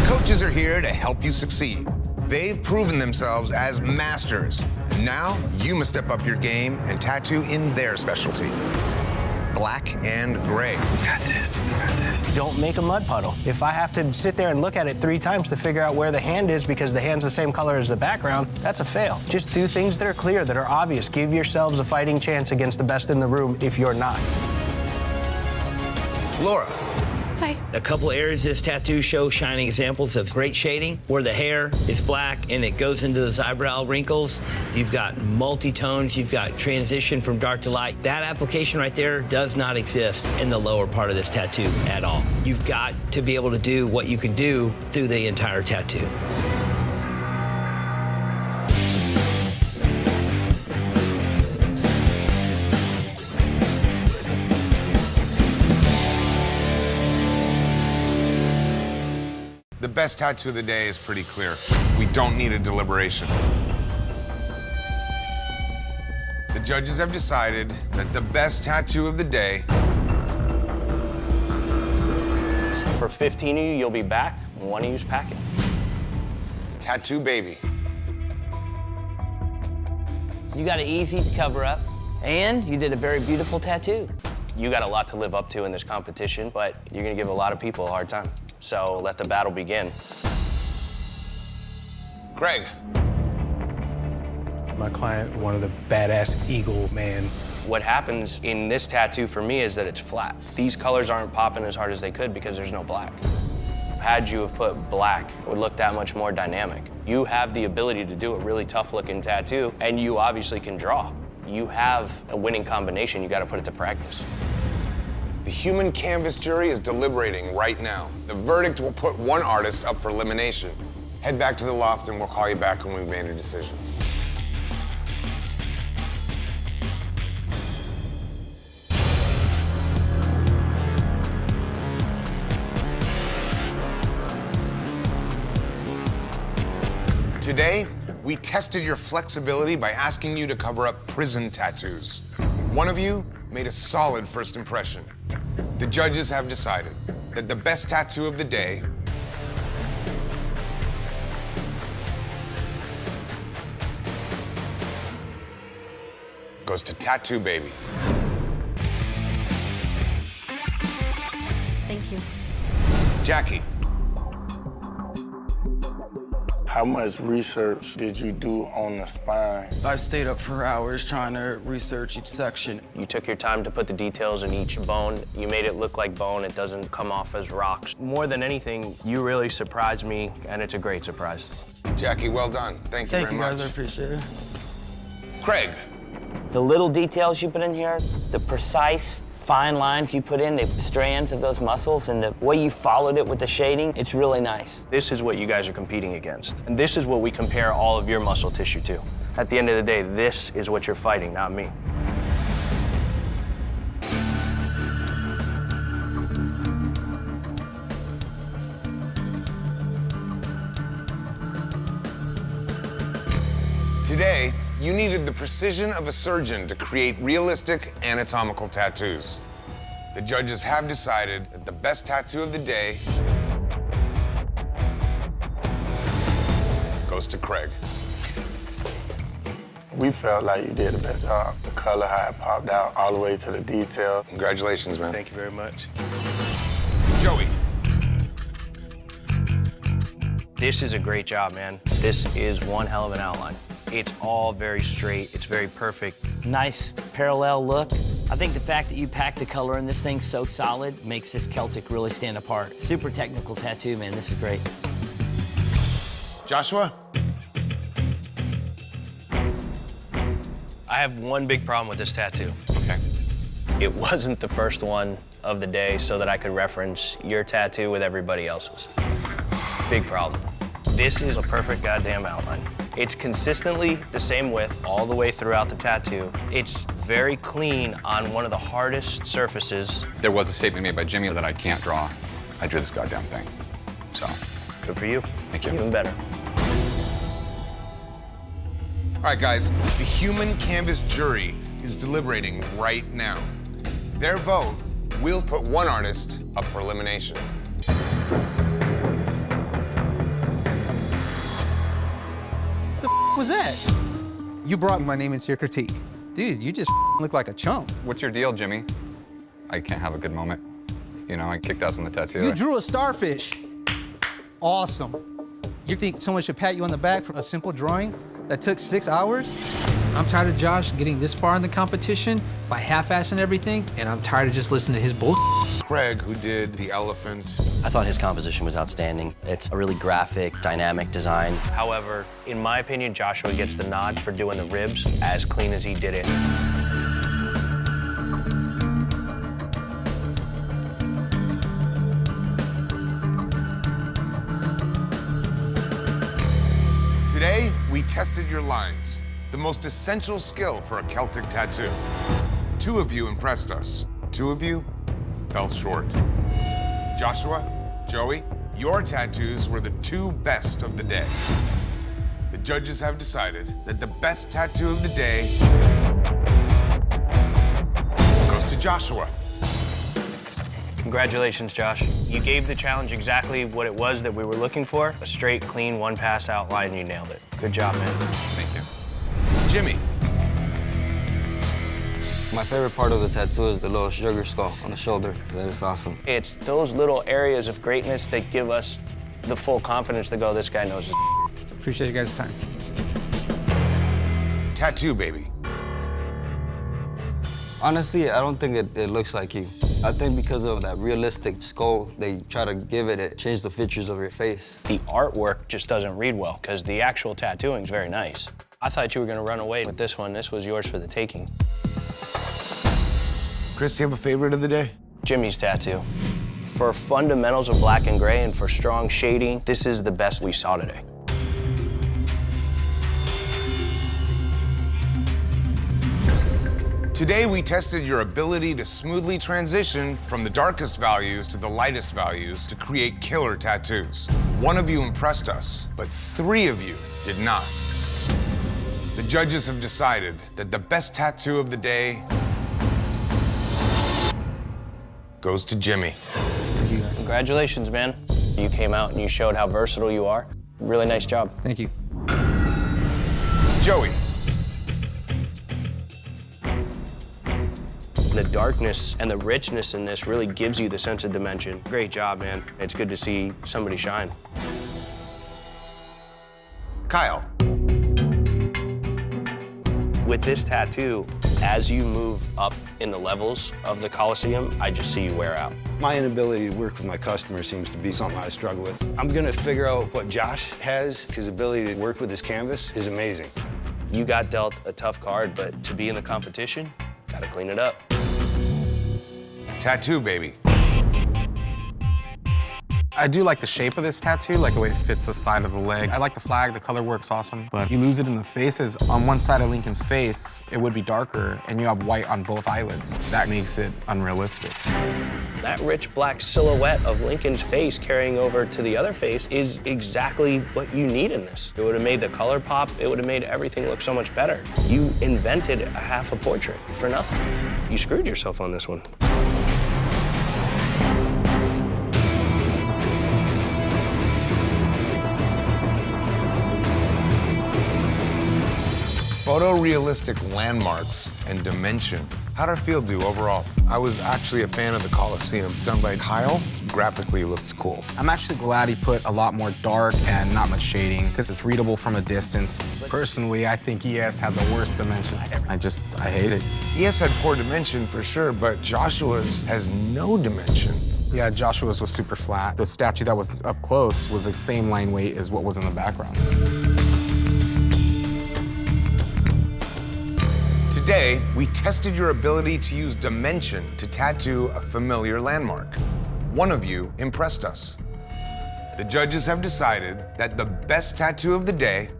Coaches are here to help you succeed. They've proven themselves as masters. Now, you must step up your game and tattoo in their specialty. Black and gray. You got this, you got this. Don't make a mud puddle. If I have to sit there and look at it 3 times to figure out where the hand is because the hand's the same color as the background, that's a fail. Just do things that are clear, that are obvious. Give yourselves a fighting chance against the best in the room if you're not. Laura. Hi. A couple areas of this tattoo show shining examples of great shading, where the hair is black and it goes into those eyebrow wrinkles. You've got multi-tones, you've got transition from dark to light. That application right there does not exist in the lower part of this tattoo at all. You've got to be able to do what you can do through the entire tattoo. The best tattoo of the day is pretty clear. We don't need a deliberation. The judges have decided that the best tattoo of the day. For 15 of you, you'll be back. 1 of you's packing. Tattoo Baby. You got it easy to cover up, and you did a very beautiful tattoo. You got a lot to live up to in this competition, but you're gonna give a lot of people a hard time. So let the battle begin. Greg. My client, one of the badass eagle man. What happens in this tattoo for me is that it's flat. These colors aren't popping as hard as they could because there's no black. Had you have put black, it would look that much more dynamic. You have the ability to do a really tough looking tattoo, and you obviously can draw. You have a winning combination, you gotta put it to practice. The human canvas jury is deliberating right now. The verdict will put one artist up for elimination. Head back to the loft and we'll call you back when we've made a decision. Today, we tested your flexibility by asking you to cover up prison tattoos. One of you made a solid first impression. The judges have decided. that the best tattoo of the day goes to Tattoo Baby. Thank you. Jackie. How much research did you do on the spine? I stayed up for hours trying to research each section. You took your time to put the details in each bone. You made it look like bone. It doesn't come off as rocks. More than anything, you really surprised me, and it's a great surprise. Jackie, well done. Thank you very much. Thank you guys, I appreciate it. Craig. The little details you put in here, the precise, fine lines you put in, the strands of those muscles, and the way you followed it with the shading, it's really nice. This is what you guys are competing against. And this is what we compare all of your muscle tissue to. At the end of the day, this is what you're fighting, not me. Today, you needed the precision of a surgeon to create realistic anatomical tattoos. The judges have decided that the best tattoo of the day goes to Craig. We felt like you did the best job. The color, how it popped out, all the way to the detail. Congratulations, man. Thank you very much. Joey. This is a great job, man. This is one hell of an outline. It's all very straight. It's very perfect. Nice parallel look. I think the fact that you packed the color in this thing so solid makes this Celtic really stand apart. Super technical tattoo, man. This is great. Joshua? I have one big problem with this tattoo. Okay. It wasn't the first one of the day so that I could reference your tattoo with everybody else's. Big problem. This is a perfect goddamn outline. It's consistently the same width all the way throughout the tattoo. It's very clean on one of the hardest surfaces. There was a statement made by Jimmy that I can't draw. I drew this goddamn thing. So. Good for you. Thank you. Even better. All right, guys, the human canvas jury is deliberating right now. Their vote will put one artist up for elimination. What was that? You brought my name into your critique. Dude, you just look like a chump. What's your deal, Jimmy? I can't have a good moment. You know, I kicked ass on the tattoo. You drew a starfish. Awesome. You think someone should pat you on the back for a simple drawing that took 6 hours? I'm tired of Josh getting this far in the competition by half-assing everything, and I'm tired of just listening to his bullshit. Craig, who did the elephant. I thought his composition was outstanding. It's a really graphic, dynamic design. However, in my opinion, Joshua gets the nod for doing the ribs as clean as he did it. Today, we tested your lines, the most essential skill for a Celtic tattoo. 2 of you impressed us. 2 of you fell short. Joshua, Joey, your tattoos were the 2 best of the day. The judges have decided that the best tattoo of the day goes to Joshua. Congratulations, Josh. You gave the challenge exactly what it was that we were looking for. A straight, clean, one-pass outline, you nailed it. Good job, man. Thank you. Jimmy. My favorite part of the tattoo is the little sugar skull on the shoulder. That is awesome. It's those little areas of greatness that give us the full confidence to go, this guy knows his Appreciate you guys' time. Tattoo Baby. Honestly, I don't think it looks like you. I think because of that realistic skull they try to give it, it changed the features of your face. The artwork just doesn't read well, because the actual tattooing is very nice. I thought you were gonna run away with this one. This was yours for the taking. Chris, do you have a favorite of the day? Jimmy's tattoo. For fundamentals of black and gray and for strong shading, this is the best we saw today. Today, we tested your ability to smoothly transition from the darkest values to the lightest values to create killer tattoos. 1 of you impressed us, but 3 of you did not. The judges have decided that the best tattoo of the day goes to Jimmy. Thank you, guys. Congratulations, man. You came out and you showed how versatile you are. Really nice job. Thank you. Joey. The darkness and the richness in this really gives you the sense of dimension. Great job, man. It's good to see somebody shine. Kyle. With this tattoo, as you move up in the levels of the Coliseum, I just see you wear out. My inability to work with my customers seems to be something I struggle with. I'm gonna figure out what Josh has. His ability to work with his canvas is amazing. You got dealt a tough card, but to be in the competition, gotta clean it up. Tattoo, baby. I do like the shape of this tattoo, like the way it fits the side of the leg. I like the flag, the color works awesome, but you lose it in the faces. On one side of Lincoln's face, it would be darker, and you have white on both eyelids. That makes it unrealistic. That rich black silhouette of Lincoln's face carrying over to the other face is exactly what you need in this. It would have made the color pop, it would have made everything look so much better. You invented a half a portrait for nothing. You screwed yourself on this one. Photorealistic landmarks and dimension. How'd our field do overall? I was actually a fan of the Coliseum, done by Kyle. Graphically, it looks cool. I'm actually glad he put a lot more dark and not much shading, because it's readable from a distance. Personally, I think ES had the worst dimension. I hate it. ES had poor dimension for sure, but Joshua's has no dimension. Yeah, Joshua's was super flat. The statue that was up close was the same line weight as what was in the background. Today, we tested your ability to use dimension to tattoo a familiar landmark. One of you impressed us. The judges have decided that the best tattoo of the day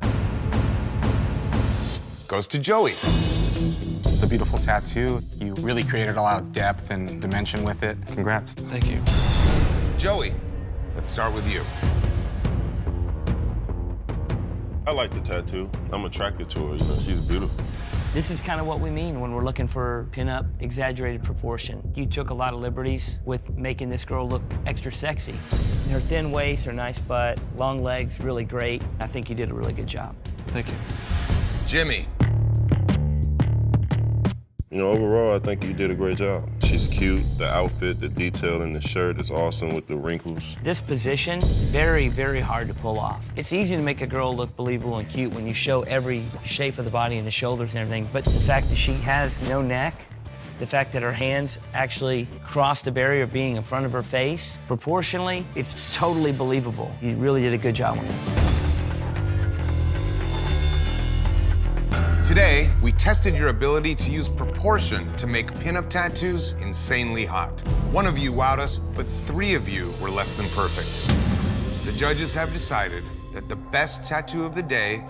goes to Joey. It's a beautiful tattoo. You really created a lot of depth and dimension with it. Congrats. Thank you. Joey, let's start with you. I like the tattoo. I'm attracted to her. You know, she's beautiful. This is kind of what we mean when we're looking for pin-up, exaggerated proportion. You took a lot of liberties with making this girl look extra sexy. Her thin waist, her nice butt, long legs, really great. I think you did a really good job. Thank you. Jimmy. You know, overall, I think you did a great job. She's cute. The outfit, the detail in the shirt is awesome with the wrinkles. This position, very, very hard to pull off. It's easy to make a girl look believable and cute when you show every shape of the body and the shoulders and everything, but the fact that she has no neck, the fact that her hands actually cross the barrier of being in front of her face, proportionally, it's totally believable. You really did a good job on this. Today, we tested your ability to use proportion to make pinup tattoos insanely hot. One of you wowed us, but 3 of you were less than perfect. The judges have decided that the best tattoo of the day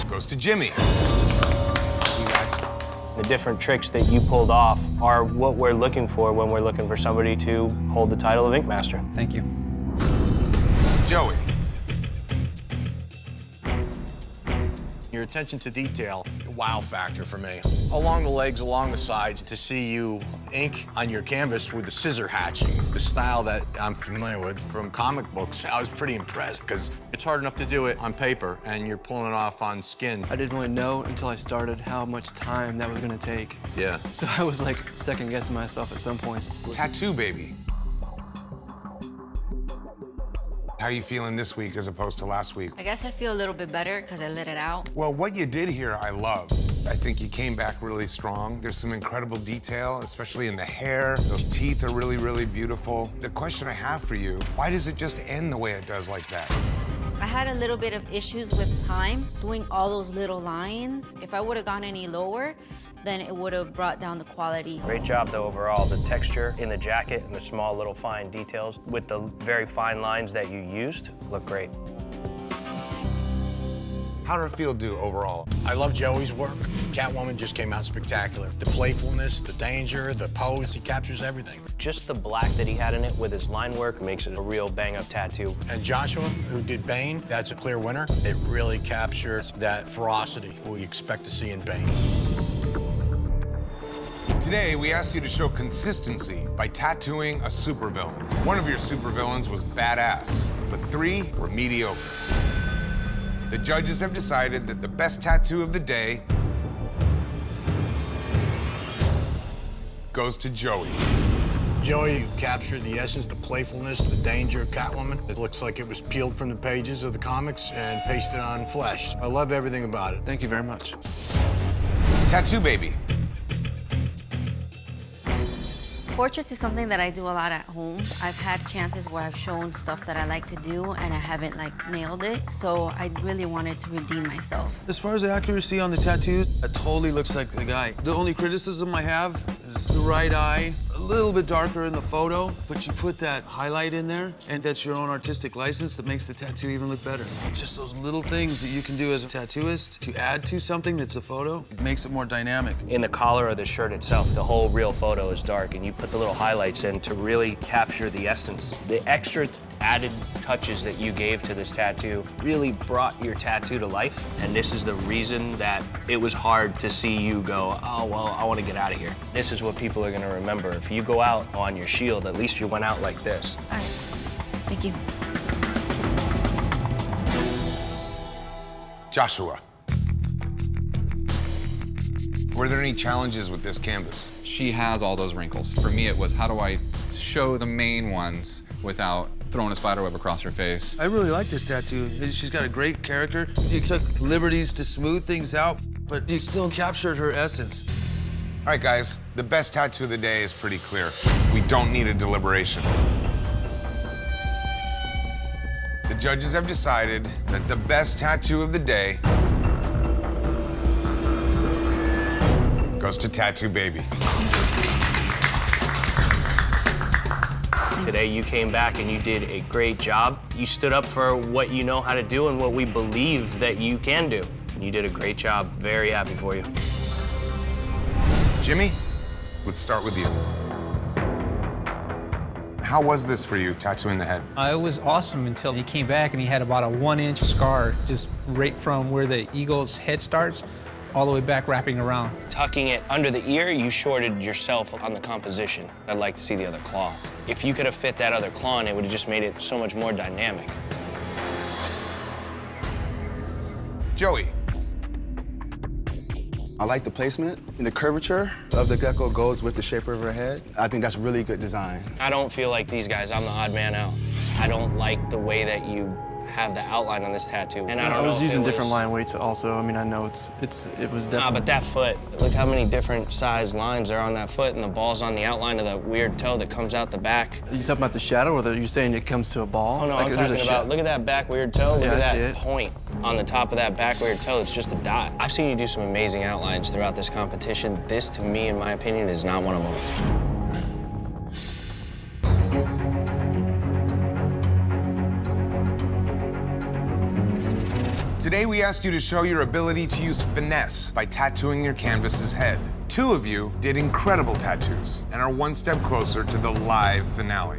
goes to Jimmy. The different tricks that you pulled off are what we're looking for when we're looking for somebody to hold the title of Ink Master. Thank you. Joey. Your attention to detail, wow factor for me. Along the legs, along the sides, to see you ink on your canvas with the scissor hatching, the style that I'm familiar with from comic books, I was pretty impressed because it's hard enough to do it on paper and you're pulling it off on skin. I didn't really know until I started how much time that was gonna take. Yeah. So I was like second guessing myself at some points. Tattoo baby. How are you feeling this week as opposed to last week? I guess I feel a little bit better because I let it out. Well, what you did here, I love. I think you came back really strong. There's some incredible detail, especially in the hair. Those teeth are really, really beautiful. The question I have for you, why does it just end the way it does like that? I had a little bit of issues with time doing all those little lines. If I would have gone any lower, then it would have brought down the quality. Great job, though, overall. The texture in the jacket and the small little fine details with the very fine lines that you used look great. How did it feel do overall? I love Joey's work. Catwoman just came out spectacular. The playfulness, the danger, the pose, he captures everything. Just the black that he had in it with his line work makes it a real bang-up tattoo. And Joshua, who did Bane, that's a clear winner. It really captures that ferocity we expect to see in Bane. Today, we asked you to show consistency by tattooing a supervillain. One of your supervillains was badass, but 3 were mediocre. The judges have decided that the best tattoo of the day goes to Joey. Joey, you captured the essence, the playfulness, the danger of Catwoman. It looks like it was peeled from the pages of the comics and pasted on flesh. I loved everything about it. Thank you very much. Tattoo Baby. Portraits is something that I do a lot at home. I've had chances where I've shown stuff that I like to do and I haven't nailed it, so I really wanted to redeem myself. As far as the accuracy on the tattoo, it totally looks like the guy. The only criticism I have is the right eye. A little bit darker in the photo, but you put that highlight in there, and that's your own artistic license that makes the tattoo even look better. Just those little things that you can do as a tattooist to add to something that's a photo, it makes it more dynamic. In the collar of the shirt itself, the whole real photo is dark, and you put the little highlights in to really capture the essence. The extra added touches that you gave to this tattoo really brought your tattoo to life, and this is the reason that it was hard to see you go, oh, well, I want to get out of here. This is what people are going to remember. If you go out on your shield, at least you went out like this. All right. Thank you. Joshua. Were there any challenges with this canvas? She has all those wrinkles. For me, it was how do I show the main ones without throwing a spiderweb across her face? I really like this tattoo. She's got a great character. You took liberties to smooth things out, but you still captured her essence. All right, guys, the best tattoo of the day is pretty clear. We don't need a deliberation. The judges have decided that the best tattoo of the day goes to Tattoo Baby. Today you came back and you did a great job. You stood up for what you know how to do and what we believe that you can do. You did a great job. Very happy for you. Jimmy, let's start with you. How was this for you, tattooing the head? It was awesome until he came back and he had about a 1-inch scar just right from where the eagle's head starts all the way back wrapping around. Tucking it under the ear, you shorted yourself on the composition. I'd like to see the other claw. If you could have fit that other claw in, it would have just made it so much more dynamic. Joey. I like the placement and the curvature of the gecko goes with the shape of her head. I think that's really good design. I don't feel like these guys. I'm the odd man out. I don't like the way that you have the outline on this tattoo. And I was using different line weights also. I mean, I know it was definitely... Nah, but that foot, look how many different size lines are on that foot, and the ball's on the outline of the weird toe that comes out the back. Are you talking about the shadow, or are you saying it comes to a ball? Oh, no, I'm talking about, look at that back weird toe. Look at that point on the top of that back weird toe. It's just a dot. I've seen you do some amazing outlines throughout this competition. This, to me, in my opinion, is not one of them. Today, we asked you to show your ability to use finesse by tattooing your canvas's head. 2 of you did incredible tattoos and are 1 step closer to the live finale.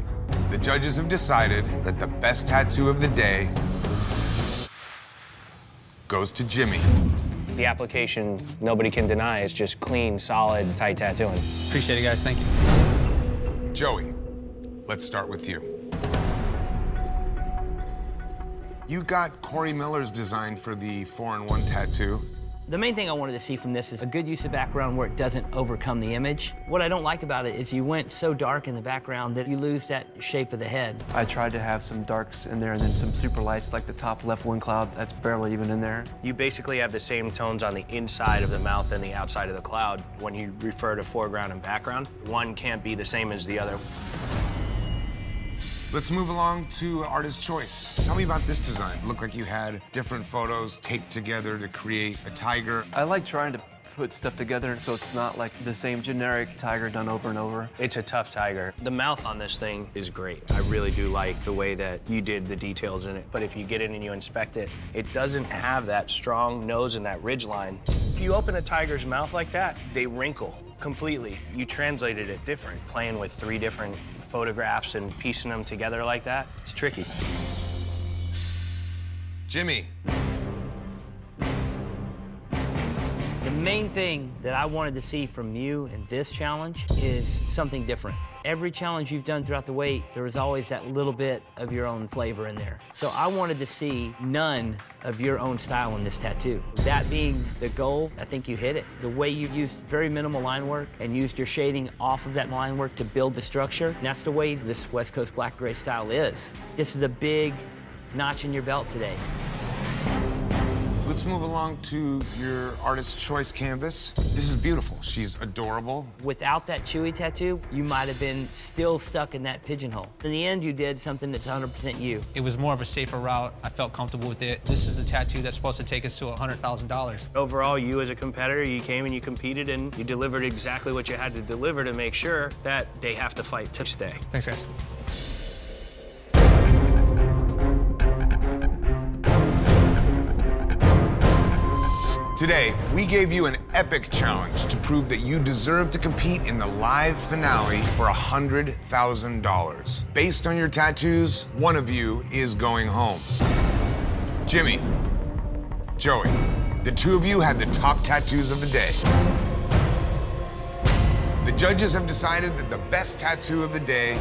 The judges have decided that the best tattoo of the day goes to Jimmy. The application, nobody can deny, is just clean, solid, tight tattooing. Appreciate it, guys. Thank you. Joey, let's start with you. You got Corey Miller's design for the 4-in-1 tattoo. The main thing I wanted to see from this is a good use of background where it doesn't overcome the image. What I don't like about it is you went so dark in the background that you lose that shape of the head. I tried to have some darks in there and then some super lights, like the top left one cloud, that's barely even in there. You basically have the same tones on the inside of the mouth and the outside of the cloud when you refer to foreground and background. One can't be the same as the other. Let's move along to artist choice. Tell me about this design. It looked like you had different photos taped together to create a tiger. I like trying to put stuff together so it's not like the same generic tiger done over and over. It's a tough tiger. The mouth on this thing is great. I really do like the way that you did the details in it. But if you get in and you inspect it, it doesn't have that strong nose and that ridge line. If you open a tiger's mouth like that, they wrinkle completely. You translated it different. Playing with 3 different photographs and piecing them together like that, it's tricky. Jimmy. The main thing that I wanted to see from you in this challenge is something different. Every challenge you've done throughout the way, there was always that little bit of your own flavor in there. So I wanted to see none of your own style in this tattoo. That being the goal, I think you hit it. The way you used very minimal line work and used your shading off of that line work to build the structure, that's the way this West Coast black gray style is. This is a big notch in your belt today. Let's move along to your artist's choice canvas. This is beautiful. She's adorable. Without that Chewy tattoo, you might have been still stuck in that pigeonhole. In the end, you did something that's 100% you. It was more of a safer route. I felt comfortable with it. This is the tattoo that's supposed to take us to $100,000. Overall, you as a competitor, you came and you competed and you delivered exactly what you had to deliver to make sure that they have to fight to stay. Thanks, guys. Today, we gave you an epic challenge to prove that you deserve to compete in the live finale for $100,000. Based on your tattoos, one of you is going home. Jimmy, Joey, the two of you had the top tattoos of the day. The judges have decided that the best tattoo of the day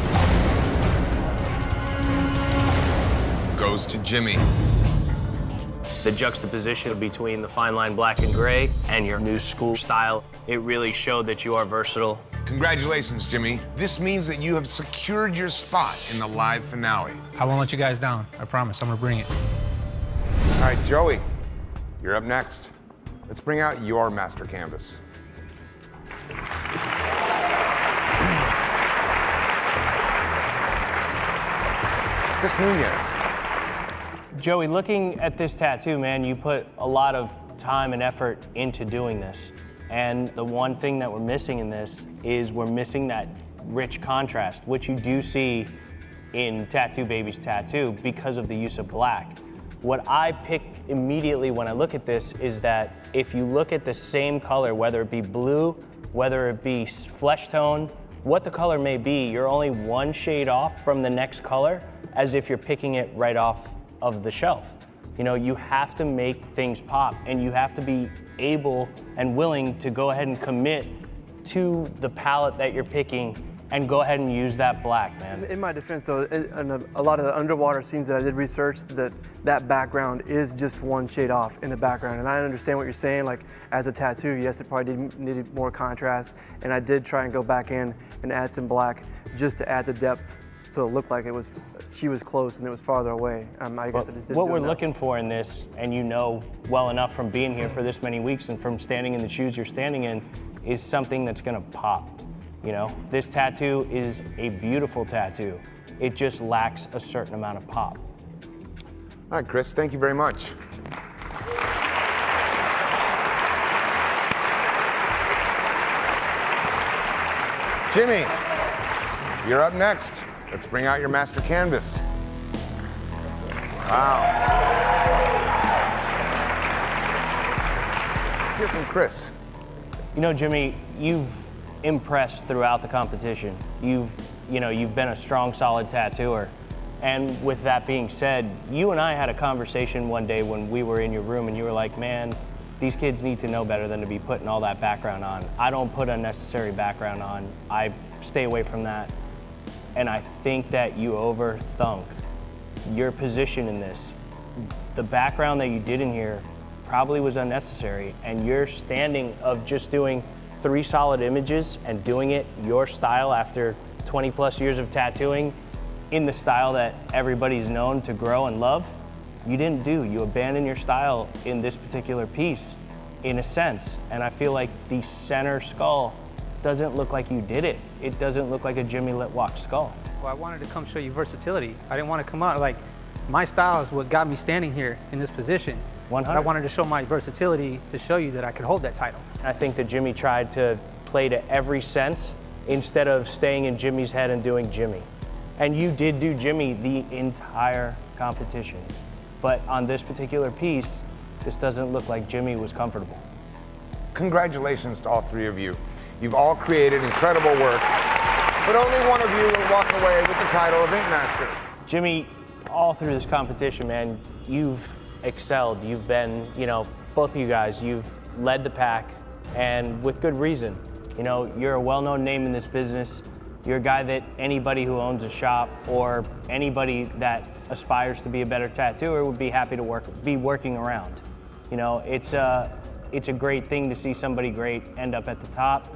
goes to Jimmy. The juxtaposition between the fine line black and gray and your new school style, it really showed that you are versatile. Congratulations, Jimmy. This means that you have secured your spot in the live finale. I won't let you guys down. I promise. I'm gonna bring it. All right, Joey, you're up next. Let's bring out your master canvas. Chris Nunez. Joey, looking at this tattoo, man, you put a lot of time and effort into doing this. And the one thing that we're missing in this is we're missing that rich contrast, which you do see in Tattoo Baby's tattoo because of the use of black. What I pick immediately when I look at this is that if you look at the same color, whether it be blue, whether it be flesh tone, what the color may be, you're only one shade off from the next color, as if you're picking it right off of the shelf. You know, you have to make things pop, and you have to be able and willing to go ahead and commit to the palette that you're picking and go ahead and use that black, man. In my defense, though, in a lot of the underwater scenes that I did research, that background is just one shade off in the background. And I understand what you're saying, like as a tattoo, yes, it probably needed more contrast. And I did try and go back in and add some black just to add the depth, so it looked like she was close and it was farther away. I guess I just didn't What do we're enough. looking for in this, and you know well enough from being here for this many weeks and from standing in the shoes you're standing in, is something that's gonna pop. You know, this tattoo is a beautiful tattoo. It just lacks a certain amount of pop. All right, Chris, thank you very much. Jimmy, you're up next. Let's bring out your master canvas. Wow. Let's hear from Chris. You know, Jimmy, you've impressed throughout the competition. You've been a strong, solid tattooer. And with that being said, you and I had a conversation one day when we were in your room, and you were like, man, these kids need to know better than to be putting all that background on. I don't put unnecessary background on. I stay away from that. And I think that you overthunk your position in this. The background that you did in here probably was unnecessary, and your standing of just doing 3 solid images and doing it your style after 20 plus years of tattooing in the style that everybody's known to grow and love, you didn't do. You abandoned your style in this particular piece, in a sense. And I feel like the center skull doesn't look like you did it. It doesn't look like a Jimmy Litwack skull. Well, I wanted to come show you versatility. I didn't want to come out like, my style is what got me standing here in this position. 100. I wanted to show my versatility to show you that I could hold that title. I think that Jimmy tried to play to every sense instead of staying in Jimmy's head and doing Jimmy. And you did do Jimmy the entire competition. But on this particular piece, this doesn't look like Jimmy was comfortable. Congratulations to all 3 of you. You've all created incredible work, but only one of you will walk away with the title of Ink Master. Jimmy, all through this competition, man, you've excelled. You've been, both of you guys, you've led the pack. and with good reason. You know, you're a well-known name in this business. You're a guy that anybody who owns a shop or anybody that aspires to be a better tattooer would be happy to be working around. You know, it's a great thing to see somebody great end up at the top,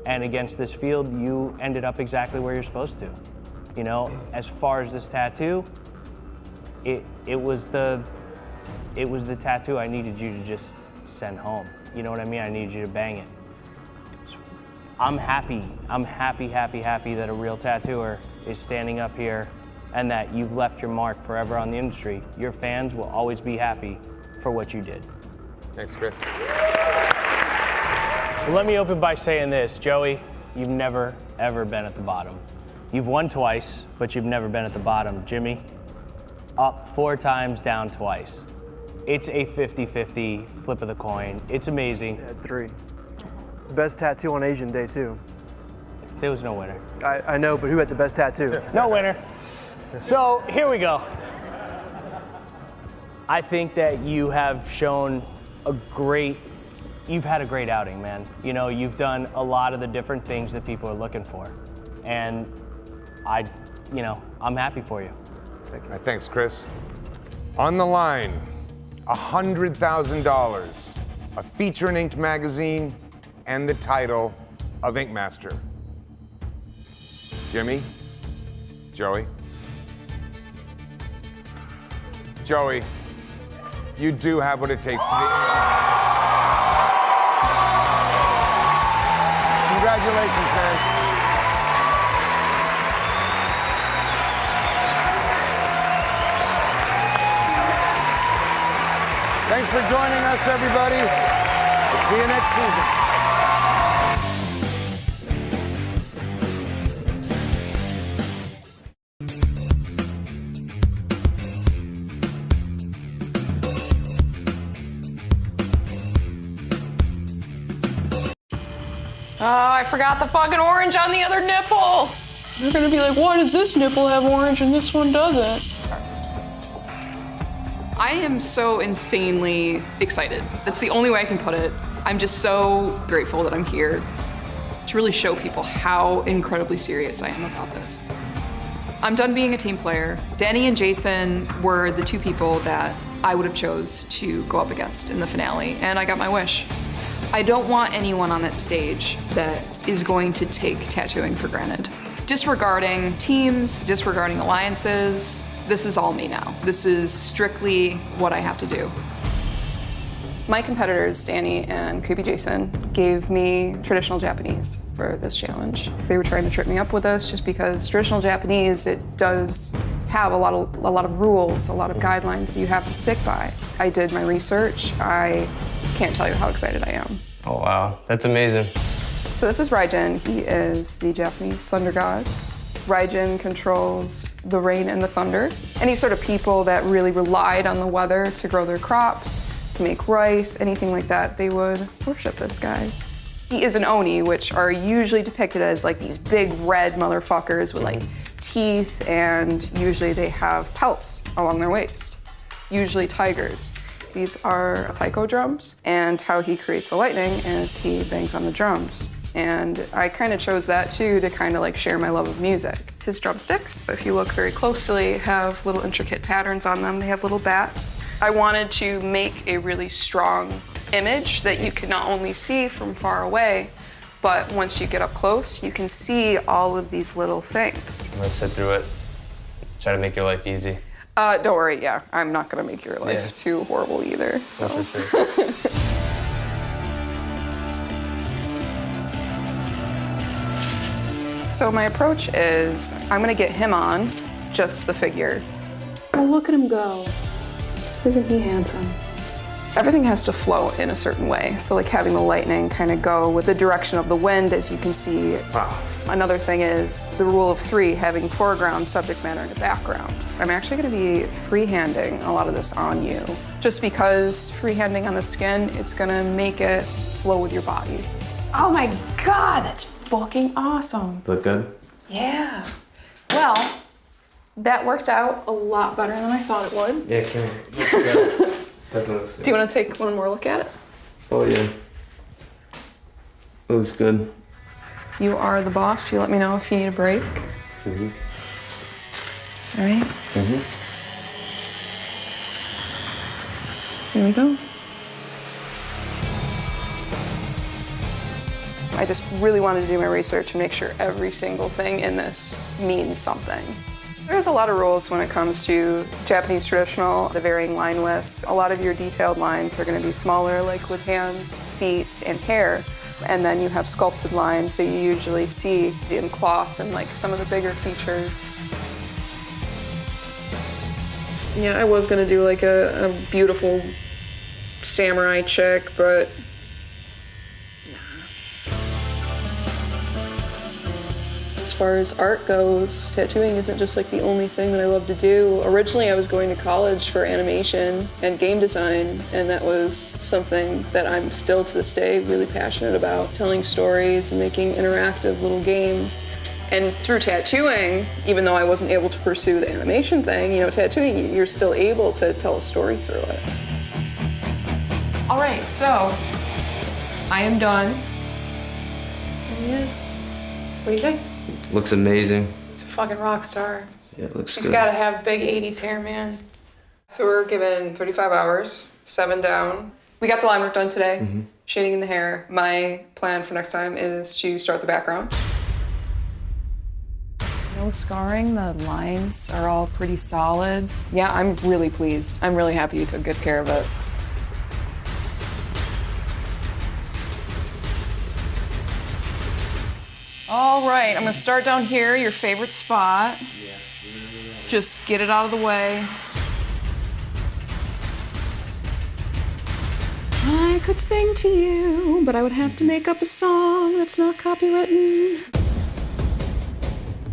and against this field, you ended up exactly where you're supposed to. You know, as far as this tattoo, it was the tattoo I needed you to just send home. You know what I mean? I needed you to bang it. I'm happy that a real tattooer is standing up here and that you've left your mark forever on the industry. Your fans will always be happy for what you did. Thanks, Chris. Well, let me open by saying this, Joey, you've never, ever been at the bottom. You've won twice, but you've never been at the bottom. Jimmy, up 4 times, down twice. It's a 50-50 flip of the coin. It's amazing. Yeah, 3. Best tattoo on Asian Day, too. There was no winner. I know, but who had the best tattoo? No winner. So here we go. I think that you have shown you've had a great outing, man. You know, you've done a lot of the different things that people are looking for. And I'm happy for you. Thank you. Thanks, Chris. On the line, $100,000, a feature in Inked magazine, and the title of Ink Master. Jimmy, Joey. Joey, you do have what it takes to be. Congratulations, man. Thanks for joining us, everybody. We'll see you next season. Oh, I forgot the fucking orange on the other nipple. They're gonna be like, why does this nipple have orange and this one doesn't? I am so insanely excited. That's the only way I can put it. I'm just so grateful that I'm here to really show people how incredibly serious I am about this. I'm done being a team player. Danny and Jason were the 2 people that I would have chose to go up against in the finale, and I got my wish. I don't want anyone on that stage that is going to take tattooing for granted. Disregarding teams, disregarding alliances, this is all me now. This is strictly what I have to do. My competitors, Danny and Creepy Jason, gave me traditional Japanese for this challenge. They were trying to trip me up with this just because traditional Japanese, it does have a lot of rules, a lot of guidelines that you have to stick by. I did my research. I can't tell you how excited I am. Oh, wow. That's amazing. So this is Raijin. He is the Japanese thunder god. Raijin controls the rain and the thunder. Any sort of people that really relied on the weather to grow their crops, to make rice, anything like that, they would worship this guy. He is an Oni, which are usually depicted as like these big red motherfuckers with like teeth, and usually they have pelts along their waist, usually tigers. These are taiko drums, and how he creates the lightning is he bangs on the drums. And I kind of chose that too to kind of like share my love of music. His drumsticks, if you look very closely, have little intricate patterns on them. They have little bats. I wanted to make a really strong image that you can not only see from far away, but once you get up close, you can see all of these little things. I'm gonna sit through it. Try to make your life easy. Don't worry, yeah, I'm not gonna make your life too horrible either. So. So my approach is, I'm gonna get him on, just the figure. Oh, look at him go. Isn't he handsome? Everything has to flow in a certain way. So like having the lightning kind of go with the direction of the wind, as you can see. Wow. Another thing is the rule of 3, having foreground, subject matter, and a background. I'm actually gonna be freehanding a lot of this on you. Just because freehanding on the skin, it's gonna make it flow with your body. Oh my God, that's fucking awesome. Look good? Yeah. Well, that worked out a lot better than I thought it would. Yeah, come here. Do you want to take one more look at it? Oh, yeah. Looks good. You are the boss. You let me know if you need a break. Mm-hmm. All right? Mm-hmm. Here we go. I just really wanted to do my research and make sure every single thing in this means something. There's a lot of rules when it comes to Japanese traditional, the varying line widths. A lot of your detailed lines are going to be smaller, like with hands, feet, and hair. And then you have sculpted lines that you usually see in cloth and like some of the bigger features. Yeah, I was going to do like a beautiful samurai chick, but as far as art goes, tattooing isn't just like the only thing that I love to do. Originally, I was going to college for animation and game design, and that was something that I'm still to this day really passionate about, telling stories and making interactive little games. And through tattooing, even though I wasn't able to pursue the animation thing, you know, tattooing, you're still able to tell a story through it. All right, so I am done. Yes. What do you think? Looks amazing. He's a fucking rock star. Yeah, it looks He's good. gotta have big 80s hair, man. So we're given 35 hours, 7 down. We got the line work done today, shading in the hair. My plan for next time is to start the background. No scarring, the lines are all pretty solid. Yeah, I'm really pleased. I'm really happy you took good care of it. All right, I'm gonna start down here, your favorite spot. Just get it out of the way. I could sing to you, but I would have to make up a song that's not copywritten.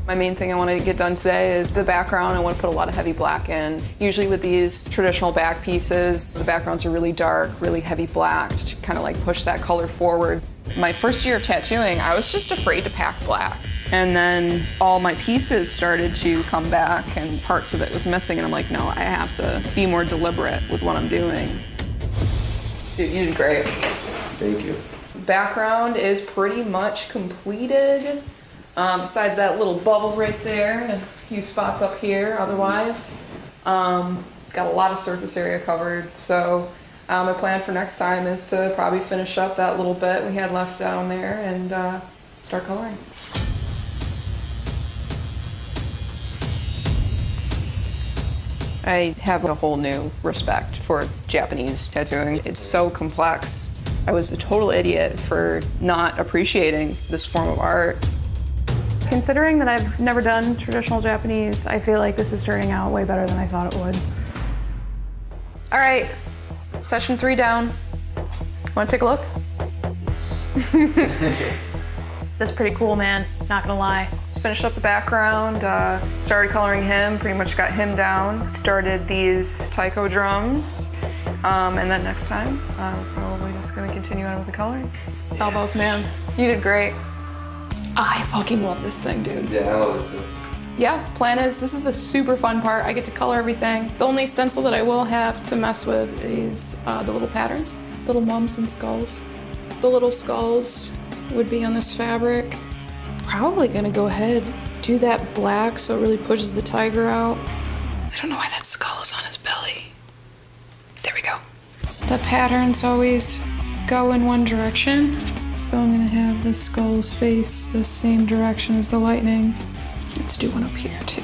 My main thing I want to get done today is the background. I want to put a lot of heavy black in. Usually with these traditional back pieces, the backgrounds are really dark, really heavy black to kind of like push that color forward. My first year of tattooing, I was just afraid to pack black. And then all my pieces started to come back and parts of it was missing. And I'm like, no, I have to be more deliberate with what I'm doing. Dude, you did great. Thank you. Background is pretty much completed. Besides that little bubble right there and a few spots up here, otherwise, got a lot of surface area covered. So my plan for next time is to probably finish up that little bit we had left down there and start coloring. I have a whole new respect for Japanese tattooing. It's so complex. I was a total idiot for not appreciating this form of art. Considering that I've never done traditional Japanese, I feel like this is turning out way better than I thought it would. All right, session 3 down. Want to take a look? That's pretty cool, man, not gonna lie. Finished up the background, started coloring him, pretty much got him down. Started these taiko drums, and then next time, probably just gonna continue on with the coloring. Elbows, man, you did great. I fucking love this thing, dude. Yeah, I love it too. Yeah, plan is, this is a super fun part. I get to color everything. The only stencil that I will have to mess with is the little patterns, little mums and skulls. The little skulls would be on this fabric. Probably gonna go ahead, do that black so it really pushes the tiger out. I don't know why that skull is on his belly. There we go. The patterns always go in one direction. So I'm gonna have the skulls face the same direction as the lightning. Let's do one up here too.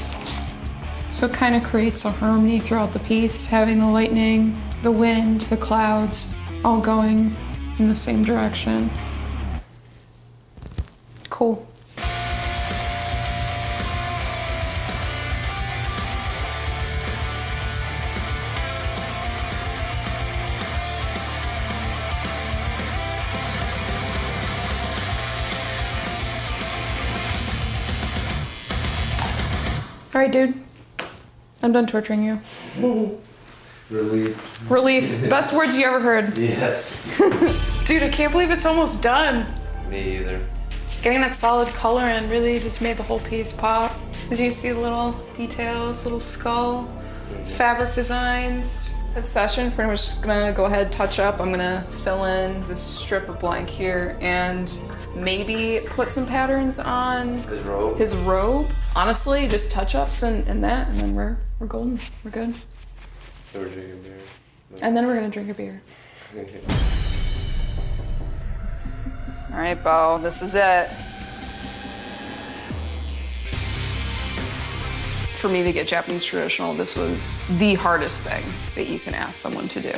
So it kind of creates a harmony throughout the piece, having the lightning, the wind, the clouds, all going in the same direction. Cool. All right, dude. I'm done torturing you. Relief. Relief. Best words you ever heard. Yes. Dude, I can't believe it's almost done. Me either. Getting that solid color in really just made the whole piece pop. As you see the little details, little skull, fabric designs. That session, pretty much just gonna go ahead, touch up. I'm gonna fill in this strip of blank here and maybe put some patterns on his robe. Honestly, just touch-ups and that, and then we're golden. We're good. So we're drinking beer. And then we're gonna drink a beer. All right, Bo, this is it. For me to get Japanese traditional, this was the hardest thing that you can ask someone to do.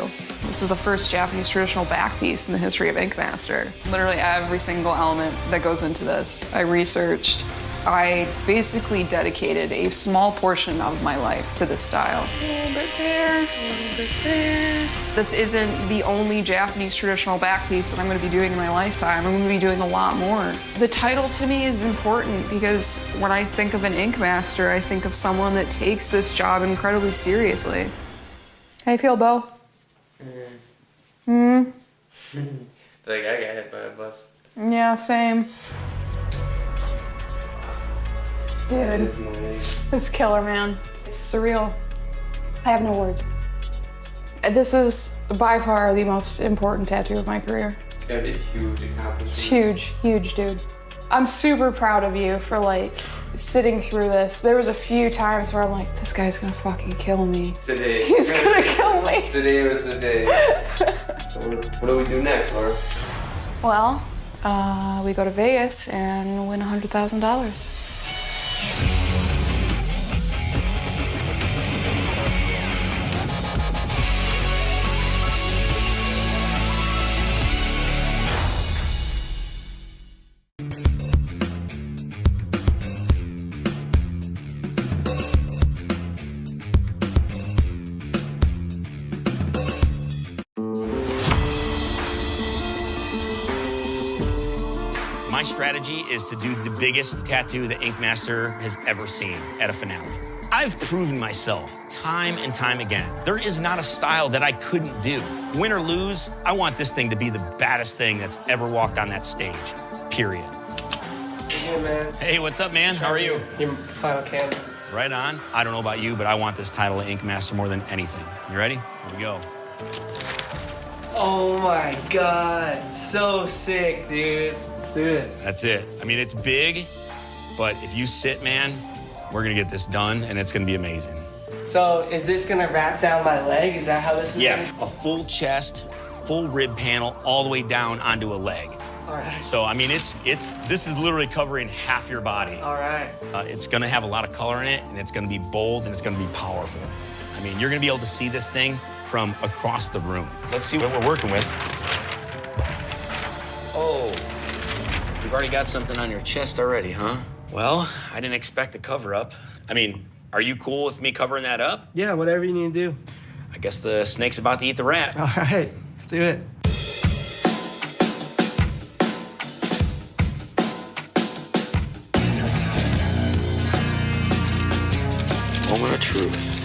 This is the first Japanese traditional back piece in the history of Ink Master. Literally every single element that goes into this, I researched. I basically dedicated a small portion of my life to this style. A little bit there, a little bit there. This isn't the only Japanese traditional back piece that I'm going to be doing in my lifetime. I'm going to be doing a lot more. The title to me is important because when I think of an Ink Master, I think of someone that takes this job incredibly seriously. How you feel, Bo? Like I got hit by a bus. Yeah, same. Dude, it's killer, man. It's surreal. I have no words. This is by far the most important tattoo of my career. It's gotta be a huge accomplishment. It's huge, huge, dude. I'm super proud of you for like sitting through this. There was a few times where I'm like, this guy's gonna fucking kill me. Today. He's gonna kill me. Today was the day. So what do we do next, Laura? Well, we go to Vegas and win $100,000. My strategy is to do the biggest tattoo that Ink Master has ever seen at a finale. I've proven myself time and time again. There is not a style that I couldn't do. Win or lose, I want this thing to be the baddest thing that's ever walked on that stage, period. Hey, man. Hey, what's up, man? How are you? Your final canvas. Right on. I don't know about you, but I want this title of Ink Master more than anything. You ready? Here we go. Oh my God, so sick, dude. Let's do it. That's it. I mean, it's big, but if you sit, man, we're gonna get this done, and it's gonna be amazing. So is this gonna wrap down my leg? Is that how this is Yeah, gonna... a full chest, full rib panel, all the way down onto a leg. All right. So, I mean, this is literally covering half your body. All right. It's gonna have a lot of color in it, and it's gonna be bold, and it's gonna be powerful. I mean, you're gonna be able to see this thing from across the room. Let's see what we're working with. Oh, you've already got something on your chest already, huh? Well, I didn't expect a cover up. I mean, are you cool with me covering that up? Yeah, whatever you need to do. I guess the snake's about to eat the rat. All right, let's do it. Moment of truth.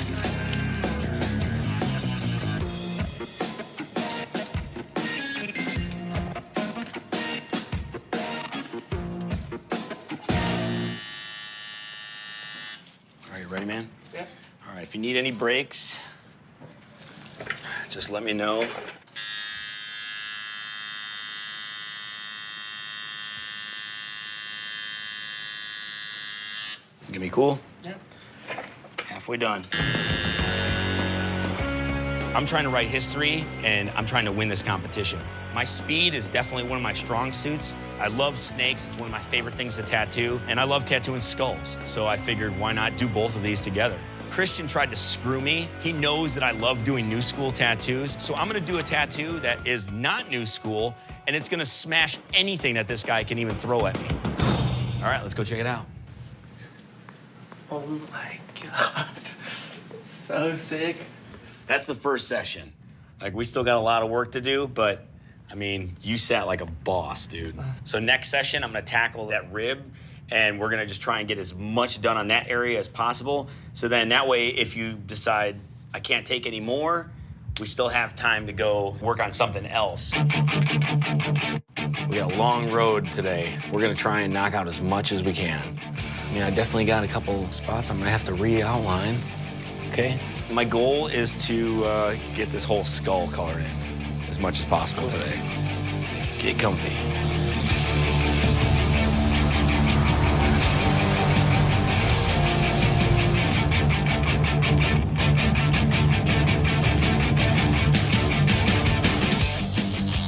All right, you ready, man? Yeah. All right, if you need any breaks, just let me know. You gonna be cool? Yeah. Halfway done. I'm trying to write history, and I'm trying to win this competition. My speed is definitely one of my strong suits. I love snakes. It's one of my favorite things to tattoo, and I love tattooing skulls. So I figured, why not do both of these together? Christian tried to screw me. He knows that I love doing new school tattoos, so I'm gonna do a tattoo that is not new school, and it's gonna smash anything that this guy can even throw at me. All right, let's go check it out. Oh my God, so sick. That's the first session. Like, we still got a lot of work to do, but I mean, you sat like a boss, dude. So next session, I'm gonna tackle that rib, and we're gonna just try and get as much done on that area as possible. So then that way, if you decide I can't take any more, we still have time to go work on something else. We got a long road today. We're gonna try and knock out as much as we can. I mean, I definitely got a couple spots I'm gonna have to re-outline. Okay. My goal is to get this whole skull colored in as much as possible today. Get comfy.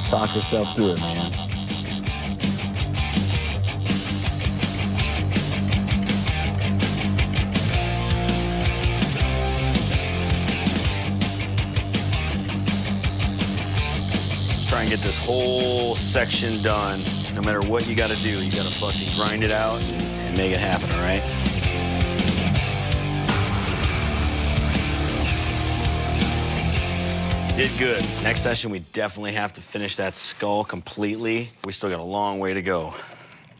Talk yourself through it, man. Let's try and get this whole section done. No matter what you gotta do, you gotta fucking grind it out and make it happen, all right? Did good. Next session, we definitely have to finish that skull completely. We still got a long way to go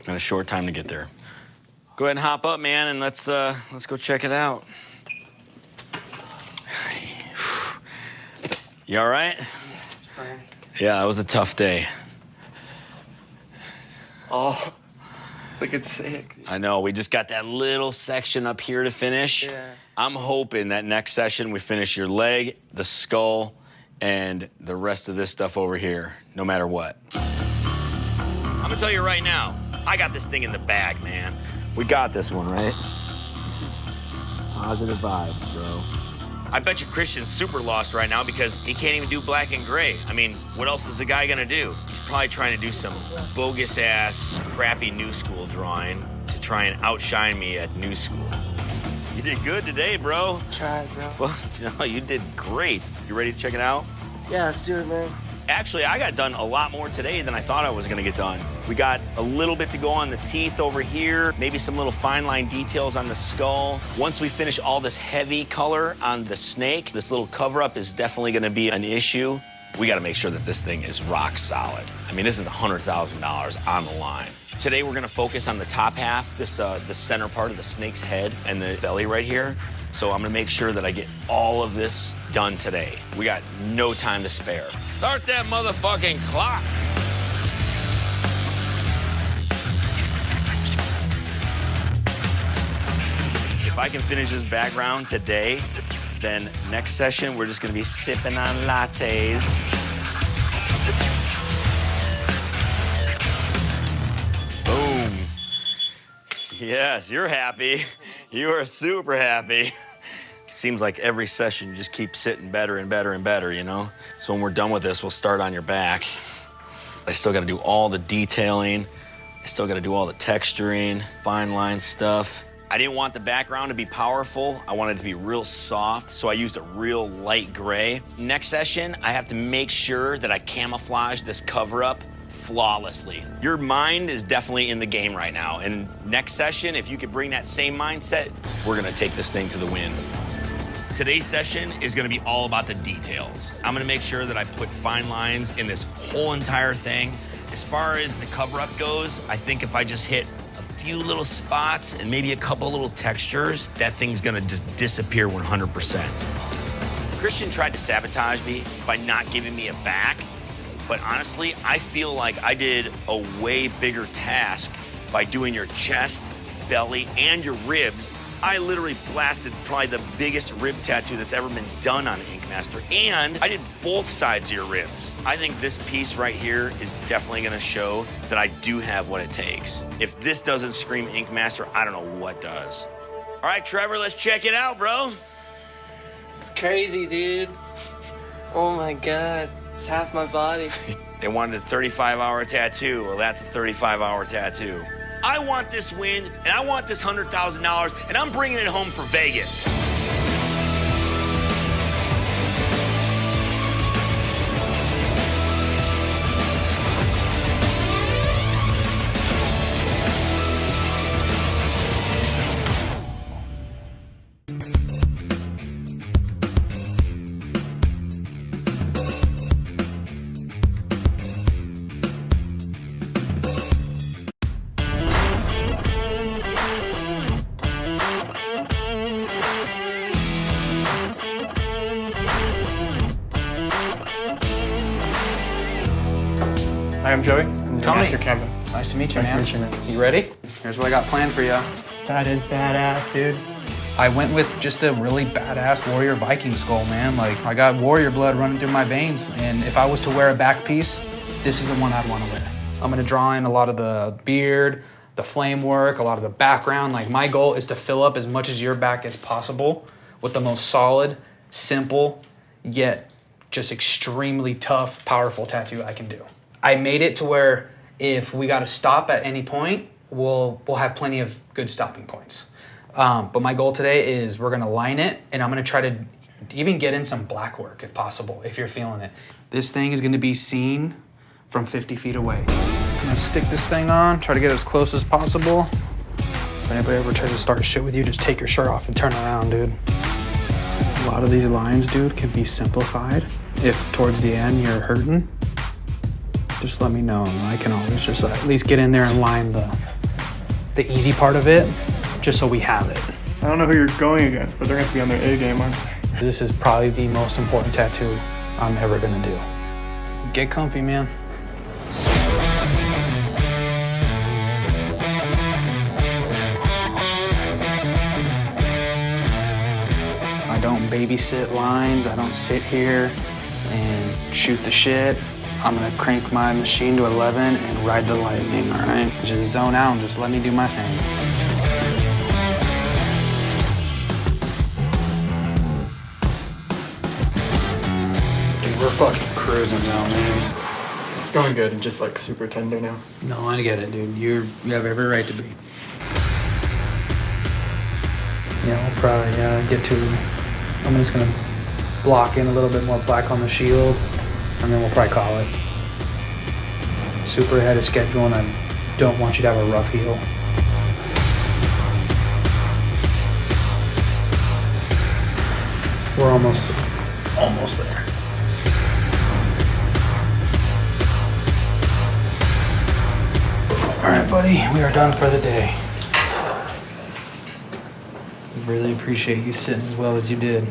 and a short time to get there. Go ahead and hop up, man, and let's go check it out. You all right? Yeah, it was a tough day. Oh, look, it's sick. I know, we just got that little section up here to finish. Yeah. I'm hoping that next session we finish your leg, the skull, and the rest of this stuff over here, no matter what. I'm gonna tell you right now, I got this thing in the bag, man. We got this one, right? Positive vibes, bro. I bet you Christian's super lost right now because he can't even do black and gray. I mean, what else is the guy gonna do? He's probably trying to do some bogus-ass, crappy new school drawing to try and outshine me at new school. You did good today, bro. Tried, bro. Well, no, you did great. You ready to check it out? Yeah, let's do it, man. Actually, I got done a lot more today than I thought I was gonna get done. We got a little bit to go on the teeth over here, maybe some little fine line details on the skull. Once we finish all this heavy color on the snake, this little cover-up is definitely gonna be an issue. We gotta make sure that this thing is rock solid. I mean, this is $100,000 on the line. Today, we're gonna focus on the top half, the center part of the snake's head and the belly right here. So I'm gonna make sure that I get all of this done today. We got no time to spare. Start that motherfucking clock. If I can finish this background today, then next session, we're just gonna be sipping on lattes. Boom. Yes, you're happy. You are super happy. Seems like every session you just keep sitting better and better and better, you know? So when we're done with this, we'll start on your back. I still gotta do all the detailing. I still gotta do all the texturing, fine line stuff. I didn't want the background to be powerful. I wanted it to be real soft, so I used a real light gray. Next session, I have to make sure that I camouflage this cover-up flawlessly. Your mind is definitely in the game right now, and next session, if you could bring that same mindset, we're gonna take this thing to the win. Today's session is gonna be all about the details. I'm gonna make sure that I put fine lines in this whole entire thing. As far as the cover-up goes, I think if I just hit a few little spots and maybe a couple little textures, that thing's gonna just disappear 100%. Christian tried to sabotage me by not giving me a back, but honestly, I feel like I did a way bigger task by doing your chest, belly, and your ribs. I literally blasted probably the biggest rib tattoo that's ever been done on Ink Master, and I did both sides of your ribs. I think this piece right here is definitely gonna show that I do have what it takes. If this doesn't scream Ink Master, I don't know what does. All right, Trevor, let's check it out, bro. It's crazy, dude. Oh my God, it's half my body. They wanted a 35-hour tattoo. Well, that's a 35-hour tattoo. I want this win, and I want this $100,000, and I'm bringing it home for Vegas. Hi, I'm Joey. I'm your Tommy. master canvas. Nice to meet you, Nice man. to meet you, man. You ready? Here's what I got planned for you. That is badass, dude. I went with just a really badass warrior Viking skull, man. Like, I got warrior blood running through my veins, and if I was to wear a back piece, this is the one I'd want to wear. I'm gonna draw in a lot of the beard, the flame work, a lot of the background. Like, my goal is to fill up as much of your back as possible with the most solid, simple, yet just extremely tough, powerful tattoo I can do. I made it to where if we gotta stop at any point, we'll have plenty of good stopping points. But my goal today is we're gonna line it, and I'm gonna try to even get in some black work if possible, if you're feeling it. This thing is gonna be seen from 50 feet away. I'm gonna stick this thing on, try to get as close as possible. If anybody ever tries to start shit with you, just take your shirt off and turn around, dude. A lot of these lines, dude, can be simplified. If towards the end you're hurting, just let me know. I can always just at least get in there and line the easy part of it, just so we have it. I don't know who you're going against, but they're going to be on their A game, aren't they? This is probably the most important tattoo I'm ever gonna do. Get comfy, man. I don't babysit lines. I don't sit here and shoot the shit. I'm gonna crank my machine to 11 and ride the lightning, all right? Just zone out and just let me do my thing. We're fucking cruising now, man. It's going good and just like super tender now. No, I get it, dude. You have every right to be. Yeah, we'll probably get to. I'm just gonna block in a little bit more black on the shield, and then we'll probably call it. Super ahead of schedule, and I don't want you to have a rough heel. We're almost there. All right, buddy, we are done for the day. Really appreciate you sitting as well as you did.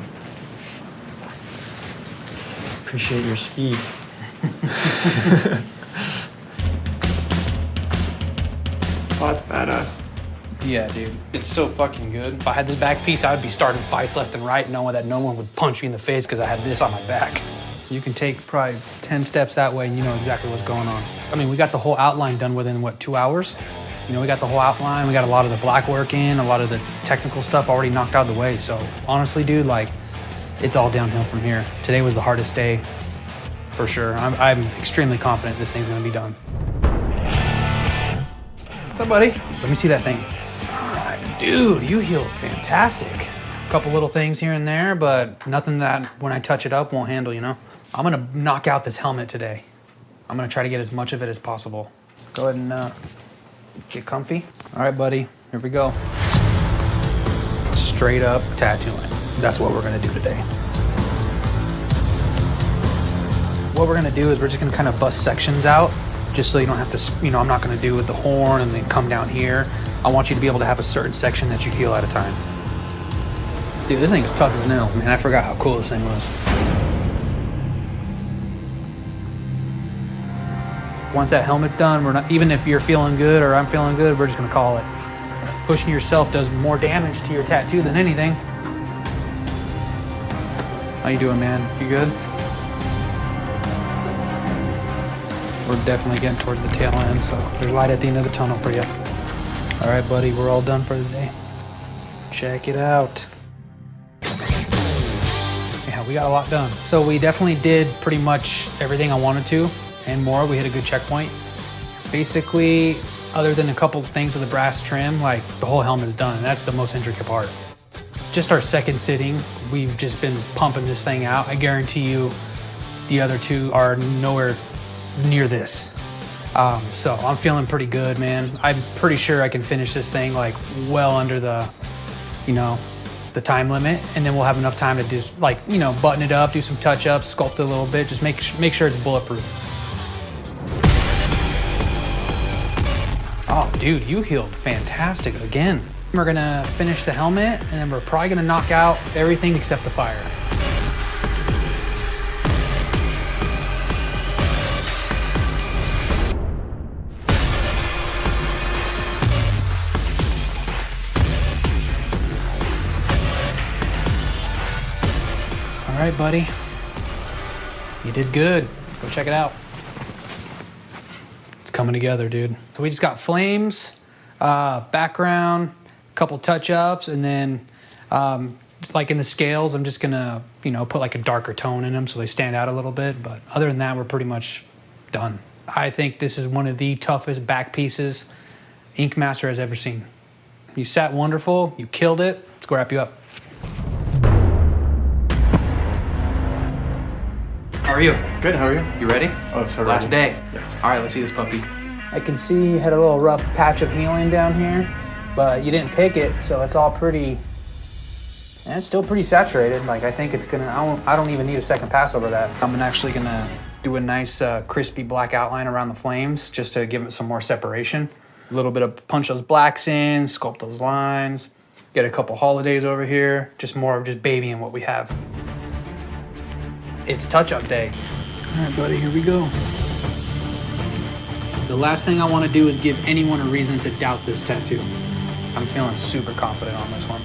Appreciate your speed. Oh, that's badass. Yeah, dude, it's so fucking good. If I had this back piece, I would be starting fights left and right, knowing that no one would punch me in the face because I had this on my back. You can take probably 10 steps that way and you know exactly what's going on. I mean, we got the whole outline done within, what, 2 hours? You know, we got the whole outline, we got a lot of the black work in, a lot of the technical stuff already knocked out of the way. So honestly, dude, like, it's all downhill from here. Today was the hardest day, for sure. I'm extremely confident this thing's gonna be done. What's up, buddy? Let me see that thing. All right, dude, you healed fantastic. A couple little things here and there, but nothing that when I touch it up won't handle, you know? I'm gonna knock out this helmet today. I'm gonna try to get as much of it as possible. Go ahead and get comfy. All right, buddy, here we go. Straight up tattooing. That's what we're gonna do today. What we're gonna do is we're just gonna kind of bust sections out, just so you don't have to, you know, I'm not gonna do with the horn and then come down here. I want you to be able to have a certain section that you heal at a time. Dude, this thing is tough as nails, man. I forgot how cool this thing was. Once that helmet's done, we're not, even if you're feeling good or I'm feeling good, we're just gonna call it. Pushing yourself does more damage to your tattoo than anything. How you doing, man? You good? We're definitely getting towards the tail end, so there's light at the end of the tunnel for you. All right, buddy, we're all done for the day. Check it out. Yeah, we got a lot done. So we definitely did pretty much everything I wanted to and more. We hit a good checkpoint. Basically, other than a couple of things with the brass trim, like the whole helmet is done, and that's the most intricate part. Just our second sitting, we've just been pumping this thing out. I guarantee you the other two are nowhere near this. So I'm feeling pretty good, man. I'm pretty sure I can finish this thing like well under the, you know, the time limit, and then we'll have enough time to do, like, you know, button it up, do some touch-ups, sculpt it a little bit, just make sure it's bulletproof. Oh, dude, you healed fantastic again. We're gonna finish the helmet, and then we're probably gonna knock out everything except the fire. All right, buddy. You did good. Go check it out. It's coming together, dude. So we just got flames, background, a couple touch-ups, and then like in the scales, I'm just gonna, put like a darker tone in them so they stand out a little bit. But other than that, we're pretty much done. I think this is one of the toughest back pieces Ink Master has ever seen. You sat wonderful, you killed it. Let's go wrap you up. How are you? Good, how are you? You ready? Oh, sorry. Last day. Yes. All right, let's see this puppy. I can see you had a little rough patch of healing down here, but you didn't pick it, so it's all pretty, and it's still pretty saturated. Like, I think it's gonna, I don't even need a second pass over that. I'm actually gonna do a nice crispy black outline around the flames just to give it some more separation. A little bit of punch those blacks in, sculpt those lines, get a couple holidays over here, just more of just babying what we have. It's touch-up day. All right, buddy, here we go. The last thing I want to do is give anyone a reason to doubt this tattoo. I'm feeling super confident on this one.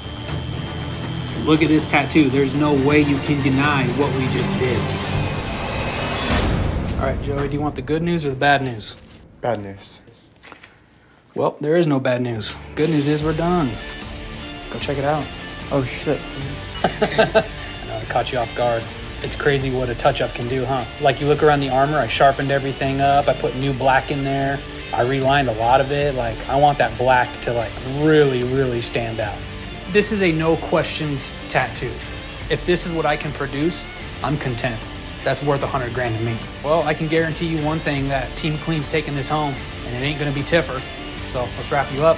Look at this tattoo. There's no way you can deny what we just did. All right, Joey, do you want the good news or the bad news? Bad news. Well, there is no bad news. Good news is we're done. Go check it out. Oh, shit. I know, I caught you off guard. It's crazy what a touch-up can do, huh? Like, you look around the armor, I sharpened everything up, I put new black in there, I relined a lot of it. Like, I want that black to, like, really, really stand out. This is a no questions tattoo. If this is what I can produce, I'm content. That's worth $100 grand to me. Well, I can guarantee you one thing, that Team Clean's taking this home, and it ain't gonna be Tiffer. So let's wrap you up.